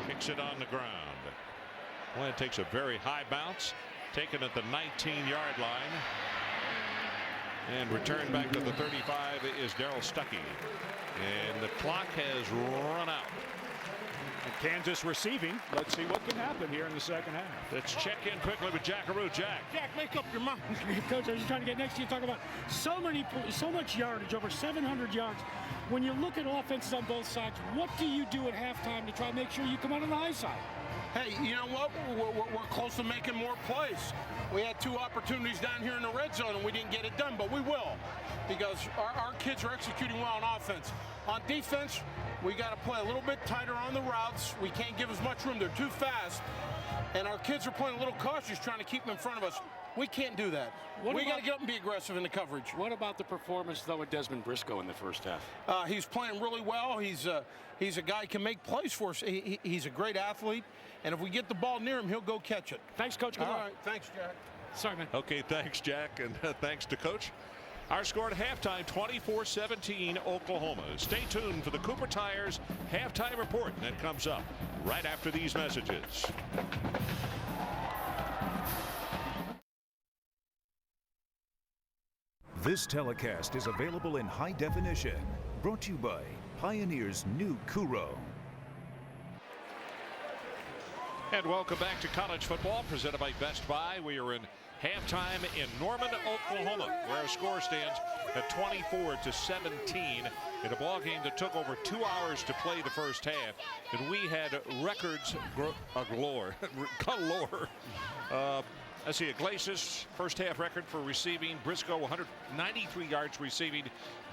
Speaker 1: Kicks it on the ground. Well, it takes a very high bounce, taken at the 19-yard line. And returned back to the 35 is Darryl Stuckey. And the clock has run out.
Speaker 2: And Kansas receiving. Let's see what can happen here in the second half.
Speaker 1: Let's check in quickly with Jackaroo. Jack,
Speaker 4: make up your mind. Coach, I was trying to get next to you, talk about so much yardage, over 700 yards. When you look at offenses on both sides, what do you do at halftime to try to make sure you come out on the high side?
Speaker 10: Hey, you know what? We're close to making more plays. We had 2 opportunities down here in the red zone, and we didn't get it done, but we will, because our kids are executing well on offense. On defense, we got to play a little bit tighter on the routes. We can't give as much room. They're too fast, and our kids are playing a little cautious, trying to keep them in front of us. We can't do that. We got to get up and be aggressive in the coverage.
Speaker 4: What about the performance, though, of Desmond Briscoe in the first half?
Speaker 10: He's playing really well. He's a guy who can make plays for us. He's a great athlete, and if we get the ball near him, he'll go catch it.
Speaker 4: Thanks, Coach. Good luck.
Speaker 10: All right, thanks, Jack.
Speaker 4: Sorry, man.
Speaker 1: Okay, thanks, Jack, and thanks to Coach. Our score at halftime, 24-17, Oklahoma. Stay tuned for the Cooper Tires halftime report, and that comes up right after these messages.
Speaker 3: This telecast is available in high definition. Brought to you by Pioneer's new Kuro.
Speaker 1: And welcome back to college football, presented by Best Buy. We are in halftime in Norman, Oklahoma, where our score stands at 24-17 in a ball game that took over 2 hours to play the first half. And we had records galore. Let's see, Iglesias, first half record for receiving. Briscoe, 193 yards receiving.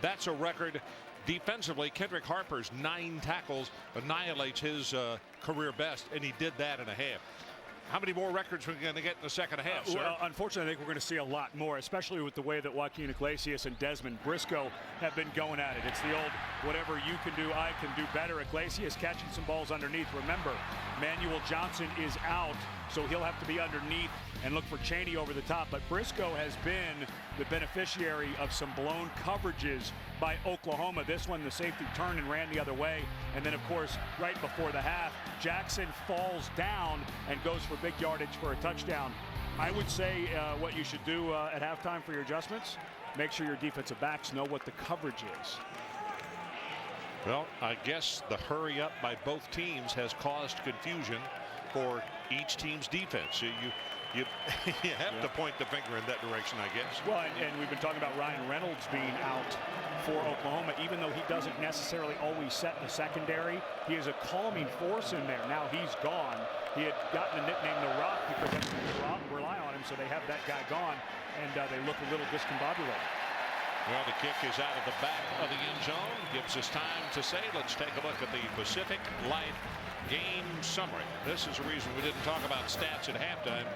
Speaker 1: That's a record. Defensively, Kendrick Harper's 9 tackles annihilates his career best, and he did that in a half. How many more records are we going to get in the second half, sir?
Speaker 2: Well, unfortunately, I think we're going to see a lot more, especially with the way that Joaquin Iglesias and Desmond Briscoe have been going at it. It's the old, whatever you can do, I can do better. Iglesias catching some balls underneath. Remember, Manuel Johnson is out, so he'll have to be underneath and look for Chaney over the top. But Briscoe has been the beneficiary of some blown coverages by Oklahoma. This one, the safety turned and ran the other way. And then, of course, right before the half, Jackson falls down and goes for big yardage for a touchdown. I would say what you should do at halftime for your adjustments, make sure your defensive backs know what the coverage is.
Speaker 1: Well, I guess the hurry up by both teams has caused confusion for each team's defense. You have to point the finger in that direction, I guess.
Speaker 2: Well, and we've been talking about Ryan Reynolds being out for Oklahoma. Even though he doesn't necessarily always set the secondary, he is a calming force in there. Now he's gone. He had gotten a nickname The Rock because they rely on him, so they have that guy gone, and they look a little discombobulated.
Speaker 1: Well, the kick is out of the back of the end zone. Gives us time to say, let's take a look at the Pacific Life game summary. This is the reason we didn't talk about stats at halftime,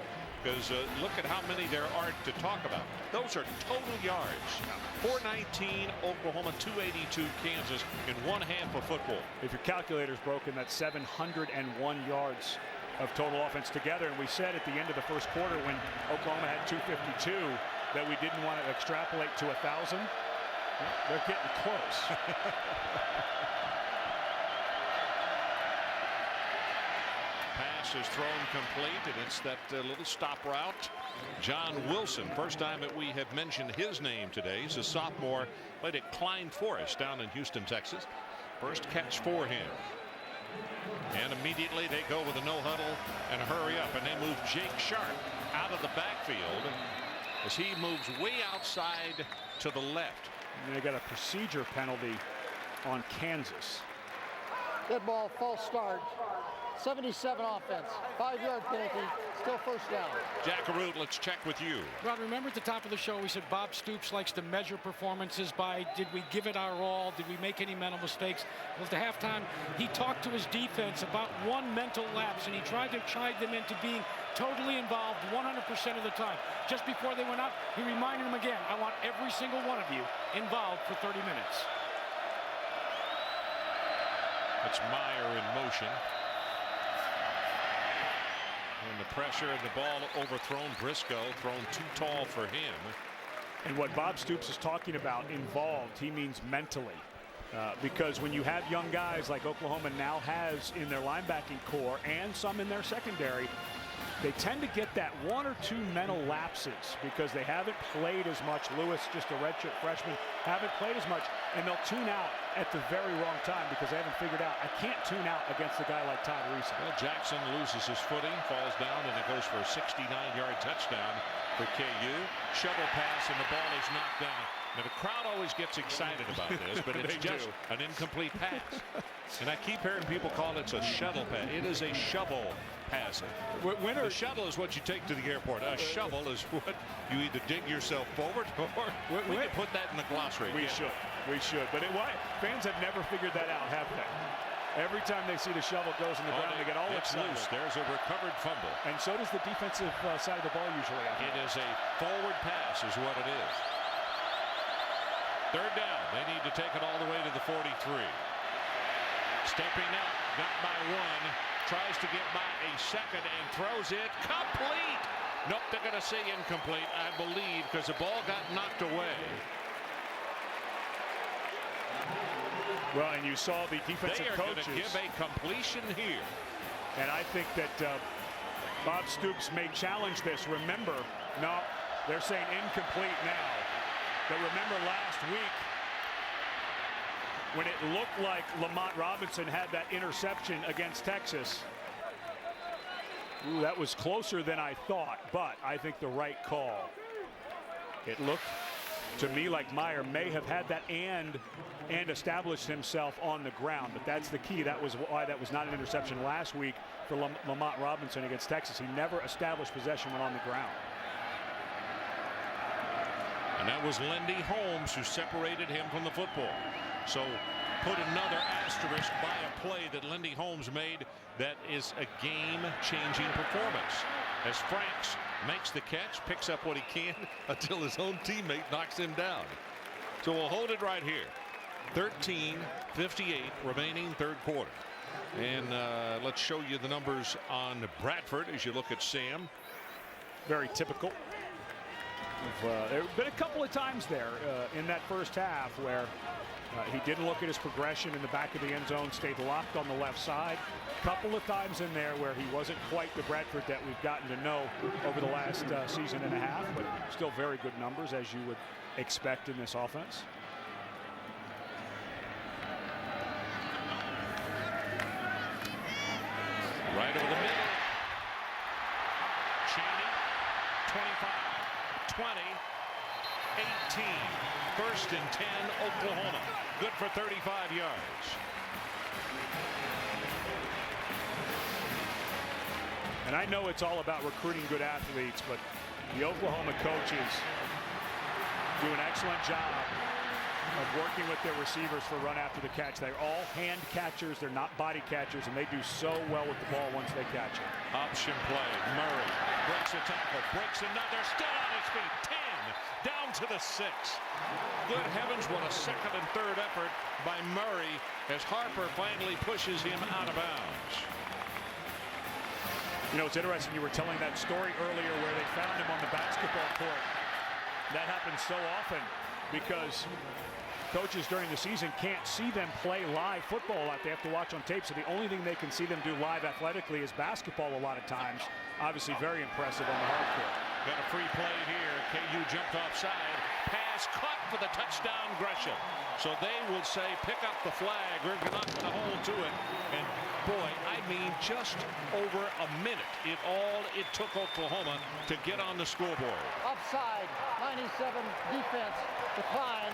Speaker 1: because look at how many there are to talk about. Those are total yards. 419 Oklahoma, 282 Kansas in one half of football.
Speaker 2: If your calculator's broken, that's 701 yards of total offense together. And we said at the end of the first quarter when Oklahoma had 252 that we didn't want to extrapolate to 1,000. They're getting close.
Speaker 1: Pass is thrown complete, and it's that little stop route. John Wilson, first time that we have mentioned his name today. He's a sophomore, played at Klein Forest down in Houston, Texas. First catch for him. And immediately they go with a no huddle and a hurry up, and they move Jake Sharp out of the backfield as he moves way outside to the left.
Speaker 2: And they got a procedure penalty on Kansas.
Speaker 5: Dead ball, false start. 77 offense, 5-yard penalty, still first down.
Speaker 1: Jack Arute, let's check with you.
Speaker 4: Rod, remember at the top of the show we said Bob Stoops likes to measure performances by did we give it our all, did we make any mental mistakes? Well, at the halftime, he talked to his defense about one mental lapse, and he tried to chide them into being totally involved 100% of the time. Just before they went out, he reminded them again, I want every single one of you involved for 30 minutes.
Speaker 1: It's Meyer in motion. And the pressure and the ball overthrown. Briscoe thrown too tall for him.
Speaker 2: And what Bob Stoops is talking about involved, he means mentally. Because when you have young guys like Oklahoma now has in their linebacking core and some in their secondary, they tend to get that one or two mental lapses because they haven't played as much. Lewis, just a redshirt freshman, haven't played as much, and they'll tune out at the very wrong time because they haven't figured out, I can't tune out against a guy like Todd Reese.
Speaker 1: Well, Jackson loses his footing, falls down, and it goes for a 69-yard touchdown for KU. Shovel pass, and the ball is knocked down. Now, the crowd always gets excited about this, but it's just an incomplete pass. And I keep hearing people call it a shuttle pass. It is a shovel pass. The shuttle is what you take to the airport. A shovel is what you either dig yourself forward or we can put that in the glossary.
Speaker 2: We should. But fans have never figured that out, have they? Every time they see the shovel goes in the ground, they get all excited.
Speaker 1: Loose. There's a recovered fumble.
Speaker 2: And so does the defensive side of the ball usually.
Speaker 1: It is a forward pass is what it is. Third down. They need to take it all the way to the 43. Stepping up, got by one, tries to get by a second and throws it complete. Nope, they're going to say incomplete, I believe, because the ball got knocked away.
Speaker 2: Well, and you saw the defensive coaches.
Speaker 1: They are going to give a completion here.
Speaker 2: And I think that Bob Stoops may challenge this. Remember, no, they're saying incomplete now. But remember last week when it looked like Lamont Robinson had that interception against Texas. Ooh, that was closer than I thought, but I think the right call. It looked to me like Meyer may have had that and established himself on the ground, but that's the key. That was why that was not an interception last week for Lamont Robinson against Texas. He never established possession when on the ground.
Speaker 1: And that was Lindy Holmes who separated him from the football. So put another asterisk by a play that Lindy Holmes made that is a game-changing performance. As Franks makes the catch, picks up what he can until his own teammate knocks him down. So we'll hold it right here. 13:58 remaining third quarter. And let's show you the numbers on Bradford as you look at Sam.
Speaker 2: Very typical. There have been a couple of times there in that first half where he didn't look at his progression in the back of the end zone, stayed locked on the left side. A couple of times in there where he wasn't quite the Bradford that we've gotten to know over the last season and a half, but still very good numbers as you would expect in this offense.
Speaker 1: Right over the middle. Cheney, 25, 20, 18. First and 10, Oklahoma. Good for 35 yards.
Speaker 2: And I know it's all about recruiting good athletes, but the Oklahoma coaches do an excellent job of working with their receivers for run after the catch. They're all hand catchers. They're not body catchers, and they do so well with the ball once they catch it.
Speaker 1: Option play. Murray breaks a tackle, breaks another, still on his feet. 10 down to the 6. Good heavens, what a second and third effort by Murray as Harper finally pushes him out of bounds.
Speaker 2: You know, it's interesting you were telling that story earlier where they found him on the basketball court. That happens so often because coaches during the season can't see them play live football a lot. They have to watch on tape, so the only thing they can see them do live athletically is basketball a lot of times. Obviously very impressive on the hard court.
Speaker 1: Got a free play here. KU jumped offside. Pass caught for the touchdown, Gresham. So they will say pick up the flag. We're not going to hold to it. And boy, I mean, just over a minute. It took Oklahoma to get on the scoreboard.
Speaker 5: Offside, 97 defense, decline,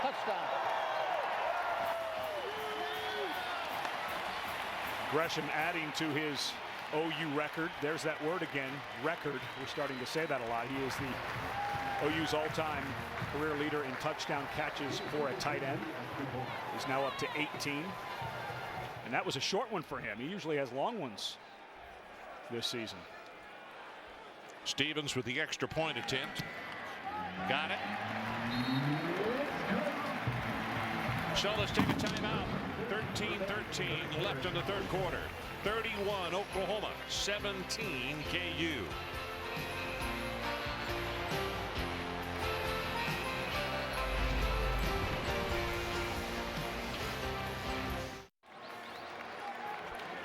Speaker 5: touchdown.
Speaker 2: Gresham adding to his OU record. There's that word again, record. We're starting to say that a lot. He is the OU's all-time career leader in touchdown catches for a tight end. He's now up to 18. And that was a short one for him. He usually has long ones this season.
Speaker 1: Stevens with the extra point attempt. Got it. So let's take a timeout. 13-13 left in the third quarter. 31 Oklahoma, 17 KU.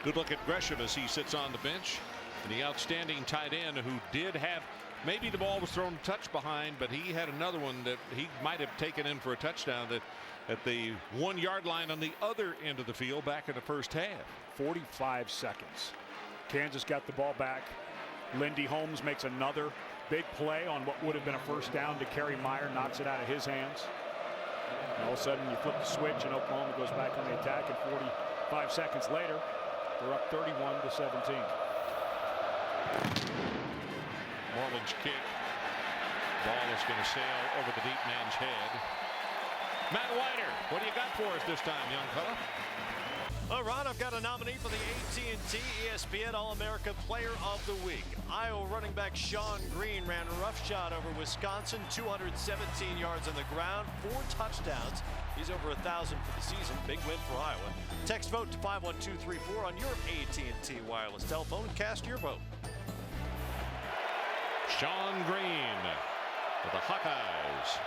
Speaker 1: Good look at Gresham as he sits on the bench. And the outstanding tight end who did have, maybe the ball was thrown touch behind, but he had another one that he might have taken in for a touchdown that at the 1 yard line on the other end of the field back in the first half.
Speaker 2: 45 seconds. Kansas got the ball back. Lindy Holmes makes another big play on what would have been a first down to Kerry Meyer, knocks it out of his hands. And all of a sudden you flip the switch and Oklahoma goes back on the attack, and 45 seconds later they're up 31-17.
Speaker 1: Moreland's kick. Ball is going to sail over the deep man's head. Matt Wider, what do you got for us this time, young fella?
Speaker 6: All right, I've got a nominee for the AT&T ESPN All-America Player of the Week. Iowa running back Sean Green ran roughshod over Wisconsin, 217 yards on the ground, 4 touchdowns. He's over 1,000 for the season. Big win for Iowa. Text vote to 51234 on your AT&T wireless telephone. Cast your vote.
Speaker 1: Sean Green for the Hawkeyes.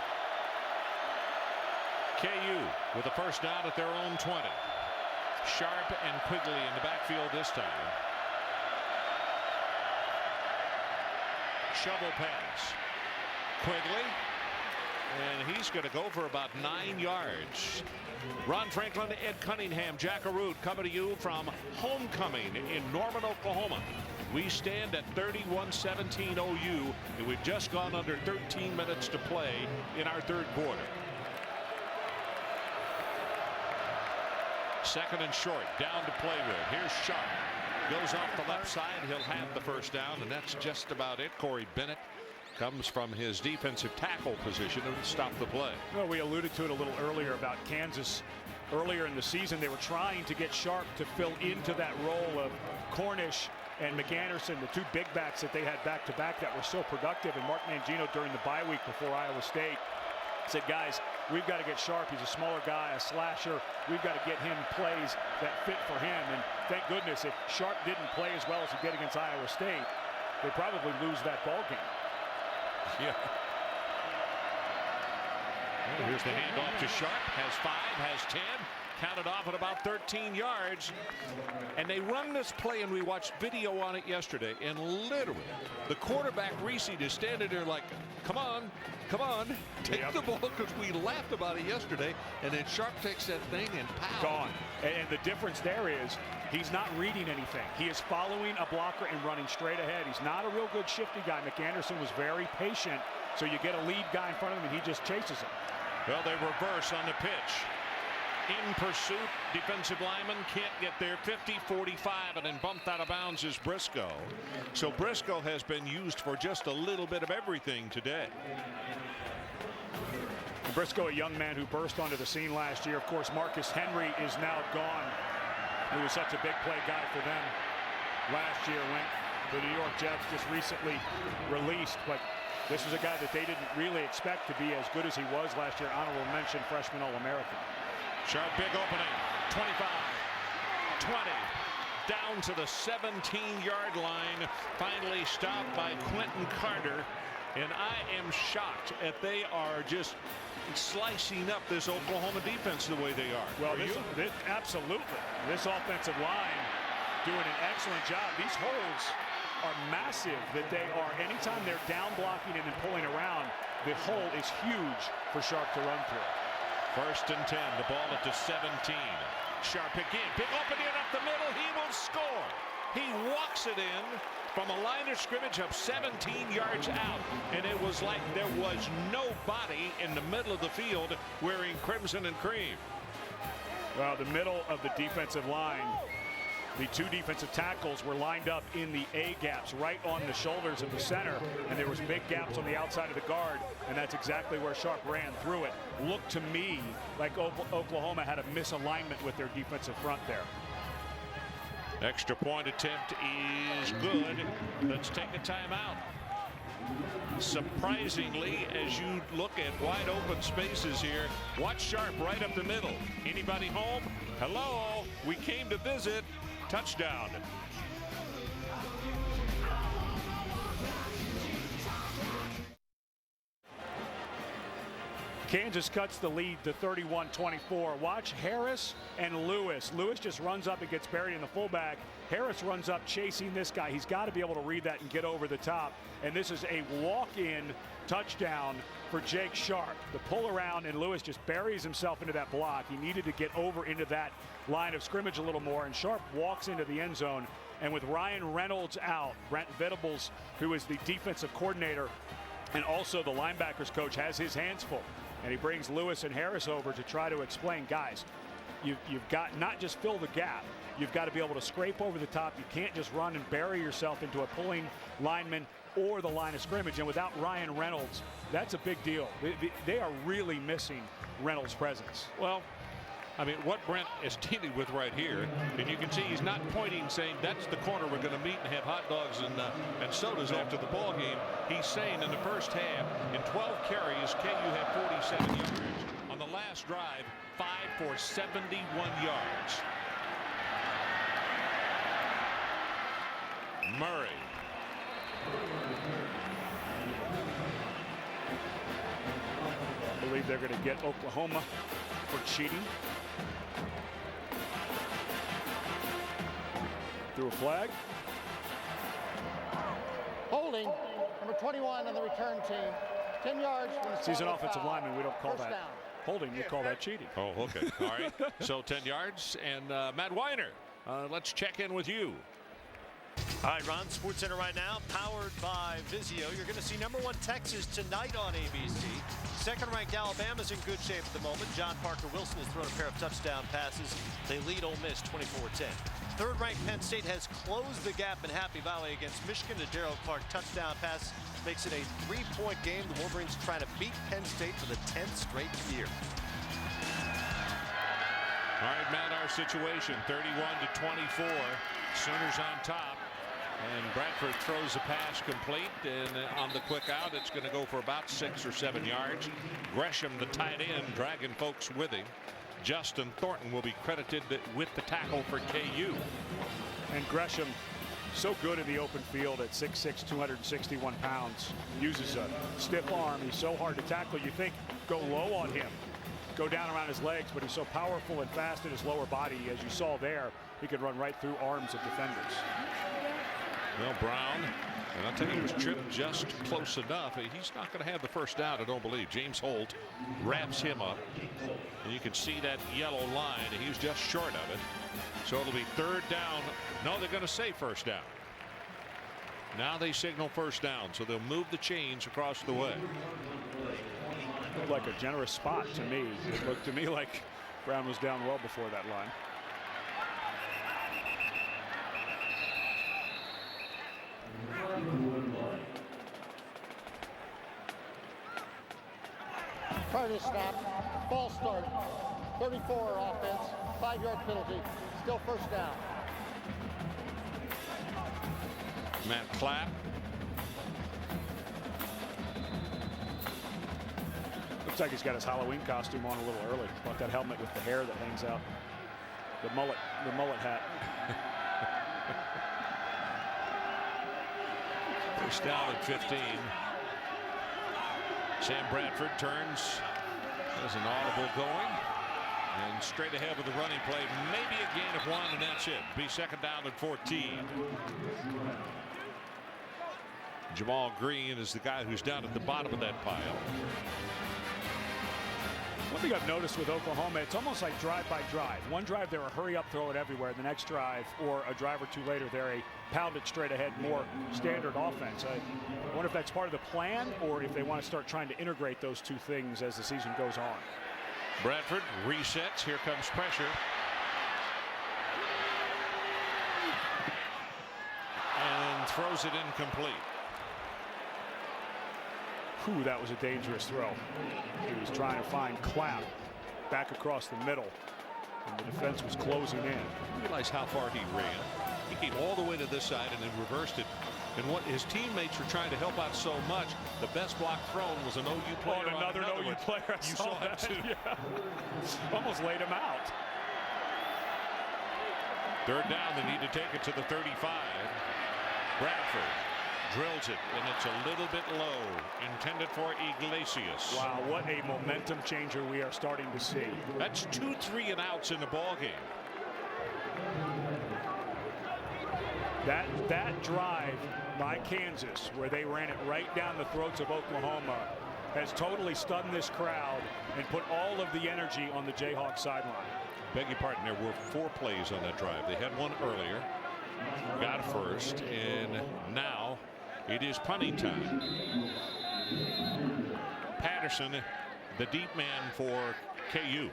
Speaker 1: KU with a first down at their own 20. Sharp and Quigley in the backfield this time. Shovel pass. Quigley. And he's going to go for about 9 yards. Ron Franklin, Ed Cunningham, Jack Arute coming to you from Homecoming in Norman, Oklahoma. We stand at 31-17 OU, and we've just gone under 13 minutes to play in our third quarter. Second and short, down to play with. Here's Sharp. Goes off the left side. He'll have the first down, and that's just about it. Corey Bennett comes from his defensive tackle position and stop the play.
Speaker 2: Well, we alluded to it a little earlier about Kansas. Earlier in the season, they were trying to get Sharp to fill into that role of Cornish and McAnderson, the two big backs that they had back-to-back that were so productive. And Mark Mangino during the bye week before Iowa State said, guys, we've got to get Sharp. He's a smaller guy, a slasher. We've got to get him plays that fit for him. And thank goodness if Sharp didn't play as well as he did against Iowa State, they'd probably lose that ball game.
Speaker 1: Yeah. Well, here's the handoff to Sharp. Has 5, has 10. Counted off at about 13 yards. And they run this play, and we watched video on it yesterday. And literally, the quarterback, Reese, is standing there like, come on, take the ball, because we laughed about it yesterday. And then Sharp takes that thing and pow.
Speaker 2: Gone. And the difference there is he's not reading anything. He is following a blocker and running straight ahead. He's not a real good shifty guy. McAnderson was very patient. So you get a lead guy in front of him, and he just chases him.
Speaker 1: Well, they reverse on the pitch. In pursuit, defensive lineman can't get there. 50-45, and then bumped out of bounds is Briscoe. So Briscoe has been used for just a little bit of everything today.
Speaker 2: Briscoe, a young man who burst onto the scene last year. Of course, Marcus Henry is now gone. He was such a big play guy for them last year. Went the New York Jets, just recently released, but this was a guy that they didn't really expect to be as good as he was last year. Honorable mention, freshman All-American.
Speaker 1: Sharp, big opening. 25, 20, down to the 17-yard line. Finally stopped by Quentin Carter. And I am shocked that they are just slicing up this Oklahoma defense the way they are.
Speaker 2: Well, absolutely. This offensive line doing an excellent job. These holes are massive that they are. Anytime they're down blocking and then pulling around, the hole is huge for Sharp to run through.
Speaker 1: First and 10, the ball at the 17. Sharp again, big opening up the middle, he will score. He walks it in from a line of scrimmage up 17 yards out, and it was like there was nobody in the middle of the field wearing crimson and cream.
Speaker 2: Well, the middle of the defensive line The two defensive tackles were lined up in the A gaps right on the shoulders of the center, and there was big gaps on the outside of the guard, and that's exactly where Sharp ran through it. Looked to me like Oklahoma had a misalignment with their defensive front there.
Speaker 1: Extra point attempt is good. Let's take a timeout. Surprisingly, as you look at wide open spaces here, watch Sharp right up the middle. Anybody home? Hello, we came to visit. Touchdown.
Speaker 2: Kansas cuts the lead to 31-24. Watch Harris and Lewis. Lewis just runs up and gets buried in the fullback. Harris runs up chasing this guy. He's got to be able to read that and get over the top. And this is a walk-in touchdown for Jake Sharp. The pull around, and Lewis just buries himself into that block. He needed to get over into that line of scrimmage a little more, and Sharp walks into the end zone. And with Ryan Reynolds out, Brent Venables, who is the defensive coordinator and also the linebackers coach, has his hands full. And he brings Lewis and Harris over to try to explain, guys, you've got not just fill the gap, you've got to be able to scrape over the top. You can't just run and bury yourself into a pulling lineman or the line of scrimmage. And without Ryan Reynolds, that's a big deal. They are really missing Reynolds' presence.
Speaker 1: Well, I mean, what Brent is dealing with right here, and you can see he's not pointing saying that's the corner we're going to meet and have hot dogs and sodas after the ball game. He's saying in the first half, in 12 carries, KU had 47 yards. On the last drive, 5 for 71 yards. Murray.
Speaker 2: I believe they're going to get Oklahoma for cheating. Through a flag.
Speaker 5: Holding, number 21 on the return team. 10 yards from the
Speaker 2: He's an offensive lineman. We don't call that holding. We call that cheating.
Speaker 1: Oh, okay. All right. So 10 yards. And Matt Weiner, let's check in with you.
Speaker 6: All right, Ron, SportsCenter right now, powered by Vizio. You're going to see #1 Texas tonight on ABC. Second-ranked Alabama's in good shape at the moment. John Parker Wilson has thrown a pair of touchdown passes. They lead Ole Miss 24-10. Third-ranked Penn State has closed the gap in Happy Valley against Michigan. The Darrell Clark touchdown pass makes it a 3-point game. The Wolverines trying to beat Penn State for the 10th straight year.
Speaker 1: All right, Matt, our situation, 31-24. Sooners on top. And Bradford throws the pass complete, and on the quick out, it's going to go for about 6 or 7 yards. Gresham, the tight end, dragging folks with him. Justin Thornton will be credited with the tackle for KU.
Speaker 2: And Gresham, so good in the open field at 6'6", 261 pounds. Uses a stiff arm. He's so hard to tackle. You think go low on him, go down around his legs, but he's so powerful and fast in his lower body. As you saw there, he could run right through arms of defenders.
Speaker 1: Well, Brown, and I'll tell you, he was tripped just close enough. He's not going to have the first down, I don't believe. James Holt wraps him up, and you can see that yellow line. He was just short of it. So it'll be third down. No, they're going to say first down. Now they signal first down, so they'll move the chains across the way.
Speaker 2: Looked like a generous spot to me. It looked to me like Brown was down well before that line.
Speaker 5: Prior to snap, false start, 34 offense, 5-yard penalty, still first down.
Speaker 1: Matt Clapp.
Speaker 2: Looks like he's got his Halloween costume on a little early. Like that helmet with the hair that hangs out. The mullet hat.
Speaker 1: First down at 15. Sam Bradford turns. There's an audible going. And straight ahead with the running play. Maybe a gain of 1, and that's it. Be second down at 14. Jamal Green is the guy who's down at the bottom of that pile.
Speaker 2: One thing I've noticed with Oklahoma, it's almost like drive by drive. One drive, they're a hurry up, throw it everywhere. The next drive, or a drive or two later, they're a pound it straight ahead, more standard offense. I wonder if that's part of the plan, or if they want to start trying to integrate those two things as the season goes on.
Speaker 1: Bradford resets. Here comes pressure. throws it incomplete.
Speaker 2: Whew, that was a dangerous throw. He was trying to find Clapp back across the middle, and the defense was closing in.
Speaker 1: Realize how far he ran. He came all the way to this side and then reversed it. And what his teammates were trying to help out so much, the best block thrown was an OU player.
Speaker 2: Oh, another OU player.
Speaker 1: You saw that too.
Speaker 2: Yeah. Almost laid him out.
Speaker 1: Third down, they need to take it to the 35. Bradford drills it, and it's a little bit low, intended for Iglesias.
Speaker 2: Wow, what a momentum changer we are starting to see.
Speaker 1: That's 2 3-and-outs in the ball game.
Speaker 2: That drive by Kansas, where they ran it right down the throats of Oklahoma, has totally stunned this crowd and put all of the energy on the Jayhawks sideline.
Speaker 1: Beg your pardon, there were 4 plays on that drive. They had one earlier, got first, and now it is punting time. Patterson, the deep man for KU.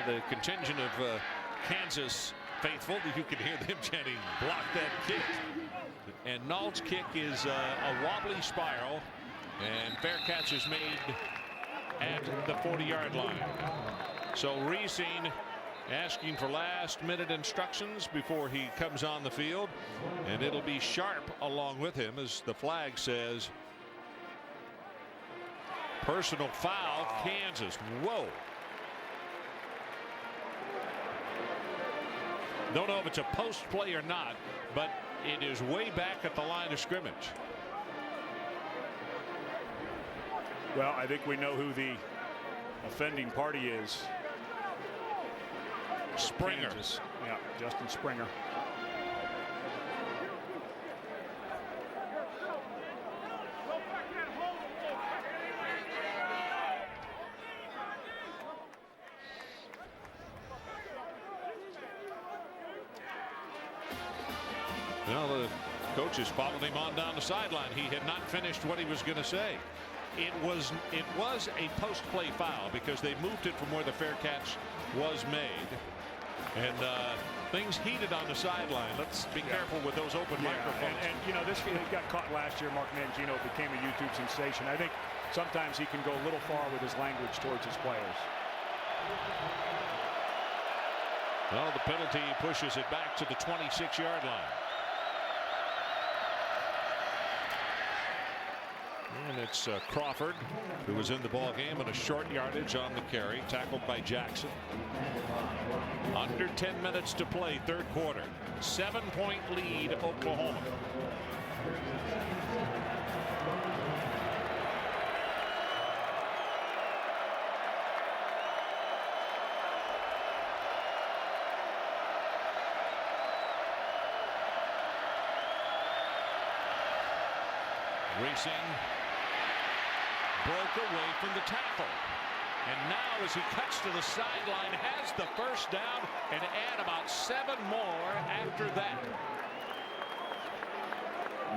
Speaker 1: The contingent of Kansas faithful, you can hear them chanting, block that kick. And Nault's kick is a wobbly spiral, and fair catch is made at the 40-yard line. So Reesing asking for last-minute instructions before he comes on the field, and it'll be Sharp along with him as the flag says personal foul, Kansas. Whoa. Don't know if it's a post play or not, but it is way back at the line of scrimmage.
Speaker 2: Well, I think we know who the offending party is.
Speaker 1: Springer.
Speaker 2: Kansas. Yeah, Justin Springer.
Speaker 1: Well, the coaches followed him on down the sideline. He had not finished what he was going to say. It was a post-play foul because they moved it from where the fair catch was made. And things heated on the sideline. Let's be careful with those open microphones.
Speaker 2: And you know, this he got caught last year. Mark Mangino became a YouTube sensation. I think sometimes he can go a little far with his language towards his players.
Speaker 1: Well, the penalty pushes it back to the 26-yard line. And it's Crawford, who was in the ball game, and a short yardage on the carry, tackled by Jackson. Under 10 minutes to play, third quarter. 7-point lead, Oklahoma. Racing. Broke away from the tackle. And now as he cuts to the sideline, has the first down and add about 7 more after that.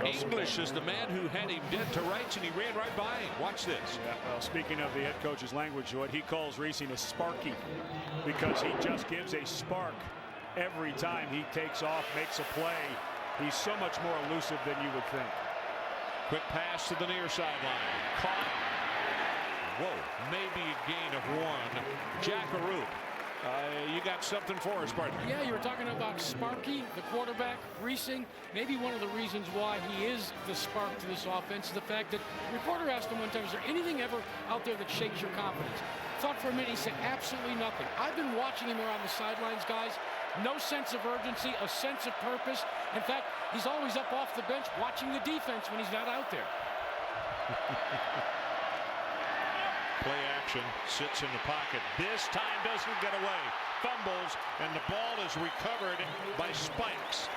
Speaker 1: English is the man who had him dead to rights, and he ran right by him. Watch this.
Speaker 2: Yeah, well, speaking of the head coach's language, what he calls Reesing a sparky, because he just gives a spark every time he takes off, makes a play. He's so much more elusive than you would think.
Speaker 1: Quick pass to the near sideline. Caught. Whoa, maybe a gain of 1. Jackaroo. You got something for us, partner.
Speaker 4: Yeah, you were talking about Sparky, the quarterback, Reesing. Maybe one of the reasons why he is the spark to this offense is the fact that the reporter asked him one time, is there anything ever out there that shakes your confidence? Thought for a minute, he said absolutely nothing. I've been watching him around the sidelines, guys. No sense of urgency, a sense of purpose. In fact, he's always up off the bench watching the defense when he's not out there.
Speaker 1: Play action, sits in the pocket. This time doesn't get away. Fumbles, and the ball is recovered by Spikes.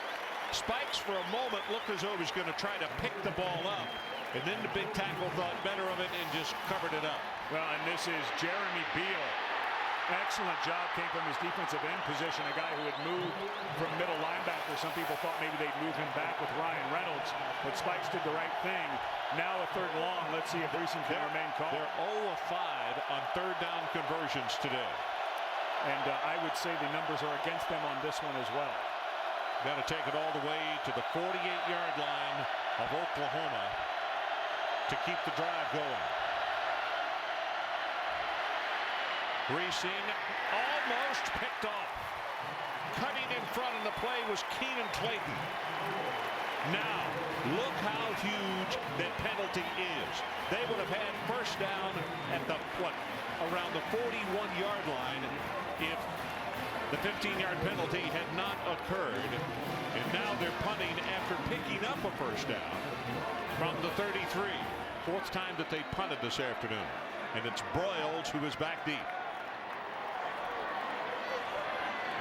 Speaker 1: Spikes for a moment looked as though he was going to try to pick the ball up. And then the big tackle thought better of it and just covered it up.
Speaker 2: Well, and this is Jeremy Beal. Excellent job came from his defensive end position, a guy who had moved from middle linebacker. Some people thought maybe they'd move him back with Ryan Reynolds, but Spikes did the right thing. Now a third and long. Let's see if Reesing can remain calm.
Speaker 1: They're 0 of 5 on third down conversions today.
Speaker 2: And I would say the numbers are against them on this one as well.
Speaker 1: Got to take it all the way to the 48-yard line of Oklahoma to keep the drive going. Reesing almost picked off. Cutting in front of the play was Keenan Clayton. Now, look how huge that penalty is. They would have had first down at the, around the 41-yard line if the 15-yard penalty had not occurred. And now they're punting after picking up a first down from the 33. Fourth time that they punted this afternoon. And it's Broyles who is back deep.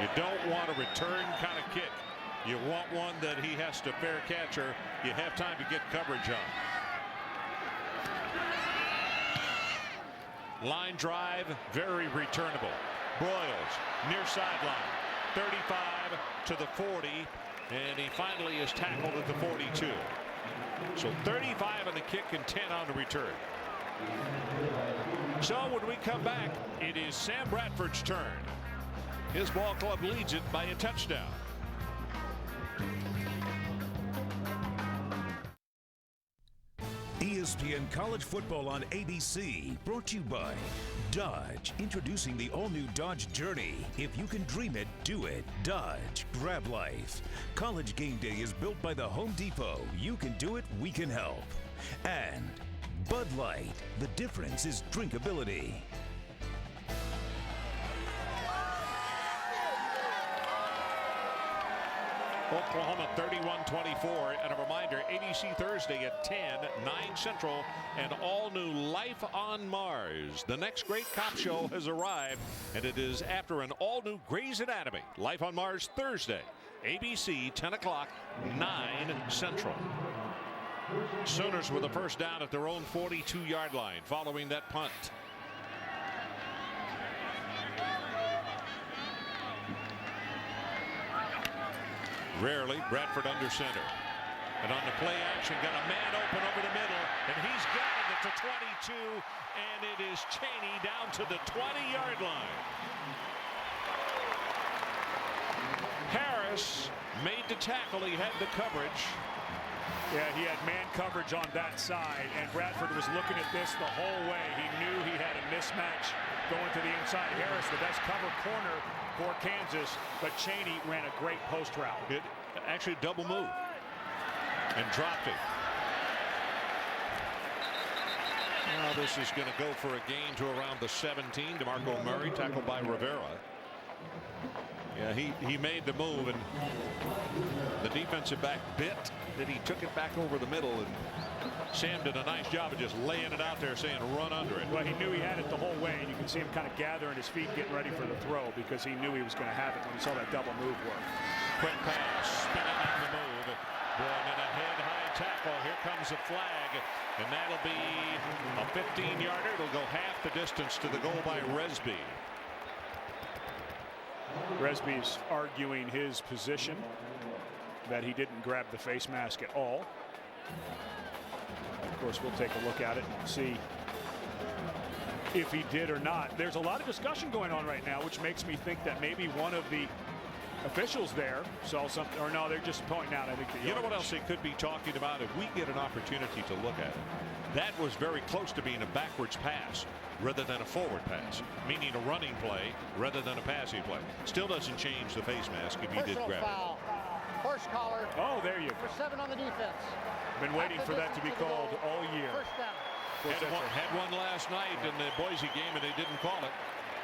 Speaker 1: You don't want a return kind of kick. You want one that he has to fair catch or you have time to get coverage on. Line drive, very returnable. Broyles near sideline, 35 to the 40, and he finally is tackled at the 42. So 35 on the kick and 10 on the return. So when we come back, it is Sam Bradford's turn. His ball club leads it by a touchdown.
Speaker 3: ESPN College Football on ABC, brought to you by Dodge. Introducing the all-new Dodge Journey. If you can dream it, do it. Dodge. Grab life. College Game Day is built by the Home Depot. You can do it, we can help. And Bud Light. The difference is drinkability.
Speaker 1: Oklahoma 31-24, and a reminder, ABC Thursday at 10, 9 Central, and all new Life on Mars. The next great cop show has arrived, and it is after an all new Grey's Anatomy. Life on Mars Thursday, ABC 10 o'clock, 9 Central. Sooners with a first down at their own 42-yard line following that punt. Rarely, Bradford under center. And on the play action, got a man open over the middle, and he's got it at the 22, and it is Chaney down to the 20-yard line. Harris made the tackle. He had the coverage.
Speaker 2: Yeah, he had man coverage on that side, and Bradford was looking at this the whole way. He knew he had a mismatch going to the inside. Harris, the best cover corner for Kansas, but Chaney ran a great post route.
Speaker 1: It actually double move and dropped it. Now this is going to go for a gain to around the 17. DeMarco Murray tackled by Rivera. Yeah, he made the move, and the defensive back bit that he took it back over the middle, and Sam did a nice job of just laying it out there, saying run under it.
Speaker 2: Well, he knew he had it the whole way, and you can see him kind of gathering his feet, getting ready for the throw, because he knew he was going to have it when he saw that double move work.
Speaker 1: Quick pass, spinning on the move. Going in a head-high tackle. Here comes a flag, and that'll be a 15-yarder. It'll go half the distance to the goal by Resby.
Speaker 2: Resby's arguing his position that he didn't grab the face mask at all. Of course, we'll take a look at it and see if he did or not. There's a lot of discussion going on right now, which makes me think that maybe one of the officials there saw something, or no, they're just pointing out, I think.
Speaker 1: You know what else they could be talking about if we get an opportunity to look at it? That was very close to being a backwards pass rather than a forward pass, meaning a running play rather than a passing play. Still doesn't change the face mask if you did grab
Speaker 5: foul. Horse collar.
Speaker 2: Oh, there you go.
Speaker 5: For 7 on the defense.
Speaker 2: Been waiting for that to be called all year.
Speaker 5: First down.
Speaker 1: Had one last night in the Boise game, and they didn't call it.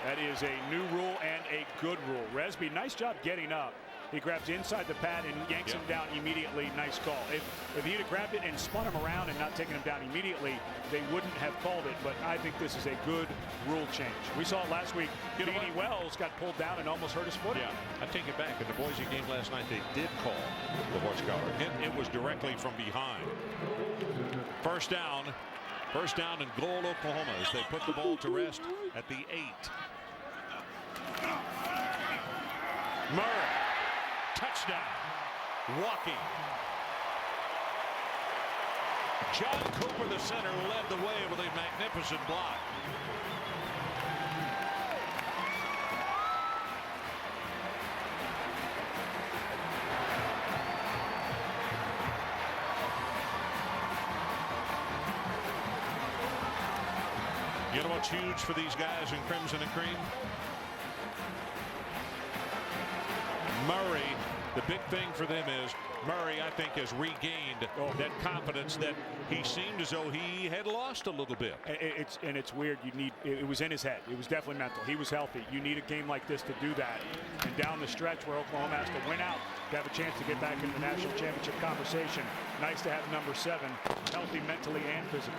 Speaker 2: That is a new rule and a good rule. Resby, nice job getting up. He grabs inside the pad and yanks him down immediately. Nice call. If he'd have grabbed it and spun him around and not taken him down immediately, they wouldn't have called it. But I think this is a good rule change. We saw it last week. Beanie Wells got pulled down and almost hurt his foot.
Speaker 1: Yeah, I take it back. In the Boise game last night, they did call the horse collar. It was directly from behind. First down and goal, Oklahoma, as they put the ball to rest at the 8. Murray, touchdown, walking. John Cooper, the center, led the way with a magnificent block. know what's huge for these guys in crimson and cream? Murray. The big thing for them is Murray, I think, has regained that confidence that he seemed as though he had lost a little bit.
Speaker 2: It's weird. It was in his head. It was definitely mental. He was healthy. You need a game like this to do that. And down the stretch where Oklahoma has to win out to have a chance to get back into the national championship conversation. Nice to have number 7 healthy mentally and physically.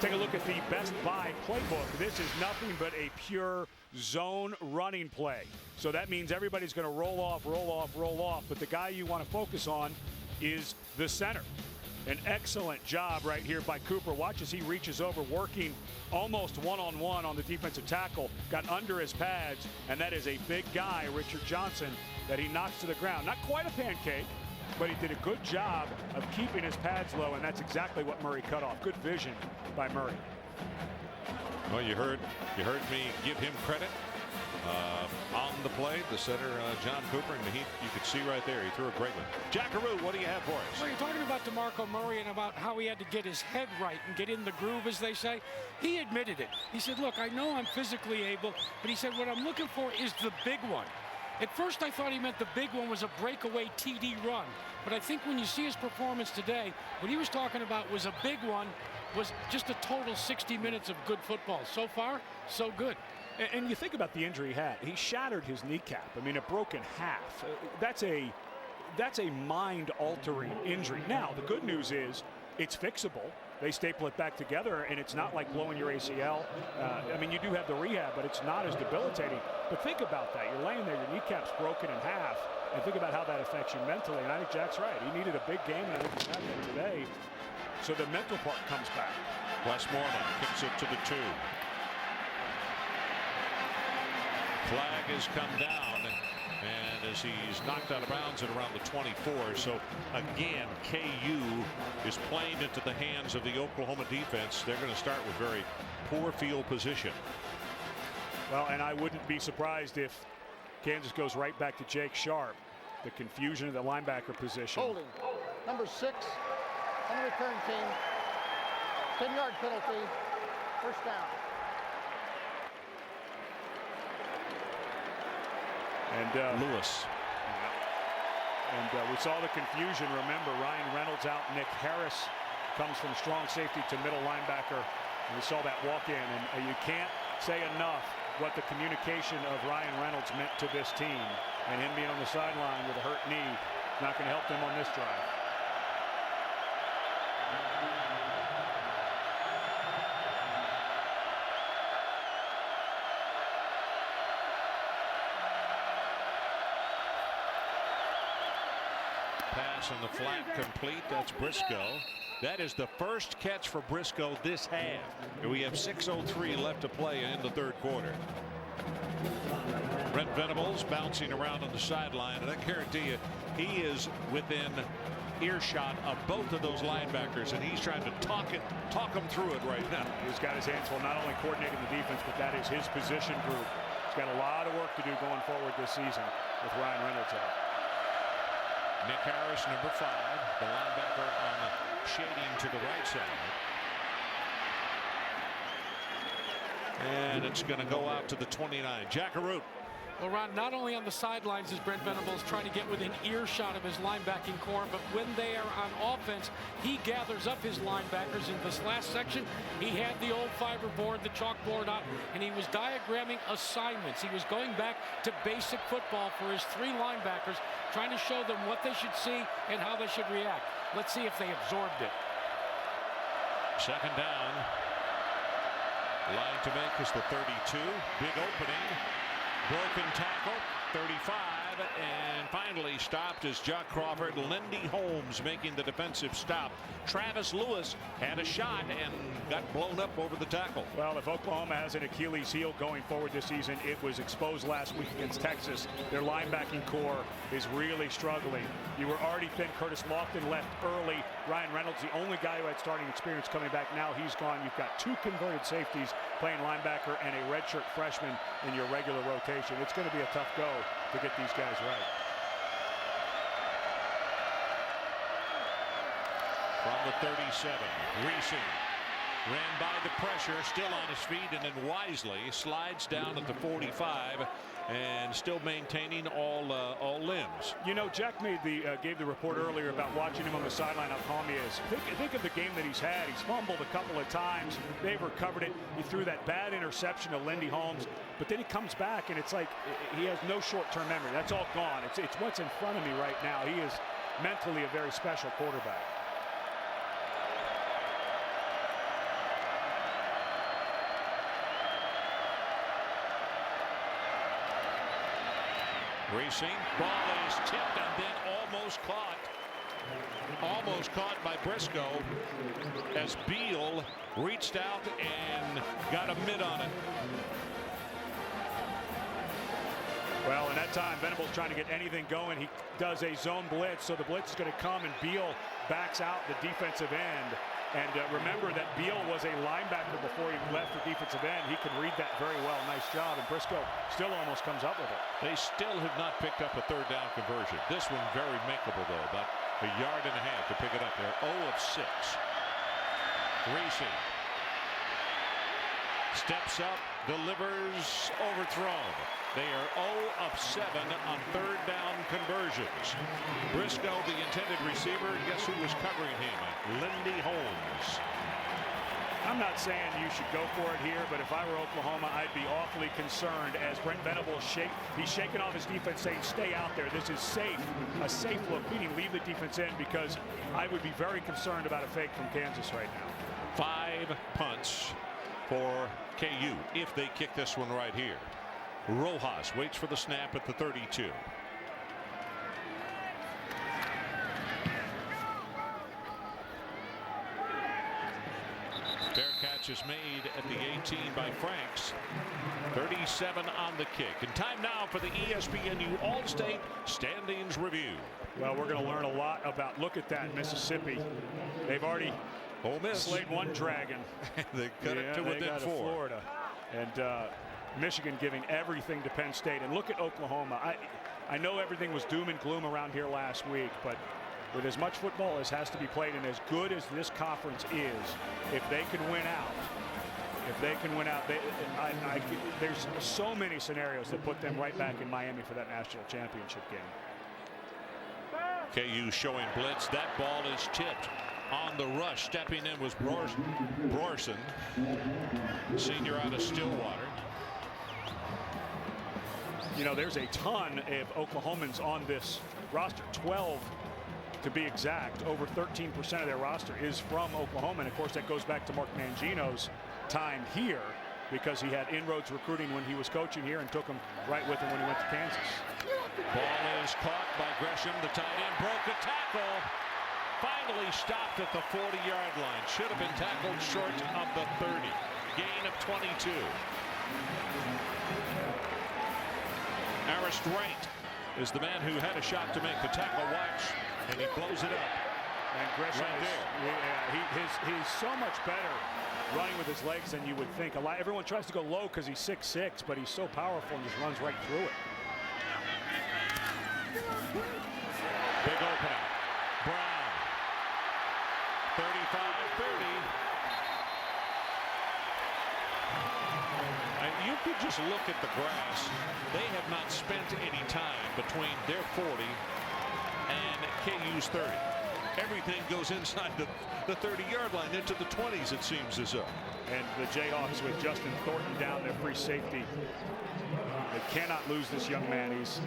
Speaker 2: Take a look at the Best Buy playbook. This is nothing but a pure zone running play. So that means everybody's going to roll off, roll off, roll off. But the guy you want to focus on is the center. An excellent job right here by Cooper. Watch as he reaches over, working almost one-on-one on the defensive tackle. Got under his pads, and that is a big guy, Richard Johnson, that he knocks to the ground. Not quite a pancake, but he did a good job of keeping his pads low, and that's exactly what Murray cut off. Good vision by Murray.
Speaker 1: Well, you heard me give him credit on the play. The center, John Cooper, and you could see right there, he threw a great one. Jackaroo, what do you have for us?
Speaker 4: Well, you're talking about DeMarco Murray and about how he had to get his head right and get in the groove, as they say. He admitted it. He said, look, I know I'm physically able, but he said, what I'm looking for is the big one. At first, I thought he meant the big one was a breakaway TD run. But I think when you see his performance today, what he was talking about was a big one, was just a total 60 minutes of good football. So far, so good.
Speaker 2: And you think about the injury he had. He shattered his kneecap. I mean, it broke in half. That's a mind-altering injury. Now, the good news is it's fixable. They staple it back together, and it's not like blowing your ACL. I mean, you do have the rehab, but it's not as debilitating. But think about that. You're laying there, your kneecap's broken in half, and think about how that affects you mentally. And I think Jack's right. He needed a big game, and I think he's having it today. So the mental part comes back.
Speaker 1: Westmoreland kicks it to the 2. Flag has come down, and as he's knocked out of bounds at around the 24. So again, KU is playing into the hands of the Oklahoma defense. They're going to start with very poor field position.
Speaker 2: Well, and I wouldn't be surprised if Kansas goes right back to Jake Sharp. The confusion of the linebacker position.
Speaker 5: Holding. Number 6 on the return team. 10-yard penalty. First down.
Speaker 2: And
Speaker 1: Lewis.
Speaker 2: And we saw the confusion. Remember, Ryan Reynolds out. Nick Harris comes from strong safety to middle linebacker. And we saw that walk in. And you can't say enough what the communication of Ryan Reynolds meant to this team. And him being on the sideline with a hurt knee, not going to help them on this drive.
Speaker 1: Pass on the flat complete. That's Briscoe. That is the first catch for Briscoe this half. And we have 6:03 left to play in the third quarter. Brent Venables bouncing around on the sideline, and I guarantee you he is within earshot of both of those linebackers, and he's trying to talk them through it right now.
Speaker 2: He's got his hands full, not only coordinating the defense, but that is his position group. He's got a lot of work to do going forward this season with Ryan Reynolds out.
Speaker 1: Nick Harris, number 5, the linebacker on the shading to the right side. And it's going to go out to the 29. Jackaroo.
Speaker 4: Well, Ron, not only on the sidelines is Brent Venables trying to get within earshot of his linebacking core, but when they are on offense, he gathers up his linebackers. In this last section, he had the old fiber board, the chalkboard out, and he was diagramming assignments. He was going back to basic football for his 3 linebackers, trying to show them what they should see and how they should react. Let's see if they absorbed it.
Speaker 1: Second down. Line to make is the 32. Big opening. Broken tackle, 35, and finally stopped is Jock Crawford. Lindy Holmes making the defensive stop. Travis Lewis had a shot and got blown up over the tackle.
Speaker 2: Well, if Oklahoma has an Achilles heel going forward this season, it was exposed last week against Texas. Their linebacking core is really struggling. You were already thin. Curtis Lofton left early. Ryan Reynolds, the only guy who had starting experience, coming back now. He's gone. You've got 2 converted safeties playing linebacker and a redshirt freshman in your regular rotation. It's going to be a tough go to get these guys right.
Speaker 1: From the 37, Reese Ran by the pressure, still on his feet, and then wisely slides down at the 45 and still maintaining all limbs.
Speaker 2: You know, Jack gave the report earlier about watching him on the sideline how calm he is. Think of the game that he's had. He's fumbled a couple of times. They've recovered it. He threw that bad interception to Lindy Holmes, but then he comes back and it's like he has no short-term memory. That's all gone. It's what's in front of me right now. He is mentally a very special quarterback.
Speaker 1: Racing, ball is tipped and then almost caught by Briscoe as Beal reached out and got a mid on it.
Speaker 2: Well, in that time, Venable's trying to get anything going. He does a zone blitz, so the blitz is going to come, and Beal backs out the defensive end. And remember that Beal was a linebacker before he left the defensive end. He can read that very well. Nice job. And Briscoe still almost comes up with it.
Speaker 1: They still have not picked up a third down conversion. This one very makeable, though. About a yard and a half to pick it up there. 0 of 6. Reese steps up, delivers, overthrown. They are 0 of 7 on third down conversions. Briscoe, the intended receiver, guess who was covering him? Lindy Holmes.
Speaker 2: I'm not saying you should go for it here, but if I were Oklahoma, I'd be awfully concerned as Brent Venable he's shaking off his defense, saying stay out there. This is safe, a safe look, meaning leave the defense in, because I would be very concerned about a fake from Kansas right now.
Speaker 1: 5 punts for KU if they kick this one right here. Rojas waits for the snap at the 32. Fair catch is made at the 18 by Franks. 37 on the kick. And time now for the ESPNU All-State Standings Review.
Speaker 2: Well, we're going to learn a lot about, look at that, Mississippi. They've already slayed one dragon.
Speaker 1: They cut it to within 4.
Speaker 2: Florida. And Michigan giving everything to Penn State. And look at Oklahoma. I know everything was doom and gloom around here last week, but with as much football as has to be played and as good as this conference is, if they can win out, there's so many scenarios that put them right back in Miami for that national championship game.
Speaker 1: KU showing blitz. That ball is tipped. On the rush, stepping in was Brorson, senior out of Stillwater.
Speaker 2: You know, there's a ton of Oklahomans on this roster, 12 to be exact. Over 13% of their roster is from Oklahoma, and of course that goes back to Mark Mangino's time here, because he had inroads recruiting when he was coaching here and took him right with him when he went to Kansas.
Speaker 1: Ball is caught by Gresham. The tight end broke a tackle. Finally stopped at the 40-yard line. Should have been tackled short of the 30. Gain of 22. Arist Wright is the man who had a shot to make the tackle. Watch, and he blows it up.
Speaker 2: And Gresham
Speaker 1: right
Speaker 2: he's so much better running with his legs than you would think. Everyone tries to go low because he's 6'6", but he's so powerful and just runs right through it.
Speaker 1: Big opening. Brown. 35-30. And you could just look at the grass. They have not spent any time between their 40 and KU's 30. Everything goes inside the 30-yard line into the 20s, it seems as though.
Speaker 2: And the Jayhawks with Justin Thornton down, their free safety. They cannot lose this young man. He's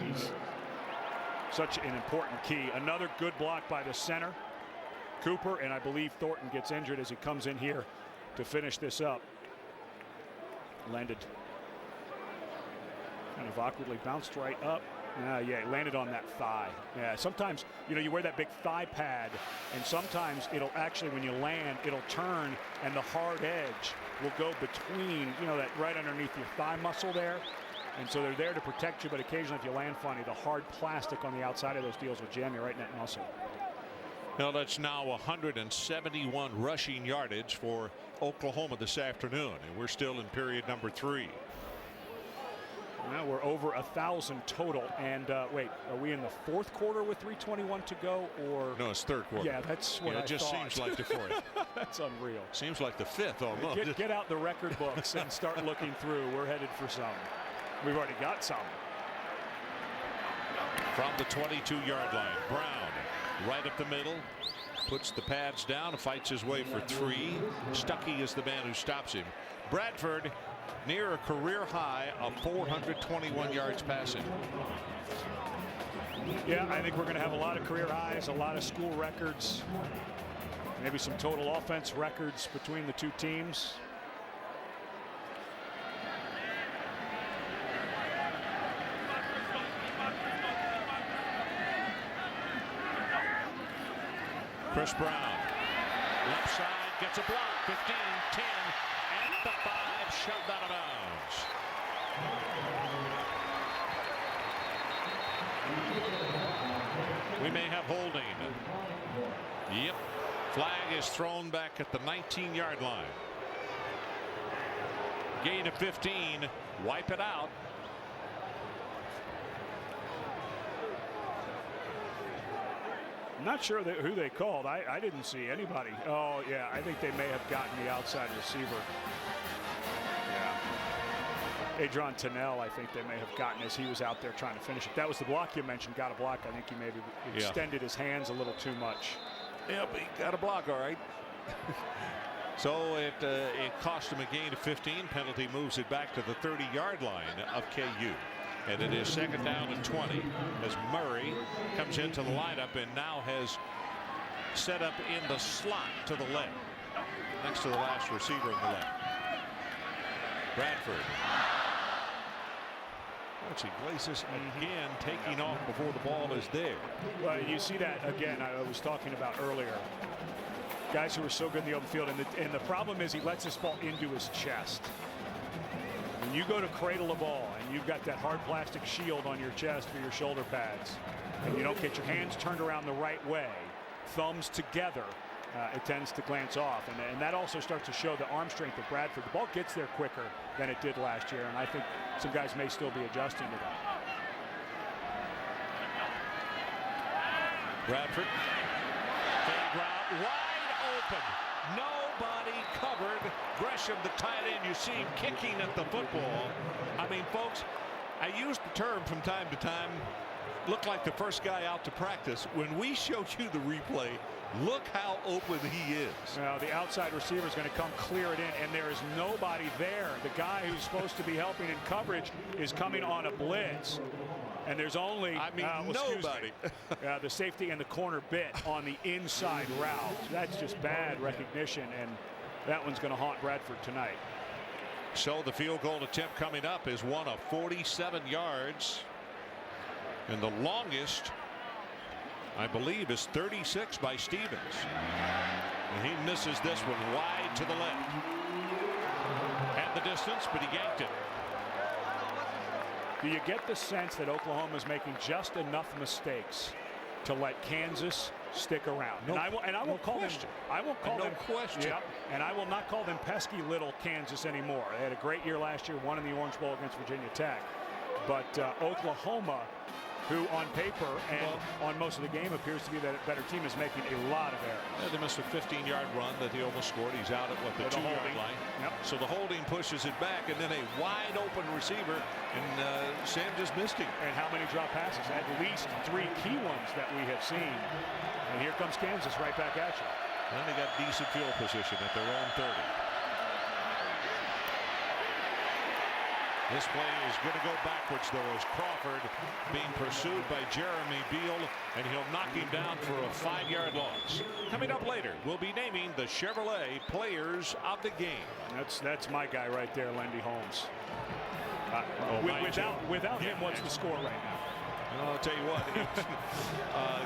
Speaker 2: such an important key. Another good block by the center, Cooper, and I believe Thornton gets injured as he comes in here to finish this up. Landed kind of awkwardly, bounced right up. Yeah, he landed on that thigh. Yeah, sometimes, you know, you wear that big thigh pad, and sometimes it'll actually, when you land, it'll turn, and the hard edge will go between, you know, that right underneath your thigh muscle there. And so they're there to protect you, but occasionally if you land funny, the hard plastic on the outside of those deals will jam you right in that muscle.
Speaker 1: Well, that's now 171 rushing yardage for Oklahoma this afternoon, and we're still in period number 3.
Speaker 2: Now we're over 1,000 total. And wait, are we in the fourth quarter with 3:21 to go, or
Speaker 7: no? It's third quarter.
Speaker 2: Yeah, that's what I
Speaker 7: it just
Speaker 2: thought.
Speaker 7: seems like the fourth.
Speaker 2: That's unreal.
Speaker 7: Seems like the fifth almost.
Speaker 2: Get out the record books and start looking through. We're headed for some. We've already got some.
Speaker 1: From the 22-yard line, Brown right up the middle, puts the pads down, fights his way for 3. Stuckey is the man who stops him. Bradford near a career high of 421 yards passing.
Speaker 2: Yeah, I think we're going to have a lot of career highs, a lot of school records, maybe some total offense records between the two teams.
Speaker 1: Chris Brown, left side, gets a block, 15, 10, at the 5, shoved out of bounds. We may have holding. Yep, flag is thrown back at the 19-yard line. Gain of 15, wipe it out.
Speaker 2: I'm not sure who they called. I didn't see anybody. Oh, yeah, I think they may have gotten the outside receiver. Yeah. Adron Tennell, I think they may have gotten as he was out there trying to finish it. That was the block you mentioned, got a block. I think he maybe extended his hands a little too much.
Speaker 1: Yeah, but he got a block, all right. So it cost him a gain of 15. Penalty moves it back to the 30-yard line of KU. And it is second down and 20 as Murray comes into the lineup and now has set up in the slot to the left, next to the last receiver on the left. Bradford. Watch Iglesias again taking off before the ball is there.
Speaker 2: Well, you see that again. I was talking about earlier. Guys who are so good in the open field, and the problem is he lets this ball into his chest. When you go to cradle a ball and you've got that hard plastic shield on your chest for your shoulder pads, and you don't get your hands turned around the right way, thumbs together, it tends to glance off. And that also starts to show the arm strength of Bradford. The ball gets there quicker than it did last year, and I think some guys may still be adjusting to that.
Speaker 1: Bradford, fade route, wide open. Nobody covered. Gresham, the tight end, you see him kicking at the football. I mean, folks, I use the term from time to time, look like the first guy out to practice. When we showed you the replay, look how open he is.
Speaker 2: Now, the outside receiver is going to come clear it in, and there is nobody there. The guy who's supposed to be helping in coverage is coming on a blitz. And there's only
Speaker 1: nobody.
Speaker 2: The safety and the corner bit on the inside route. That's just bad recognition, and that one's going to haunt Bradford tonight.
Speaker 1: So the field goal attempt coming up is one of 47 yards. And the longest, I believe, is 36 by Stevens. And he misses this one wide to the left. Had the distance, but he yanked it.
Speaker 2: Do you get the sense that Oklahoma is making just enough mistakes to let Kansas stick around?
Speaker 1: No,
Speaker 2: and I won't call them. I won't call them.
Speaker 1: question.
Speaker 2: Yep, and I will not call them pesky little Kansas anymore. They had a great year last year, won in the Orange Bowl against Virginia Tech. But Oklahoma, who on paper and on most of the game appears to be the better team, is making a lot of errors.
Speaker 1: Yeah, they missed a 15-yard run that he almost scored. He's out at the 2-yard line.
Speaker 2: Yep.
Speaker 1: So the holding pushes it back, and then a wide open receiver, and Sam just missed him.
Speaker 2: And how many drop passes? At least 3 key ones that we have seen. And here comes Kansas right back at you.
Speaker 1: And they got decent field position at their own 30. This play is going to go backwards, though, as Crawford being pursued by Jeremy Beal, and he'll knock him down for a 5-yard loss. Coming up later, we'll be naming the Chevrolet Players of the Game.
Speaker 2: That's my guy right there, Lendy Holmes. Without him, what's the score right now?
Speaker 1: I'll tell you what,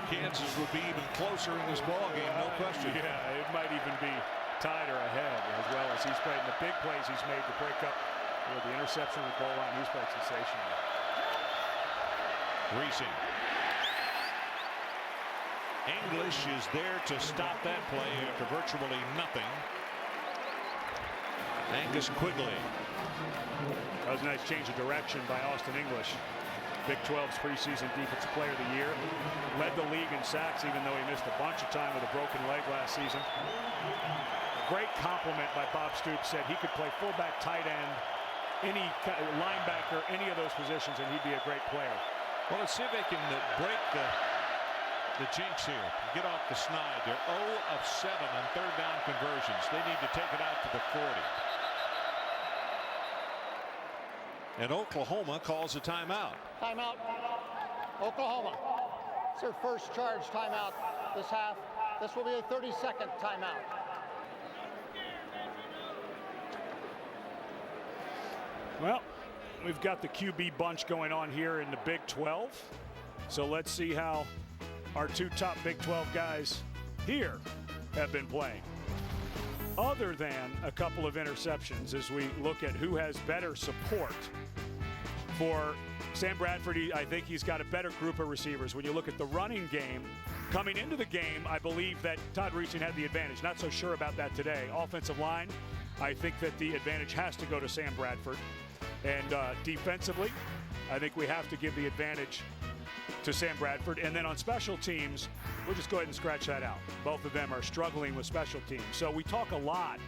Speaker 1: Kansas would be even closer in this ball game, no question.
Speaker 2: Yeah, it might even be tied or ahead, as well as he's played in the big plays he's made to break up. With the interception, the goal line, he's played sensational.
Speaker 1: Reesing. English is there to stop that play after virtually nothing. Angus Quigley
Speaker 2: That was a nice change of direction by Austin English. Big 12's preseason defensive player of the year. Led the league in sacks even though he missed a bunch of time with a broken leg last season. Great compliment by Bob Stoops. Said he could play fullback, tight end, any linebacker, any of those positions, and he'd be a great player.
Speaker 1: Well, let's see if they can break the jinx here. Get off the snide. They're 0 of 7 on third down conversions. They need to take it out to the 40. And Oklahoma calls a timeout.
Speaker 5: Timeout, Oklahoma. It's their first charge timeout this half. This will be a 30-second timeout.
Speaker 2: Well, we've got the QB bunch going on here in the Big 12. So let's see how our two top Big 12 guys here have been playing. Other than a couple of interceptions as we look at who has better support. For Sam Bradford, I think he's got a better group of receivers. When you look at the running game, coming into the game, I believe that Todd Reesing had the advantage. Not so sure about that today. Offensive line, I think that the advantage has to go to Sam Bradford. And defensively, I think we have to give the advantage to Sam Bradford. And then on special teams, we'll just go ahead and scratch that out. Both of them are struggling with special teams. So we talk a lot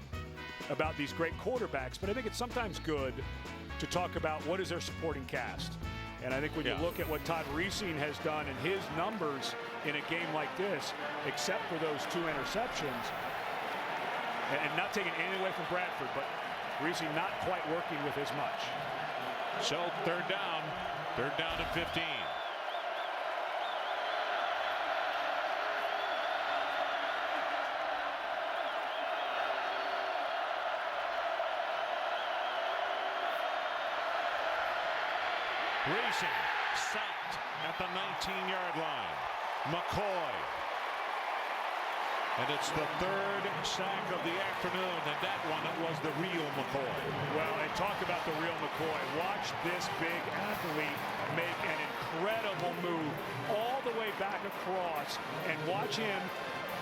Speaker 2: about these great quarterbacks, but I think it's sometimes good to talk about what is their supporting cast. And I think when you look at what Todd Reesing has done and his numbers in a game like this, except for those 2 interceptions, and not taking anything away from Bradford, but Reesing not quite working with as much.
Speaker 1: So third down and 15. Reesing sacked at the 19-yard line. McCoy. And it's the 3rd sack of the afternoon, and that one was the real McCoy.
Speaker 2: Well, and talk about the real McCoy. Watch this big athlete make an incredible move all the way back across, and watch him,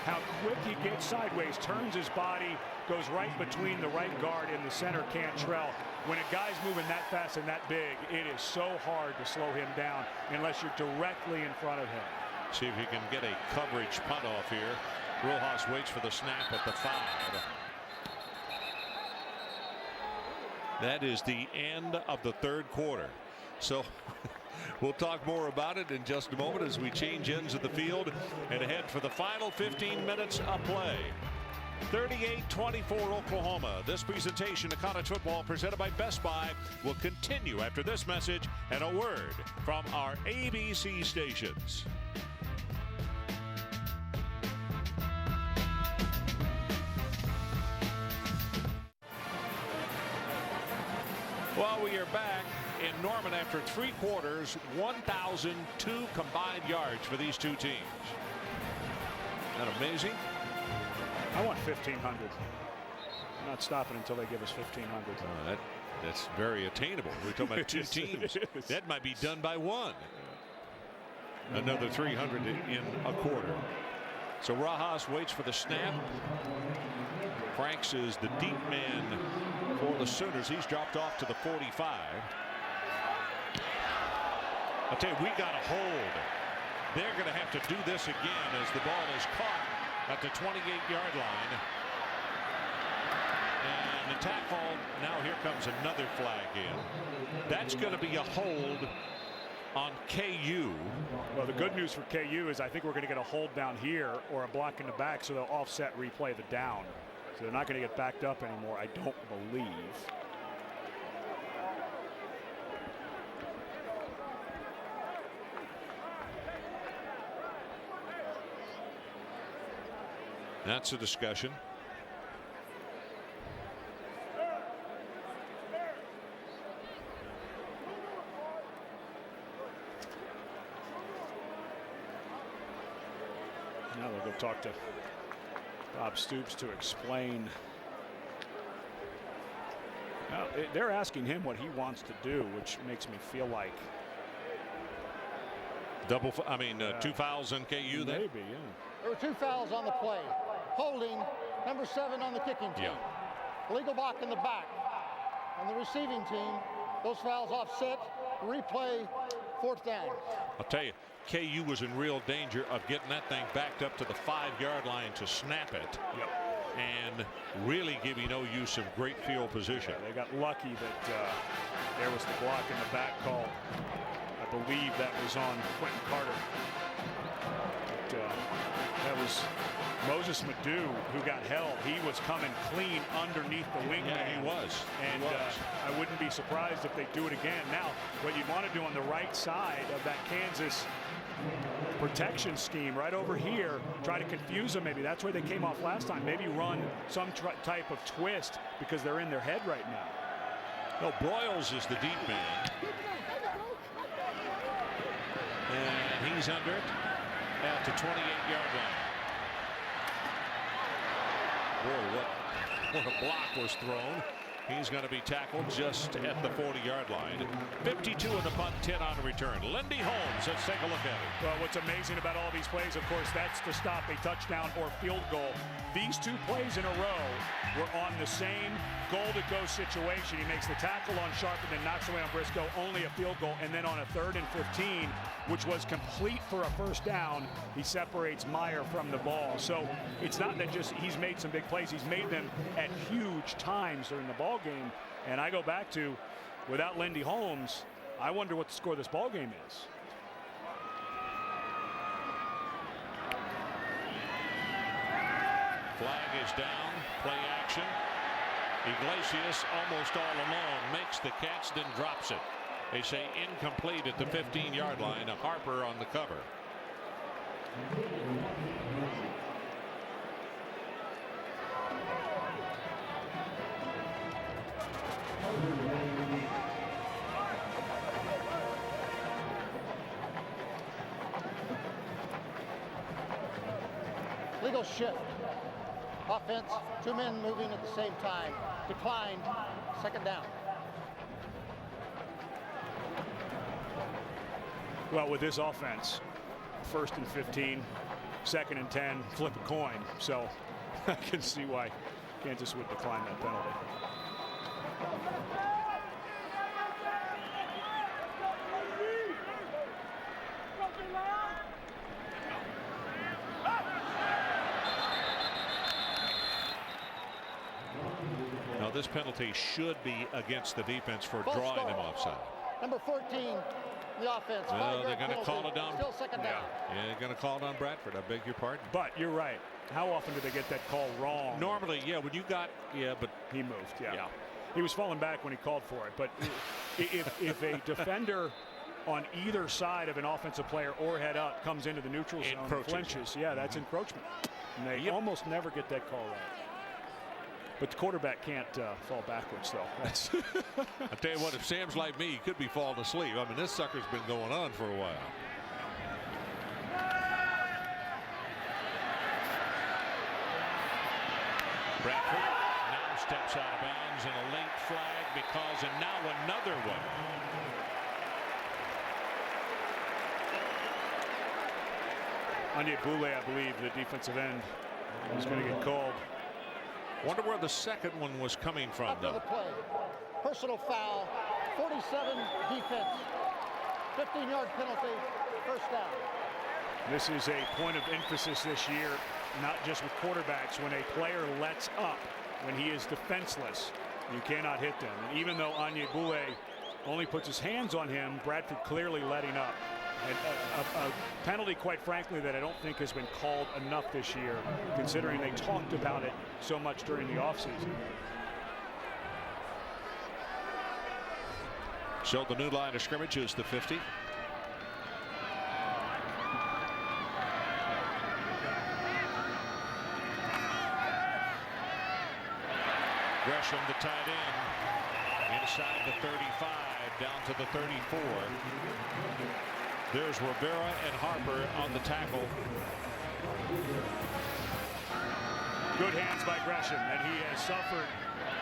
Speaker 2: how quick he gets sideways, turns his body, goes right between the right guard and the center Cantrell. When a guy's moving that fast and that big, it is so hard to slow him down unless you're directly in front of him.
Speaker 1: See if he can get a coverage punt off here. Rojas waits for the snap at the 5. That is the end of the 3rd quarter. So we'll talk more about it in just a moment as we change ends of the field and head for the final 15 minutes of play. 38-24 Oklahoma. This presentation of college football presented by Best Buy will continue after this message and a word from our ABC stations. Well, we are back in Norman after 3 quarters, 1,002 combined yards for these two teams. Isn't that amazing?
Speaker 2: I want 1,500. I'm not stopping until they give us 1,500.
Speaker 1: That's very attainable. We're talking about 2 teams. That might be done by 1. Another 300 in a quarter. So Rojas waits for the snap. Franks is the deep man for the Sooners. He's dropped off to the 45. I'll tell you, we got a hold. They're going to have to do this again as the ball is caught at the 28-yard line. And the tackle, now here comes another flag in. That's going to be a hold on KU.
Speaker 2: Well, the good news for KU is I think we're going to get a hold down here or a block in the back, so they'll offset replay the down. So they're not going to get backed up anymore, I don't believe.
Speaker 1: That's a discussion.
Speaker 2: Now they'll go talk to Bob Stoops to explain. Now, they're asking him what he wants to do, which makes me feel like
Speaker 1: 2 fouls on KU there?
Speaker 2: Maybe, yeah.
Speaker 5: There were 2 fouls on the play. Holding number 7 on the kicking team.
Speaker 1: Yeah.
Speaker 5: Illegal block in the back. on the receiving team. Those fouls offset. Replay, 4th down.
Speaker 1: I'll tell you, KU was in real danger of getting that thing backed up to the 5-yard line to snap it.
Speaker 2: Yep.
Speaker 1: And really giving no use of great field position.
Speaker 2: They got lucky that there was the block in the back call. I believe that was on Quentin Carter. But, that was Moses Madu who got held. He was coming clean underneath the wingman.
Speaker 1: Yeah, he was.
Speaker 2: And I wouldn't be surprised if they do it again. Now, what you want to do on the right side of that Kansas protection scheme right over here, try to confuse them. Maybe that's where they came off last time. Maybe run some type of twist because they're in their head right now.
Speaker 1: No, Broyles is the deep man. And he's under it at the 28-yard line. Boy, what a block was thrown. He's going to be tackled just at the 40-yard line. 52 in the punt, 10 on the return. Lindy Holmes, let's take a look at it.
Speaker 2: Well, what's amazing about all these plays, of course, that's to stop a touchdown or field goal. These 2 plays in a row were on the same goal-to-go situation. He makes the tackle on Sharp and then knocks away on Briscoe, only a field goal. And then on a 3rd and 15, which was complete for a 1st down, he separates Meyer from the ball. So it's not that just he's made some big plays. He's made them at huge times during the ball game. And I go back to, without Lindy Holmes, I wonder what the score of this ball game is.
Speaker 1: Flag is down, play action. Iglesias almost all alone makes the catch, then drops it. They say incomplete at the 15-yard line. Harper on the cover.
Speaker 5: Legal shift. Offense, 2 men moving at the same time. Decline, 2nd down.
Speaker 2: Well, with this offense, 1st and 15, 2nd and 10, flip a coin. So I can see why Kansas would decline that penalty.
Speaker 1: Now this penalty should be against the defense for drawing him offside.
Speaker 5: Number 14, the offense.
Speaker 1: Well, they're going to call it down.
Speaker 5: Still 2nd down.
Speaker 1: Yeah, they're going to call it on Bradford. I beg your pardon.
Speaker 2: But you're right. How often do they get that call wrong?
Speaker 1: Normally, yeah, when you got, but
Speaker 2: he moved, yeah. He was falling back when he called for it. But if a defender on either side of an offensive player or head up comes into the neutral zone and flinches, that's encroachment. And they almost never get that call right. But the quarterback can't fall backwards, though. That's
Speaker 1: I'll tell you what, if Sam's like me, he could be falling asleep. I mean, this sucker's been going on for a while. Bradford now steps out of bounds and a late flag because, and now another one.
Speaker 2: Anya Boulay, I believe, the defensive end, is going to get called.
Speaker 1: Wonder where the second one was coming from,
Speaker 5: After
Speaker 1: though.
Speaker 5: the play, personal foul, 47 defense, 15-yard penalty, 1st down.
Speaker 2: This is a point of emphasis this year, not just with quarterbacks. When a player lets up, when he is defenseless, you cannot hit them. And even though Anya Boulay only puts his hands on him, Bradford clearly letting up. And a penalty, quite frankly, that I don't think has been called enough this year, considering they talked about it so much during the offseason.
Speaker 1: So the new line of scrimmage is the 50. Gresham, the tight end, inside the 35, down to the 34. There's Rivera and Harper on the tackle.
Speaker 2: Good hands by Gresham, and he has suffered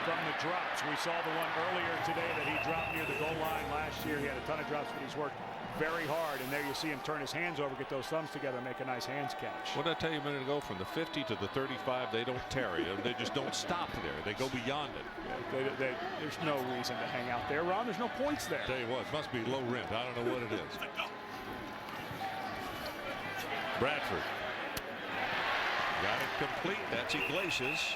Speaker 2: from the drops. We saw the one earlier today that he dropped near the goal line last year. He had a ton of drops, but he's worked very hard, and there you see him turn his hands over, get those thumbs together, make a nice hands catch.
Speaker 7: What did I tell you a minute ago? From the 50 to the 35, they don't tarry. They just don't stop there. They go beyond it.
Speaker 2: Yeah, there's no reason to hang out there, Ron. There's no points there.
Speaker 7: Tell you what, it must be low rent. I don't know what it is. Bradford. Got it complete. That's Iglesias.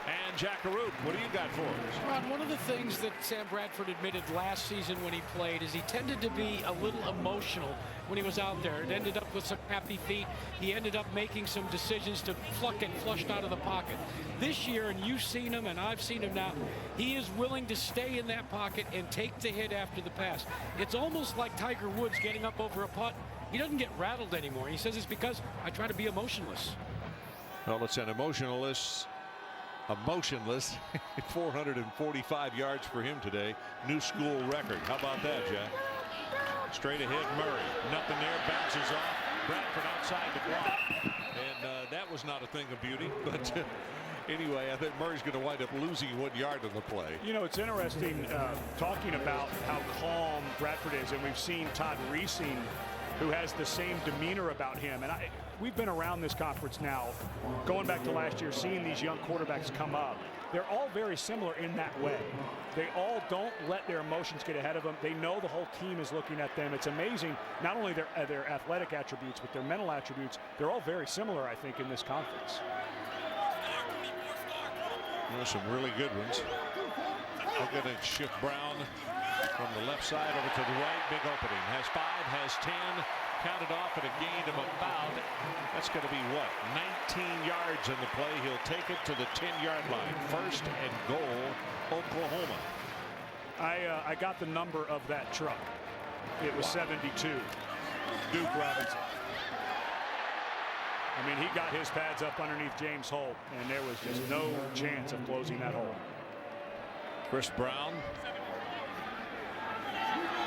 Speaker 1: And Jackaroo, what do you got for us?
Speaker 4: Ron, one of the things that Sam Bradford admitted last season when he played is he tended to be a little emotional when he was out there. It ended up with some happy feet. He ended up making some decisions to get flushed out of the pocket. This year, and you've seen him and I've seen him now, he is willing to stay in that pocket and take the hit after the pass. It's almost like Tiger Woods getting up over a putt. He doesn't get rattled anymore. He says it's because I try to be emotionless.
Speaker 7: Well, it's an emotionless 445 yards for him today. New school record. How about that, Jack? Straight ahead, Murray. Nothing there. Bounces off. Bradford outside the block. And that was not a thing of beauty. But anyway, I think Murray's going to wind up losing 1 yard on the play.
Speaker 2: You know, it's interesting talking about how calm Bradford is. And we've seen Todd Reesing, who has the same demeanor about him. And we've been around this conference now, going back to last year, seeing these young quarterbacks come up. They're all very similar in that way. They all don't let their emotions get ahead of them. They know the whole team is looking at them. It's amazing, not only their athletic attributes, but their mental attributes. They're all very similar, I think, in this conference.
Speaker 7: There's some really good ones. We're going to shift Brown from the left side over to the right. Big opening. Has 5, has 10. Counted off at a gain of about, that's going to be what, 19 yards in the play. He'll take it to the 10-yard line. First and goal, Oklahoma.
Speaker 2: I got the number of that truck. It was 72. Duke Robinson. I mean, he got his pads up underneath James Holt, and there was just no chance of closing that hole.
Speaker 7: Chris Brown.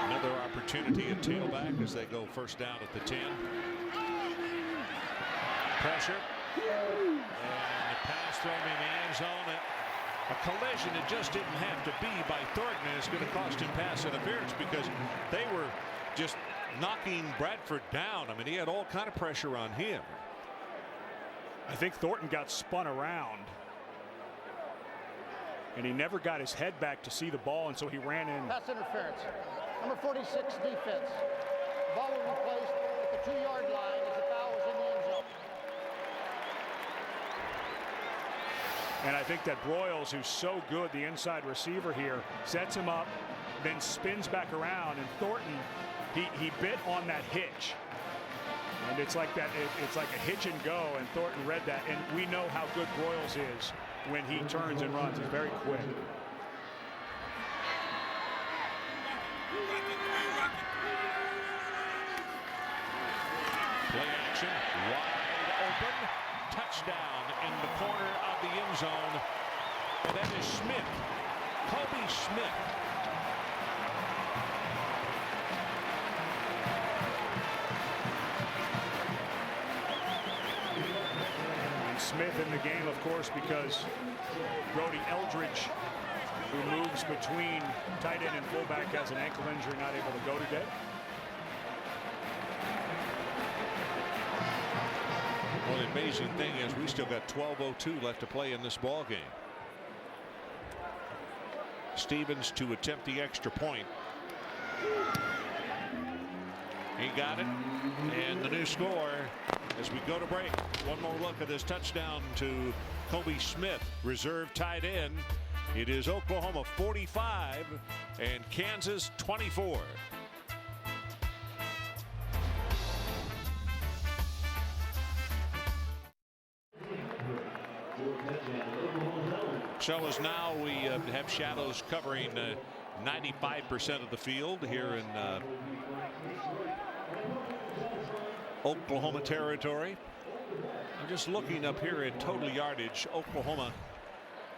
Speaker 7: Another opportunity at tailback as they go first down at the 10. Pressure. And the pass thrown in the end zone. A collision it just didn't have to be by Thornton, and it's going to cost him pass interference because they were just knocking Bradford down. I mean, he had all kind of pressure on him.
Speaker 2: I think Thornton got spun around, and he never got his head back to see the ball, and so he ran in.
Speaker 5: Pass interference. Number 46 defense. The ball will be placed at the 2-yard line as the foul was in the end zone.
Speaker 2: And I think that Broyles, who's so good, the inside receiver here, sets him up, then spins back around, and Thornton, he bit on that hitch. And it's like that. It's like a hitch and go, and Thornton read that. And we know how good Broyles is when he turns and runs. He's very quick.
Speaker 1: Play action, wide open, touchdown in the corner of the end zone. And that is Smith, Kobe Smith.
Speaker 2: And Smith in the game, of course, because Brody Eldridge, who moves between tight end and fullback, has an ankle injury, not able to go today.
Speaker 7: Well, the amazing thing is we still got 12:02 left to play in this ball game. Stevens to attempt the extra point. He got it, and the new score as we go to break. One more look at this touchdown to Kobe Smith, reserve tight end. It is Oklahoma 45 and Kansas 24. So as now we have shadows covering 95% of the field here in Oklahoma territory. I'm just looking up here in total yardage. Oklahoma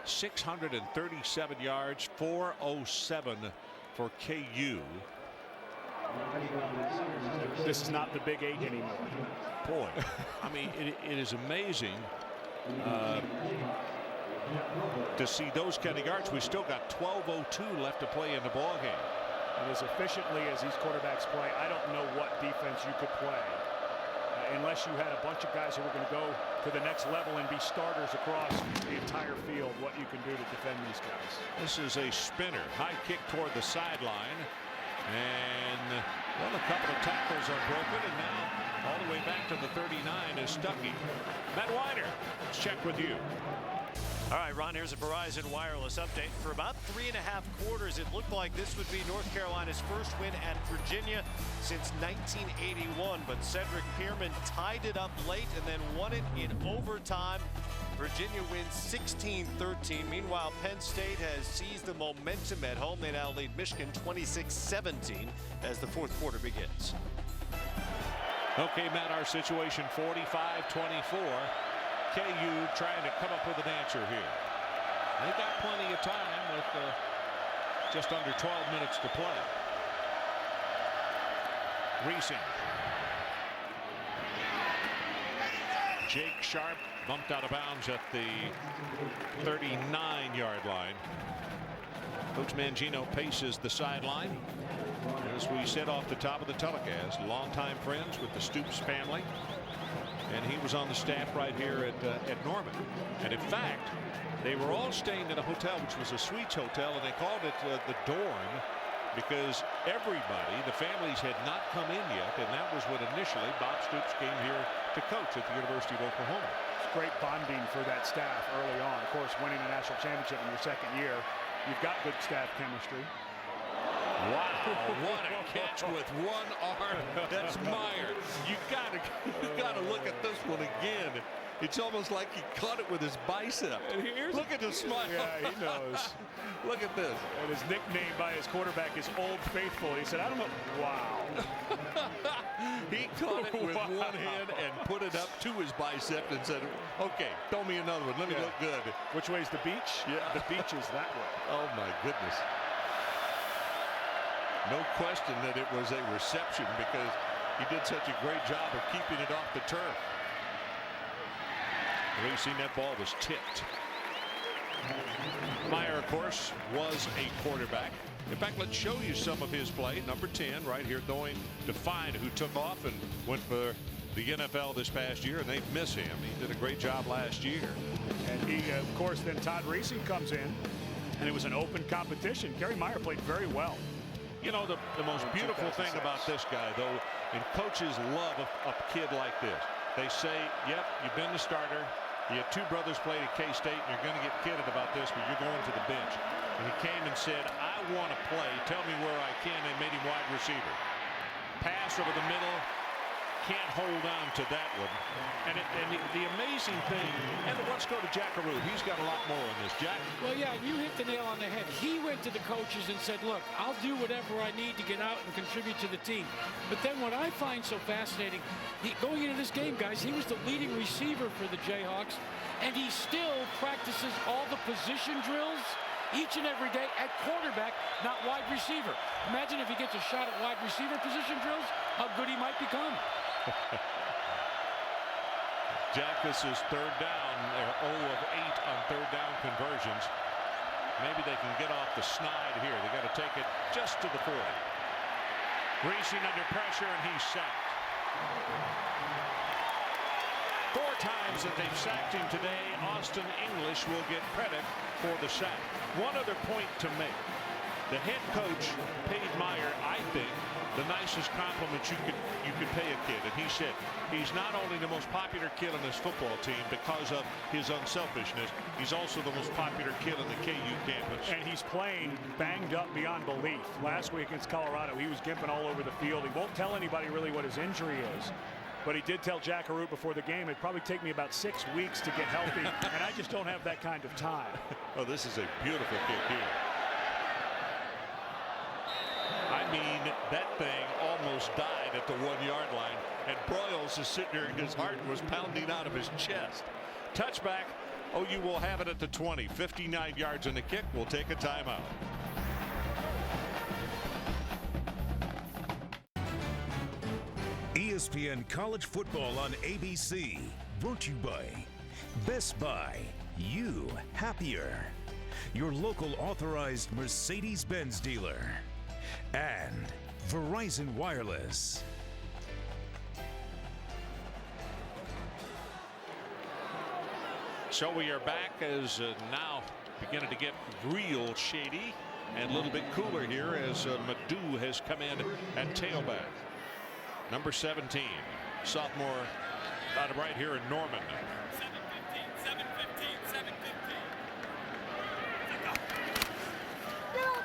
Speaker 7: 637 yards, 407 for KU.
Speaker 2: This is not the Big 8 anymore.
Speaker 7: Boy, I mean, it is amazing to see those kind of yards. We still got 12:02 left to play in the ball game.
Speaker 2: And as efficiently as these quarterbacks play, I don't know what defense you could play unless you had a bunch of guys who were going to go to the next level and be starters across the entire field, what you can do to defend these guys.
Speaker 7: This is a spinner. High kick toward the sideline. And well, a couple of tackles are broken, and now all the way back to the 39 is Stuckey. Matt Weiner, let's check with you.
Speaker 6: All right, Ron, here's a Verizon Wireless update. For about 3.5 quarters, it looked like this would be North Carolina's first win at Virginia since 1981. But Cedric Pierman tied it up late and then won it in overtime. Virginia wins 16-13. Meanwhile, Penn State has seized the momentum at home. They now lead Michigan 26-17 as the fourth quarter begins.
Speaker 7: Okay, Matt, our situation 45-24. KU trying to come up with an answer here. They got plenty of time with just under 12 minutes to play. Reesing. Jake Sharp bumped out of bounds at the 39-yard line. Coach Mangino paces the sideline. As we said off the top of the telecast, longtime friends with the Stoops family. And he was on the staff right here at Norman. And in fact, they were all staying in a hotel, which was a suites hotel, and they called it the Dorm because everybody, the families, had not come in yet. And that was what initially Bob Stoops came here to coach at the University of Oklahoma.
Speaker 2: It's great bonding for that staff early on. Of course, winning a national championship in your second year, you've got good staff chemistry.
Speaker 7: Wow, what a catch with one arm. That's Meyer. You gotta look at this one again. It's almost like he caught it with his bicep. Look at the smile.
Speaker 2: Yeah, he knows.
Speaker 7: Look at this.
Speaker 2: And his nickname by his quarterback is Old Faithful. He said, I don't know. Wow.
Speaker 7: He caught it with one hand and put it up to his bicep and said, okay, throw me another one. Let me look good.
Speaker 2: Which way's the beach?
Speaker 7: Yeah.
Speaker 2: The beach is that way.
Speaker 7: Oh, my goodness. No question that it was a reception because he did such a great job of keeping it off the turf. Racing, that ball was tipped. Meyer, of course, was a quarterback. In fact, let's show you some of his play. Number 10 right here going to Fine, who took off and went for the NFL this past year, and they miss him. He did a great job last year.
Speaker 2: And he, of course, then Todd Reesing comes in, and it was an open competition. Gary Meyer played very well.
Speaker 7: You know, the most beautiful thing about this guy, though, and coaches love a kid like this. They say, yep, you've been the starter. You had two brothers played at K-State, and you're going to get kidded about this, but you're going to the bench. And he came and said, I want to play. Tell me where I can. They made him wide receiver. Pass over the middle. Can't hold on to that one. And the amazing thing, and let's go to Jack Arute. He's got a lot more on this. Jack?
Speaker 4: Well, yeah, you hit the nail on the head. He went to the coaches and said, look, I'll do whatever I need to get out and contribute to the team. But then what I find so fascinating, going into this game, guys, he was the leading receiver for the Jayhawks, and he still practices all the position drills each and every day at quarterback, not wide receiver. Imagine if he gets a shot at wide receiver position drills, how good he might become.
Speaker 7: Jack, this is third down. They're 0 of 8 on third down conversions. Maybe they can get off the snide here. They got to take it just to the 40. Reesing under pressure, and he's sacked. 4 times that they've sacked him today. Austin English will get credit for the sack. One other point to make. The head coach paid Meyer, I think, the nicest compliment you could pay a kid. And he said he's not only the most popular kid on this football team because of his unselfishness, he's also the most popular kid on the KU campus.
Speaker 2: And he's playing banged up beyond belief. Last week against Colorado, he was gimping all over the field. He won't tell anybody really what his injury is. But he did tell Jack Arute before the game, it'd probably take me about 6 weeks to get healthy, and I just don't have that kind of time.
Speaker 7: Oh, this is a beautiful kick here. I mean, that thing almost died at the 1-yard line, and Broyles is sitting there and his heart was pounding out of his chest. Touchback. OU will have it at the 20. 59 yards in the kick. We'll take a timeout.
Speaker 3: ESPN College Football on ABC. Brought to you by Best Buy. You happier. Your local authorized Mercedes-Benz dealer. and Verizon Wireless.
Speaker 7: So we are back as now beginning to get real shady and a little bit cooler here as Madu has come in at tailback. Number 17, sophomore out of right here in Norman.
Speaker 11: 7-15, 7-15,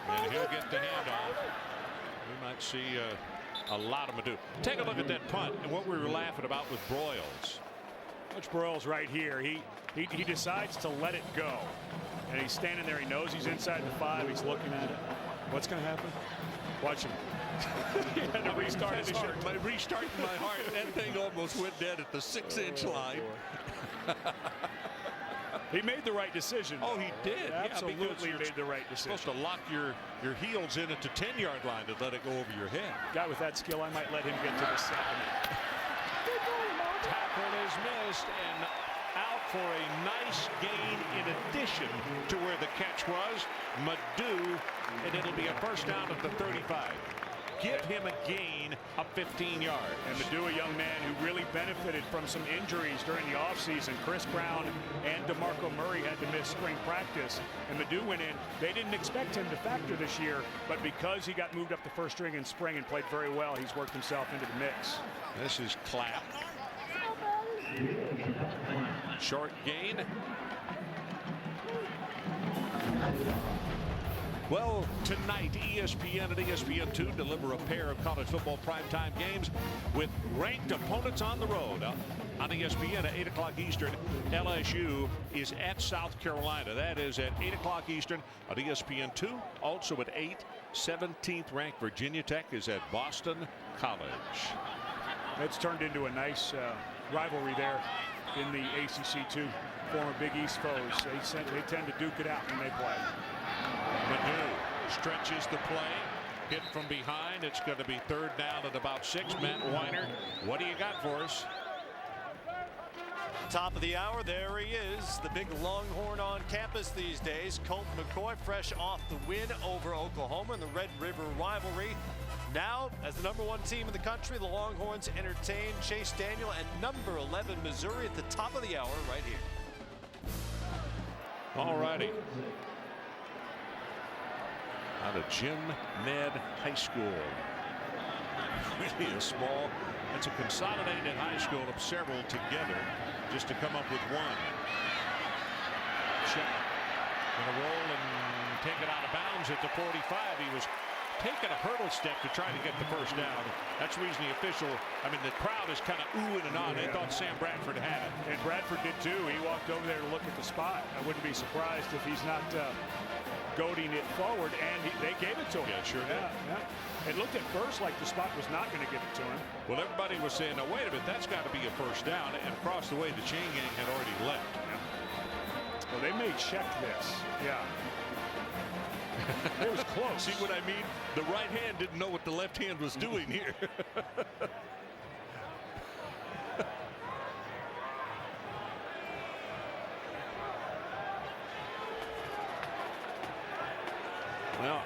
Speaker 11: 7-15.
Speaker 7: And he'll get the handoff. We might see a lot of Madu. Take a look at that punt and what we were laughing about with Broyles.
Speaker 2: Coach Broyles right here. He decides to let it go. And he's standing there. He knows he's inside the 5. He's looking at it. What's going to happen? Watch him. He had to restart his heart.
Speaker 7: Restarting my heart. That thing almost went dead at the 6-inch line.
Speaker 2: He made the right decision.
Speaker 7: Oh, he did.
Speaker 2: Absolutely made the right decision.
Speaker 7: Supposed to lock your heels in at the 10-yard line to let it go over your head.
Speaker 2: Guy with that skill, I might let him get to the 7.
Speaker 7: Tackle is missed and out for a nice gain in addition to where the catch was. Madu, and it'll be a first down at the 35. Give him a gain of 15 yards.
Speaker 2: And Madu, a young man who really benefited from some injuries during the offseason. Chris Brown and DeMarco Murray had to miss spring practice. And Madu went in. They didn't expect him to factor this year, but because he got moved up the first string in spring and played very well, he's worked himself into the mix.
Speaker 7: This is Clapp. Short gain. Well, tonight, ESPN and ESPN2 deliver a pair of college football primetime games with ranked opponents on the road. On ESPN at 8 o'clock Eastern, LSU is at South Carolina. That is at 8 o'clock Eastern on ESPN2. Also at 8, 17th ranked Virginia Tech is at Boston College.
Speaker 2: It's turned into a nice rivalry there in the ACC2. Former Big East foes. They tend to duke it out when they play.
Speaker 7: Madu stretches the play. Hit from behind. It's going to be third down at about 6. Matt Weiner, what do you got for us?
Speaker 6: Top of the hour, there he is, the big Longhorn on campus these days. Colt McCoy, fresh off the win over Oklahoma in the Red River rivalry. Now, as the #1 team in the country, the Longhorns entertain Chase Daniel and number 11 Missouri at the top of the hour right here.
Speaker 7: All righty. Out of Jim Ned High School. Really a small, it's a consolidated high school of several together just to come up with one. Check. Gonna roll and take it out of bounds at the 45. He was taking a hurdle step to try to get the first down. That's the reason the official, I mean, the crowd is kind of oohing and on. They thought Sam Bradford had it.
Speaker 2: And Bradford did too. He walked over there to look at the spot. I wouldn't be surprised if he's not goading it forward, and they gave it to him.
Speaker 7: Yeah, sure did.
Speaker 2: Yeah. It looked at first like the spot was not going to give it to him.
Speaker 7: Well, everybody was saying, now wait a minute, that's got to be a first down, and across the way the chain gang had already left.
Speaker 2: Yeah. Well, they may check this. Yeah. It was close.
Speaker 7: See what I mean? The right hand didn't know what the left hand was doing here. Well,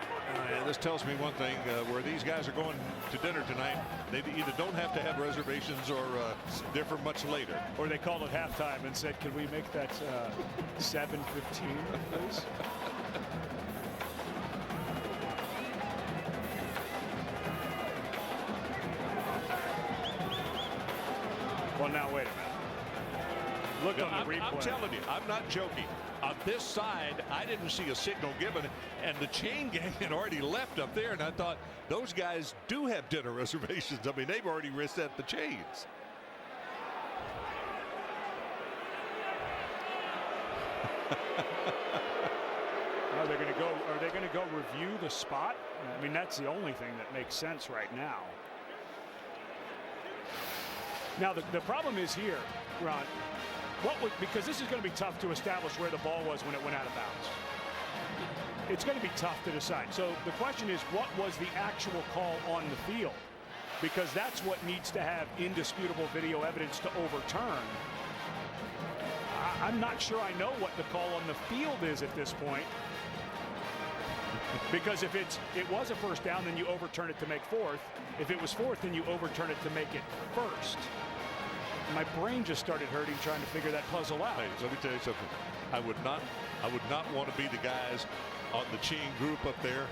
Speaker 7: this tells me one thing, where these guys are going to dinner tonight, they either don't have to have reservations or they're for much later.
Speaker 2: Or they called it halftime and said, can we make that 7:15, please? Well, now, wait a minute. Look on the replay.
Speaker 7: I'm telling you, I'm not joking. On this side, I didn't see a signal given, and the chain gang had already left up there, and I thought, those guys do have dinner reservations. I mean, they've already reset the chains.
Speaker 2: Are they going to go review the spot? I mean, that's the only thing that makes sense right now. Now, the problem is here, Ron, because this is going to be tough to establish where the ball was when it went out of bounds. It's going to be tough to decide. So the question is, what was the actual call on the field? Because that's what needs to have indisputable video evidence to overturn. I'm not sure I know what the call on the field is at this point. Because if it was a first down, then you overturn it to make fourth. If it was fourth, then you overturn it to make it first. My brain just started hurting trying to figure that puzzle out.
Speaker 7: Hey, let me tell you something. I would not want to be the guys on the chain group up there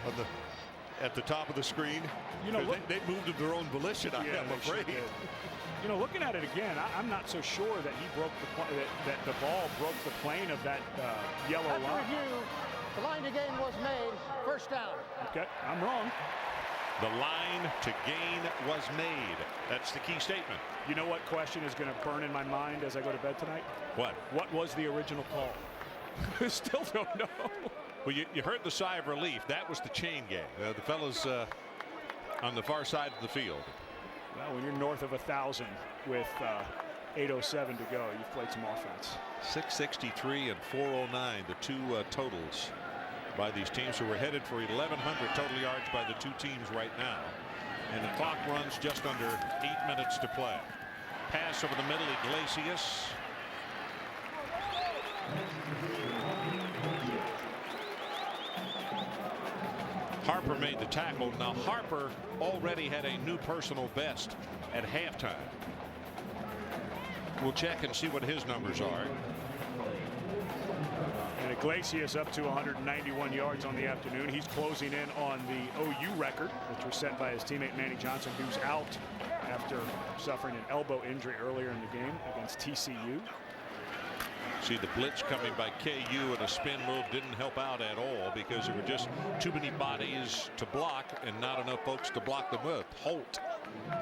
Speaker 7: at the top of the screen.
Speaker 2: You know,
Speaker 7: they moved of their own volition. I'm afraid.
Speaker 2: You know, looking at it again, I'm not so sure that he broke that the ball broke the plane of that yellow
Speaker 5: After
Speaker 2: line.
Speaker 5: review, the line to gain was made. First down.
Speaker 2: Okay, I'm wrong.
Speaker 7: The line to gain was made. That's the key statement.
Speaker 2: You know what question is going to burn in my mind as I go to bed tonight?
Speaker 7: What?
Speaker 2: What was the original call? Still don't know.
Speaker 7: Well, you heard the sigh of relief. That was the chain gang. The fellas on the far side of the field.
Speaker 2: Well, when you're north of 1,000 with 8:07 to go, you've played some offense.
Speaker 7: 663 and 409, the two totals by these teams, who are headed for 1,100 total yards by the two teams right now. And the clock runs just under 8 minutes to play. Pass over the middle, Iglesias. Harper made the tackle. Now Harper already had a new personal best at halftime. We'll check and see what his numbers are.
Speaker 2: And Iglesias up to 191 yards on the afternoon. He's closing in on the OU record, which was set by his teammate Manny Johnson, who's out after suffering an elbow injury earlier in the game against TCU.
Speaker 7: See the blitz coming by KU, and a spin move didn't help out at all because there were just too many bodies to block and not enough folks to block them with. Holt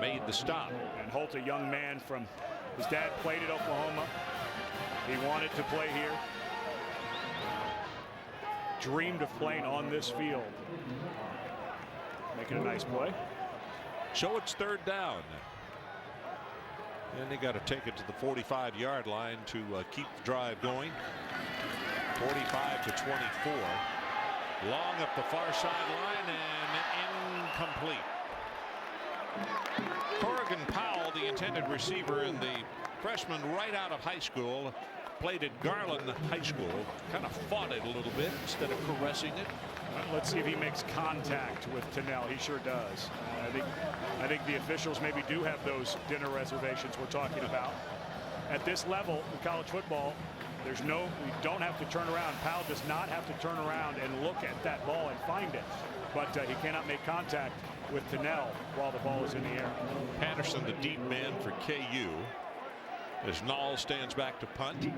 Speaker 7: made the stop.
Speaker 2: And Holt, a young man from his dad, played at Oklahoma. He wanted to play here. Dreamed of playing on this field. Making a nice play.
Speaker 7: So it's third down. And they got to take it to the 45-yard line to keep the drive going. 45 to 24. Long up the far sideline and incomplete. Corrigan Powell, the intended receiver, and the freshman right out of high school, played at Garland High School. Kind of fought it a little bit instead of caressing it.
Speaker 2: Let's see if he makes contact with Tennell. He sure does. I think the officials maybe do have those dinner reservations we're talking about. At this level in college football, we don't have to turn around. Powell does not have to turn around and look at that ball and find it. But he cannot make contact with Tennell while the ball is in the air.
Speaker 7: Patterson, the deep man for KU, as Nall stands back to punt.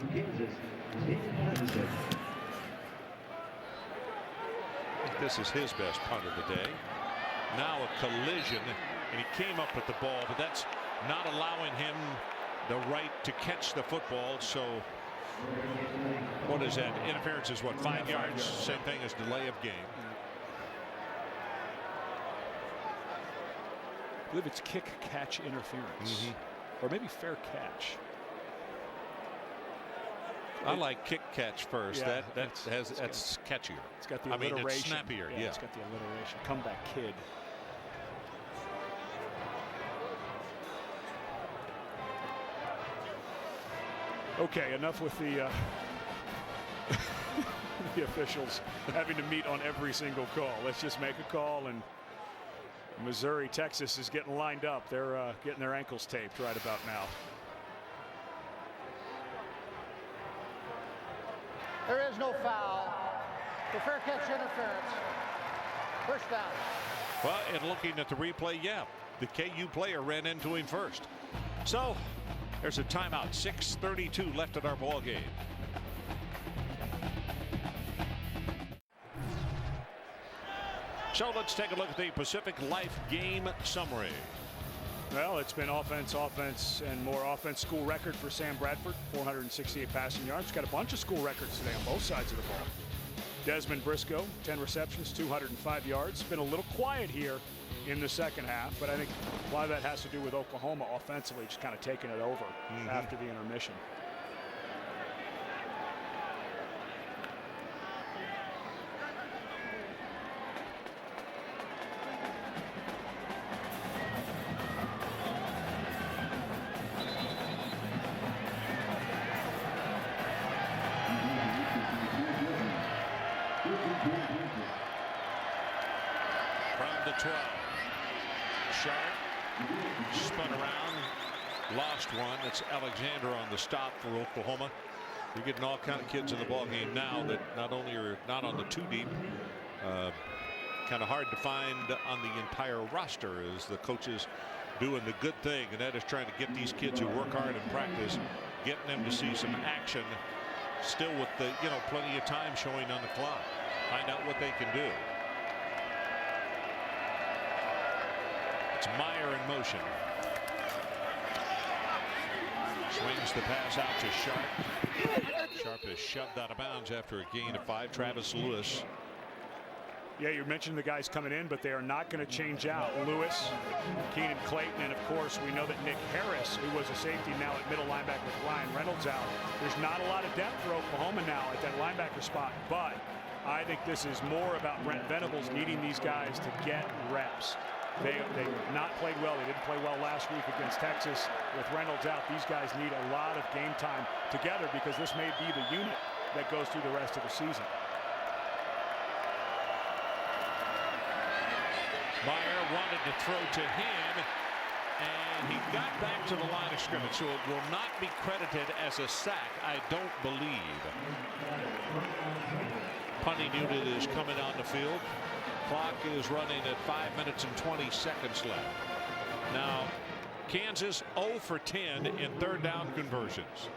Speaker 7: This is his best punt of the day. Now a collision, and he came up with the ball, but that's not allowing him the right to catch the football. So what is that? Interference is what, 5 yards? Same thing as delay of game.
Speaker 2: I believe it's kick catch interference, or maybe fair catch.
Speaker 7: I like kick catch first.
Speaker 2: Yeah,
Speaker 7: that's catchier.
Speaker 2: It's got the
Speaker 7: I mean,
Speaker 2: alliteration.
Speaker 7: it's snappier. Yeah,
Speaker 2: it's got the alliteration. Comeback kid. Okay, enough with the the officials having to meet on every single call. Let's just make a call. And Missouri, Texas is getting lined up. They're getting their ankles taped right about now.
Speaker 5: There is no foul. The fair catch interference. First down.
Speaker 7: Well, and looking at the replay, yeah, the KU player ran into him first. So there's a timeout. 6:32 left in our ball game. So let's take a look at the Pacific Life game summary.
Speaker 2: Well, it's been offense, and more offense. School record for Sam Bradford, 468 passing yards. Got a bunch of school records today on both sides of the ball. Desmond Briscoe, 10 receptions, 205 yards. Been a little quiet here in the second half, but I think a lot of that has to do with Oklahoma offensively just kind of taking it over after the intermission.
Speaker 7: 12. Sharp spun around, lost one. It's Alexander on the stop for Oklahoma. You're getting all kind of kids in the ball game now that not only are not on the 2 deep, kind of hard to find on the entire roster as the coaches doing the good thing, and that is trying to get these kids who work hard in practice, getting them to see some action, still with the plenty of time showing on the clock. Find out what they can do. It's Meyer in motion. Swings the pass out to Sharp. Sharp is shoved out of bounds after a gain of 5. Travis Lewis.
Speaker 2: Yeah, you mentioned the guys coming in, but they are not going to change out. Lewis, Keenan Clayton, and of course we know that Nick Harris, who was a safety, now at middle linebacker with Ryan Reynolds out. There's not a lot of depth for Oklahoma now at that linebacker spot, but I think this is more about Brent Venables needing these guys to get reps. They have not played well. They didn't play well last week against Texas. With Reynolds out, these guys need a lot of game time together because this may be the unit that goes through the rest of the season.
Speaker 7: Meyer wanted to throw to him, and he got back to the line of scrimmage, so it will not be credited as a sack, I don't believe. Punting unit is coming on the field. Clock is running at 5 minutes and 20 seconds left. Now, Kansas 0 for 10 in third down conversions.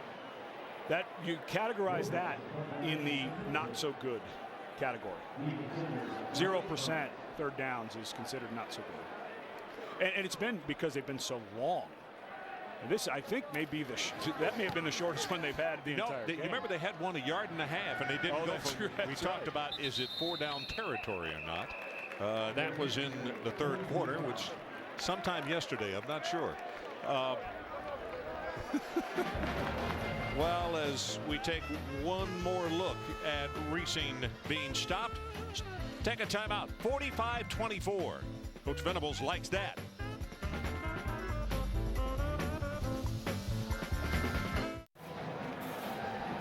Speaker 2: That you categorize that in the not so good category. 0% third downs is considered not so good, and it's been because they've been so long. And this, I think, may be that may have been the shortest one they've had the entire game.
Speaker 7: You remember they had one 1.5 yards, and they didn't go for.
Speaker 2: Right,
Speaker 7: we talked about is it 4-down territory or not. That was in the third quarter, which sometime yesterday. I'm not sure. Well, as we take one more look at Reesing being stopped, take a timeout. 45-24. Coach Venables likes that.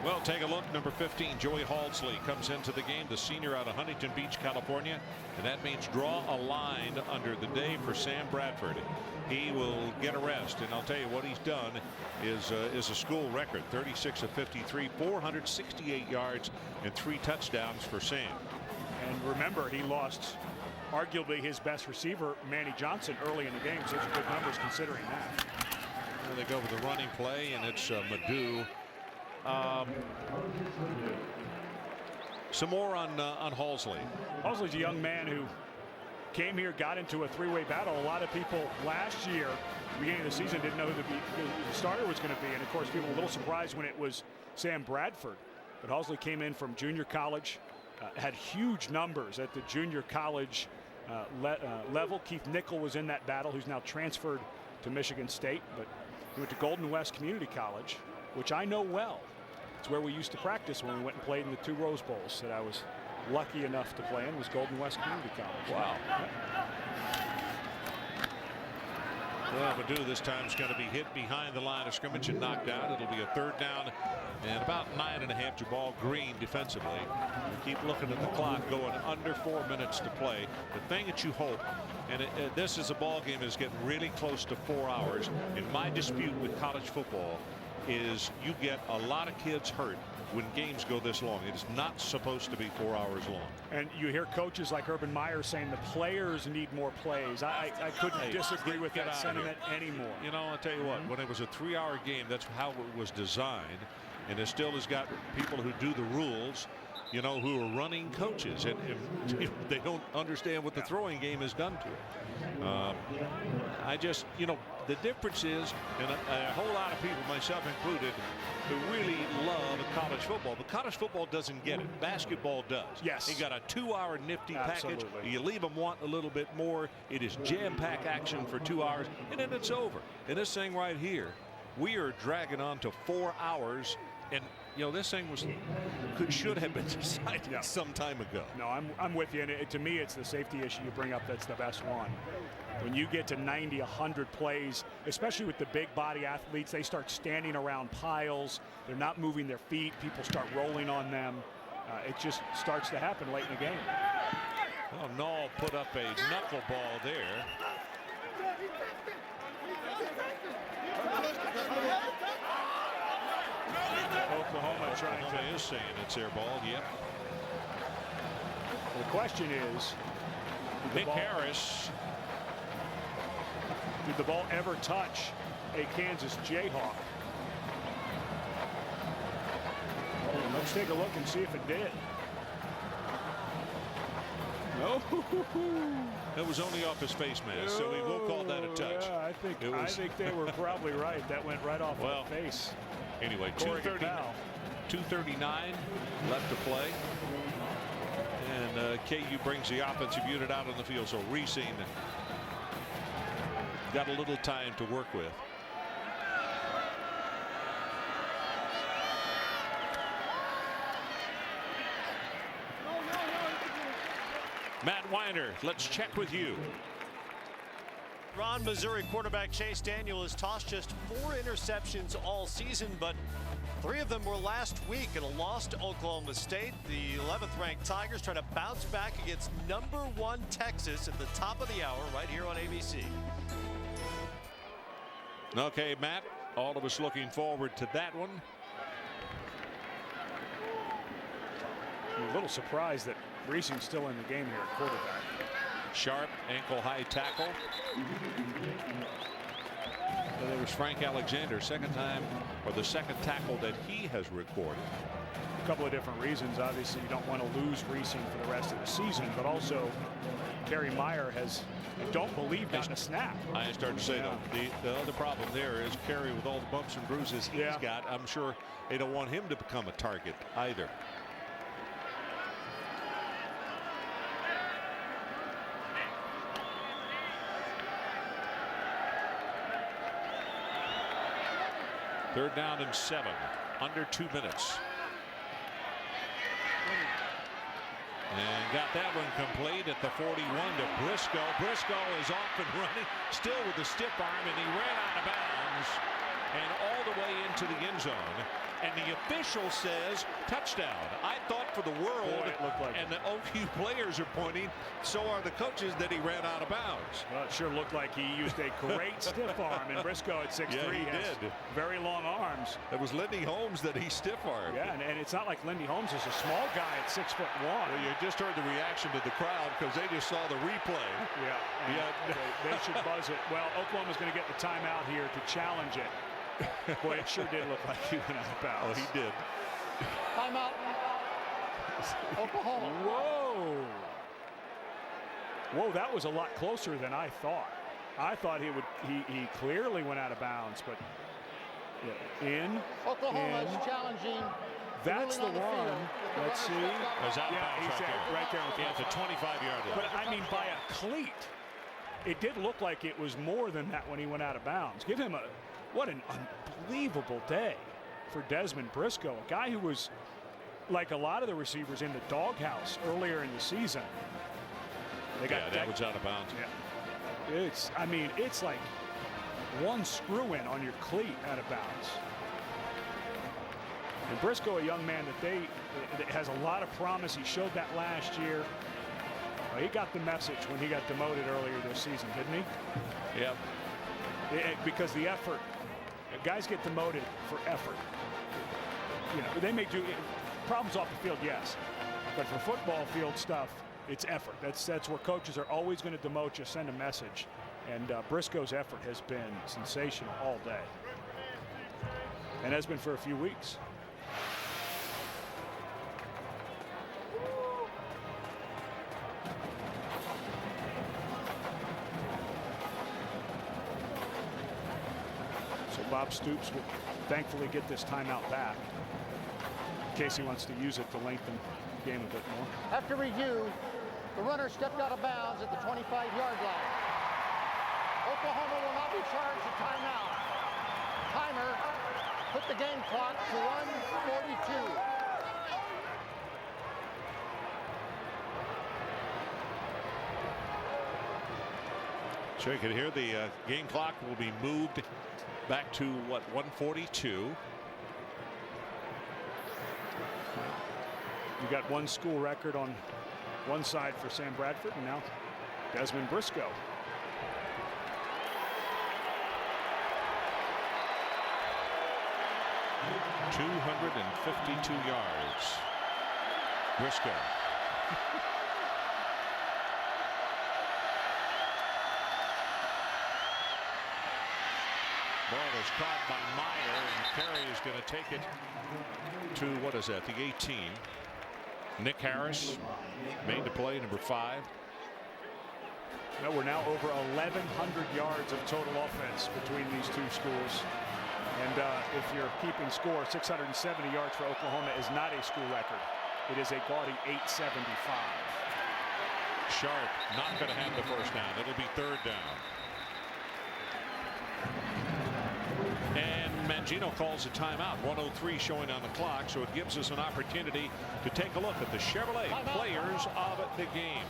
Speaker 7: Well, take a look. Number 15, Joey Halsley, comes into the game, the senior out of Huntington Beach, California. And that means draw a line under the day for Sam Bradford. He will get a rest. And I'll tell you what he's done is a school record. 36 of 53, 468 yards, and 3 touchdowns for Sam.
Speaker 2: And remember, he lost arguably his best receiver, Manny Johnson, early in the game. Such good numbers considering that.
Speaker 7: Well, they go with the running play, and it's Madu. Some more on Halsley.
Speaker 2: Halsley's a young man who came here, got into a 3-way battle. A lot of people last year, beginning of the season, didn't know who the starter was going to be. And of course, people were a little surprised when it was Sam Bradford. But Halsley came in from junior college, had huge numbers at the junior college level. Keith Nickel was in that battle, who's now transferred to Michigan State. But he went to Golden West Community College, which I know well. It's where we used to practice when we went and played in the 2 Rose Bowls that I was lucky enough to play in, was Golden West Community College.
Speaker 7: Wow. Well, Madu this time is going to be hit behind the line of scrimmage and knocked out. It'll be a third down and about 9.5 to ball green defensively. We keep looking at the clock, going under 4 minutes to play. The thing that you hope, and this is a ball game that's getting really close to 4 hours. In my dispute with college football is you get a lot of kids hurt when games go this long. It is not supposed to be 4 hours long.
Speaker 2: And you hear coaches like Urban Meyer saying the players need more plays. I couldn't disagree with that sentiment anymore.
Speaker 7: You know, I'll tell you what, when it was a 3-hour game, that's how it was designed. And it still has got people who do the rules, you know, who are running coaches, and they don't understand what the throwing game has done to it. I just, you know, the difference is, and a whole lot of people, myself included, who really love college football, but college football doesn't get it. Basketball does.
Speaker 2: Yes.
Speaker 7: You got a 2-hour nifty package. You leave them wanting a little bit more. It is jam-packed action for 2 hours, and then it's over. And this thing right here, we are dragging on to 4 hours. And you know, this thing should have been decided some time ago.
Speaker 2: No, I'm with you. And to me, it's the safety issue you bring up that's the best one. When you get to 90, 100 plays, especially with the big body athletes, they start standing around piles. They're not moving their feet. People start rolling on them. It just starts to happen late in the game.
Speaker 7: Well, Nall put up a knuckleball there.
Speaker 2: Oklahoma trying to
Speaker 7: is saying it's their ball. Yep.
Speaker 2: The question is,
Speaker 7: Nick Harris.
Speaker 2: Did the ball ever touch a Kansas Jayhawk? Let's take a look and see if it did. No.
Speaker 7: It was only off his face mask, so we will call that a touch.
Speaker 2: Yeah, I think they were probably right. That went right off the face.
Speaker 7: Anyway, 2:39 left to play. And KU brings the offensive unit out on the field. So Reesing got a little time to work with. Matt Weiner, let's check with you.
Speaker 6: Ron, Missouri quarterback Chase Daniel has tossed just 4 interceptions all season, but 3 of them were last week in a loss to Oklahoma State. The 11th ranked Tigers try to bounce back against #1 Texas at the top of the hour right here on ABC.
Speaker 7: Okay, Matt, all of us looking forward to that one.
Speaker 2: I'm a little surprised that Reesing's still in the game here at quarterback.
Speaker 7: Sharp ankle high tackle. So there was Frank Alexander, second time, or the second tackle that he has recorded.
Speaker 2: A couple of different reasons. Obviously, you don't want to lose Reesing for the rest of the season, but also Kerry Meyer has, I don't believe, gotten a snap.
Speaker 7: I started to say, though, the other problem there is Kerry, with all the bumps and bruises he's got, I'm sure they don't want him to become a target either. Third down and 7, under 2 minutes. And got that one complete at the 41 to Briscoe. Briscoe is off and running, still with a stiff arm, and he ran out of bounds and all the way into the end zone. And the official says touchdown. I thought for the world,
Speaker 2: it looked like
Speaker 7: and the OU players are pointing, so are the coaches, that he ran out of bounds.
Speaker 2: Well, it sure looked like he used a great stiff arm, and Briscoe at 6'3" has very long arms.
Speaker 7: It was Lindy Holmes that he stiff armed.
Speaker 2: Yeah, and it's not like Lindy Holmes is a small guy at 6'1".
Speaker 7: Well, you just heard the reaction to the crowd because they just saw the replay.
Speaker 2: Yeah. They should buzz it. Well, Oklahoma's going to get the timeout here to challenge it. Boy, it sure did look like he went out of bounds.
Speaker 7: Oh, he did.
Speaker 5: Timeout. Oklahoma.
Speaker 2: Whoa, that was a lot closer than I thought. I thought he clearly went out of bounds, but
Speaker 5: Oklahoma is challenging.
Speaker 2: That's the one. Let's see.
Speaker 7: There's out of bounds
Speaker 2: right there.
Speaker 7: At the 25-yard line.
Speaker 2: But I mean, by a cleat. It did look like it was more than that when he went out of bounds. Give him what an unbelievable day for Desmond Briscoe, a guy who was like a lot of the receivers in the doghouse earlier in the season.
Speaker 7: That was out of bounds.
Speaker 2: Yeah. It's like one screw in on your cleat out of bounds. And Briscoe, a young man that has a lot of promise. He showed that last year. Well, he got the message when he got demoted earlier this season, didn't he?
Speaker 7: Yep.
Speaker 2: Because the effort, guys get demoted for effort. You know, they may do problems off the field, yes, but for football field stuff, it's effort. That's where coaches are always going to demote you, send a message. And Briscoe's effort has been sensational all day, and has been for a few weeks. Bob Stoops will thankfully get this timeout back in case he wants to use it to lengthen the game a bit more.
Speaker 5: After review, the runner stepped out of bounds at the 25-yard line. Oklahoma will not be charged a timeout. Timer put the game clock to 1:42.
Speaker 7: So you can hear the game clock will be moved back to, 1:42.
Speaker 2: You got one school record on one side for Sam Bradford, and now Desmond Briscoe.
Speaker 7: .252 yards. Briscoe. Ball is caught by Meyer, and Perry is going to take it to, what is that, the 18. Nick Harris made the play, number 5.
Speaker 2: No, we're now over 1,100 yards of total offense between these two schools. And if you're keeping score, 670 yards for Oklahoma is not a school record. It is a gaudy 875.
Speaker 7: Sharp not going to have the first down. It'll be 3rd down. And Mangino calls a timeout. 1:03 showing on the clock, so it gives us an opportunity to take a look at the Chevrolet players of the game.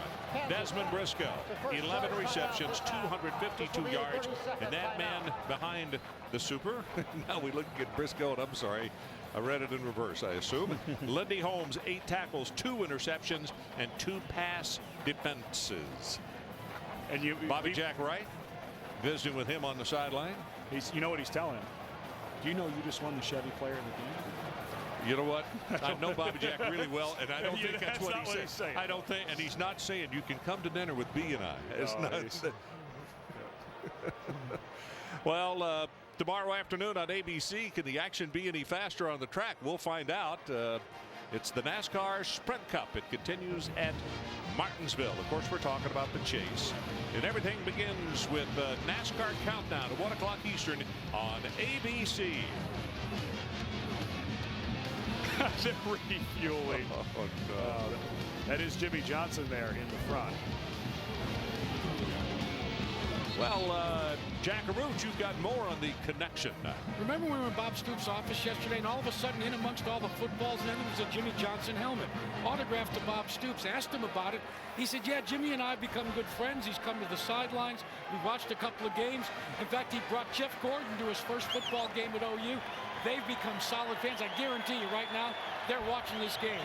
Speaker 7: Desmond Briscoe, 11 receptions, 252 yards, and that man behind the super. Now we look at Briscoe, and I'm sorry, I read it in reverse, I assume. Lindy Holmes, 8 tackles, 2 interceptions, and 2 pass defenses. And Bobby Jack Wright visiting with him on the sideline.
Speaker 2: You know what he's telling him? Do you know you just won the Chevy Player of the Game?
Speaker 7: You know what? I know Bobby Jack really well, and I don't think that's what he's saying. I don't think, and he's not saying you can come to dinner with B and I. It's not. Well, tomorrow afternoon on ABC, can the action be any faster on the track? We'll find out. It's the NASCAR Sprint Cup. It continues at Martinsville. Of course, we're talking about the chase. And everything begins with the NASCAR Countdown at 1 o'clock Eastern on ABC.
Speaker 2: They're refueling. Oh, no. That is Jimmy Johnson there in the front.
Speaker 7: Well, Jackaroot, you've got more on the connection.
Speaker 4: Remember when we were in Bob Stoops' office yesterday, and all of a sudden, in amongst all the footballs, and then there was a Jimmy Johnson helmet autographed to Bob Stoops. Asked him about it. He said, yeah, Jimmy and I have become good friends. He's come to the sidelines. We watched a couple of games. In fact, he brought Jeff Gordon to his first football game at OU. They've become solid fans. I guarantee you right now, they're watching this game.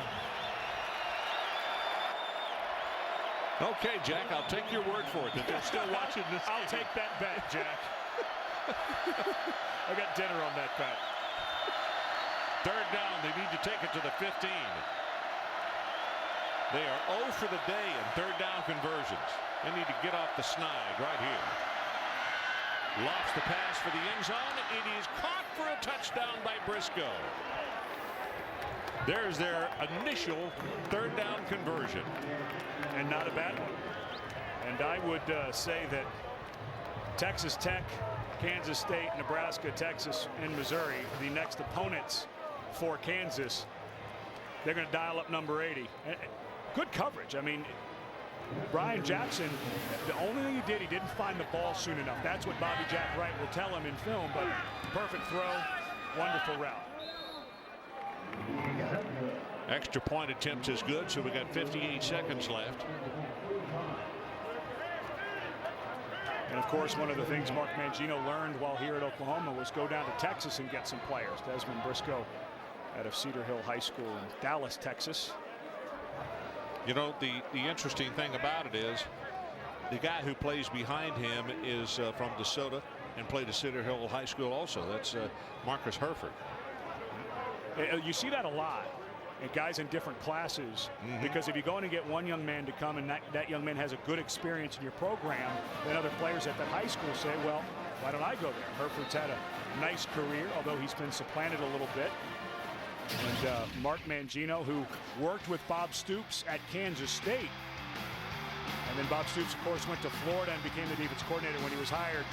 Speaker 7: Okay, Jack, I'll take your word for it that they're still watching this.
Speaker 2: I'll take that bet, Jack. I got dinner on that bet.
Speaker 7: 3rd down. They need to take it to the 15. They are 0 for the day in 3rd down conversions. They need to get off the snide right here. Lofts the pass for the end zone. It is caught for a touchdown by Briscoe. There's their initial 3rd down conversion.
Speaker 2: And not a bad one. And I would say that Texas Tech, Kansas State, Nebraska, Texas, and Missouri, the next opponents for Kansas, they're going to dial up number 80. Good coverage. I mean, Brian Jackson, the only thing he did, he didn't find the ball soon enough. That's what Bobby Jack Wright will tell him in film, but perfect throw, wonderful route.
Speaker 7: Extra point attempt is good, so we got 58 seconds left.
Speaker 2: And of course, one of the things Mark Mangino learned while here at Oklahoma was go down to Texas and get some players. Desmond Briscoe out of Cedar Hill High School in Dallas, Texas.
Speaker 7: You know, the interesting thing about it is the guy who plays behind him is from DeSoto and played at Cedar Hill High School also. That's Marcus Herford.
Speaker 2: You see that a lot. And guys in different classes, because if you go in and get one young man to come and that young man has a good experience in your program, then other players at that high school say, well, why don't I go there? Herford's had a nice career, although he's been supplanted a little bit. And Mark Mangino, who worked with Bob Stoops at Kansas State. And then Bob Stoops, of course, went to Florida and became the defense coordinator when he was hired.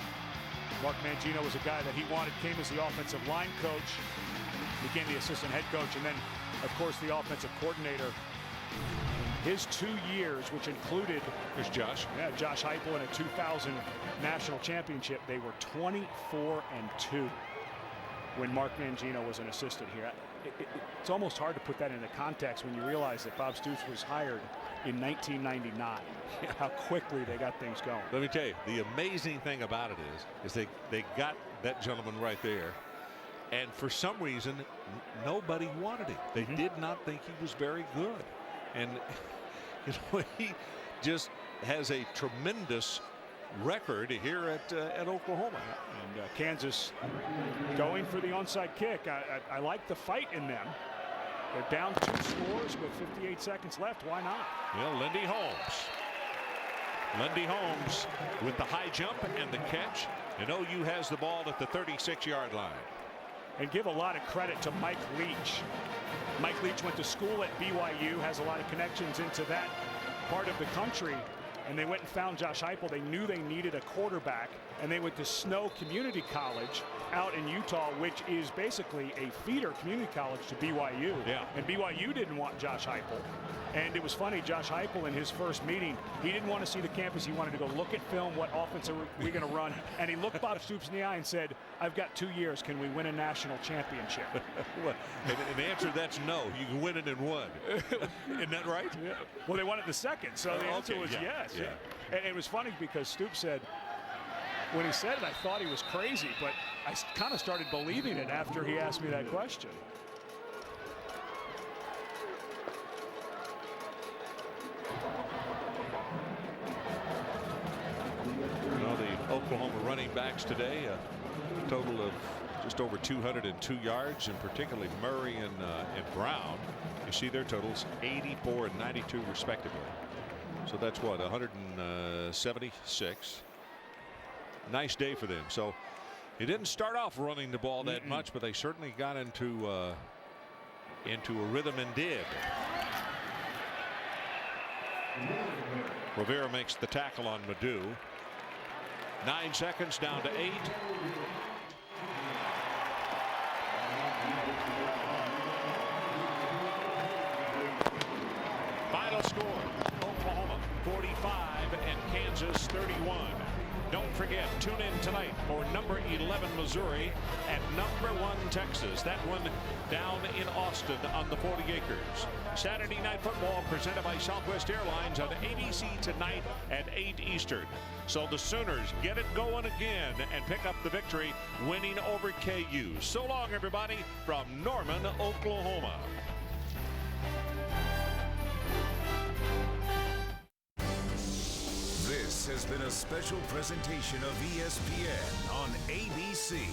Speaker 2: Mark Mangino was a guy that he wanted, came as the offensive line coach, became the assistant head coach, and then of course, the offensive coordinator. His 2 years, which included
Speaker 7: Josh
Speaker 2: Heupel in a 2000 national championship, they were 24-2 when Mark Mangino was an assistant here. It's almost hard to put that into context when you realize that Bob Stoops was hired in 1999. How quickly they got things going.
Speaker 7: Let me tell you, the amazing thing about it is they got that gentleman right there. And for some reason, nobody wanted him. They did not think he was very good. And You know, he just has a tremendous record here at Oklahoma.
Speaker 2: And Kansas going for the onside kick. I like the fight in them. They're down 2 scores with 58 seconds left. Why not?
Speaker 7: Well, Lindy Holmes. Lindy Holmes with the high jump and the catch. And OU has the ball at the 36-yard line.
Speaker 2: And give a lot of credit to Mike Leach. Mike Leach went to school at BYU, has a lot of connections into that part of the country. And they went and found Josh Heupel. They knew they needed a quarterback, and they went to Snow Community College out in Utah, which is basically a feeder community college to BYU.
Speaker 7: Yeah.
Speaker 2: And BYU didn't want Josh Heupel. And it was funny, Josh Heupel in his first meeting, he didn't want to see the campus. He wanted to go look at film, what offense are we going to run. And he looked Bob Stoops in the eye and said, I've got 2 years. Can we win a national championship?
Speaker 7: And the answer to that's no. You can win it in one. Isn't that right?
Speaker 2: Yeah. Well, they won it the second, so the answer was yes.
Speaker 7: Yeah.
Speaker 2: And it was funny because Stoops said, when he said it, I thought he was crazy, but I kind of started believing it after he asked me that question.
Speaker 7: Well, the Oklahoma running backs today, a total of just over 202 yards, and particularly Murray and Brown. You see their totals 84 and 92 respectively. So that's what, 176. Nice day for them. So he didn't start off running the ball that much, but they certainly got into a rhythm and did. Rivera makes the tackle on Madu. 9 seconds down to 8. Final score, Oklahoma 45 and Kansas 31. Don't forget, tune in tonight for number 11 Missouri and number 1 Texas. That one down in Austin on the 40 acres. Saturday Night Football presented by Southwest Airlines on ABC tonight at 8 Eastern. So the Sooners get it going again and pick up the victory, winning over KU. So long, everybody, from Norman, Oklahoma.
Speaker 3: This has been a special presentation of ESPN on ABC.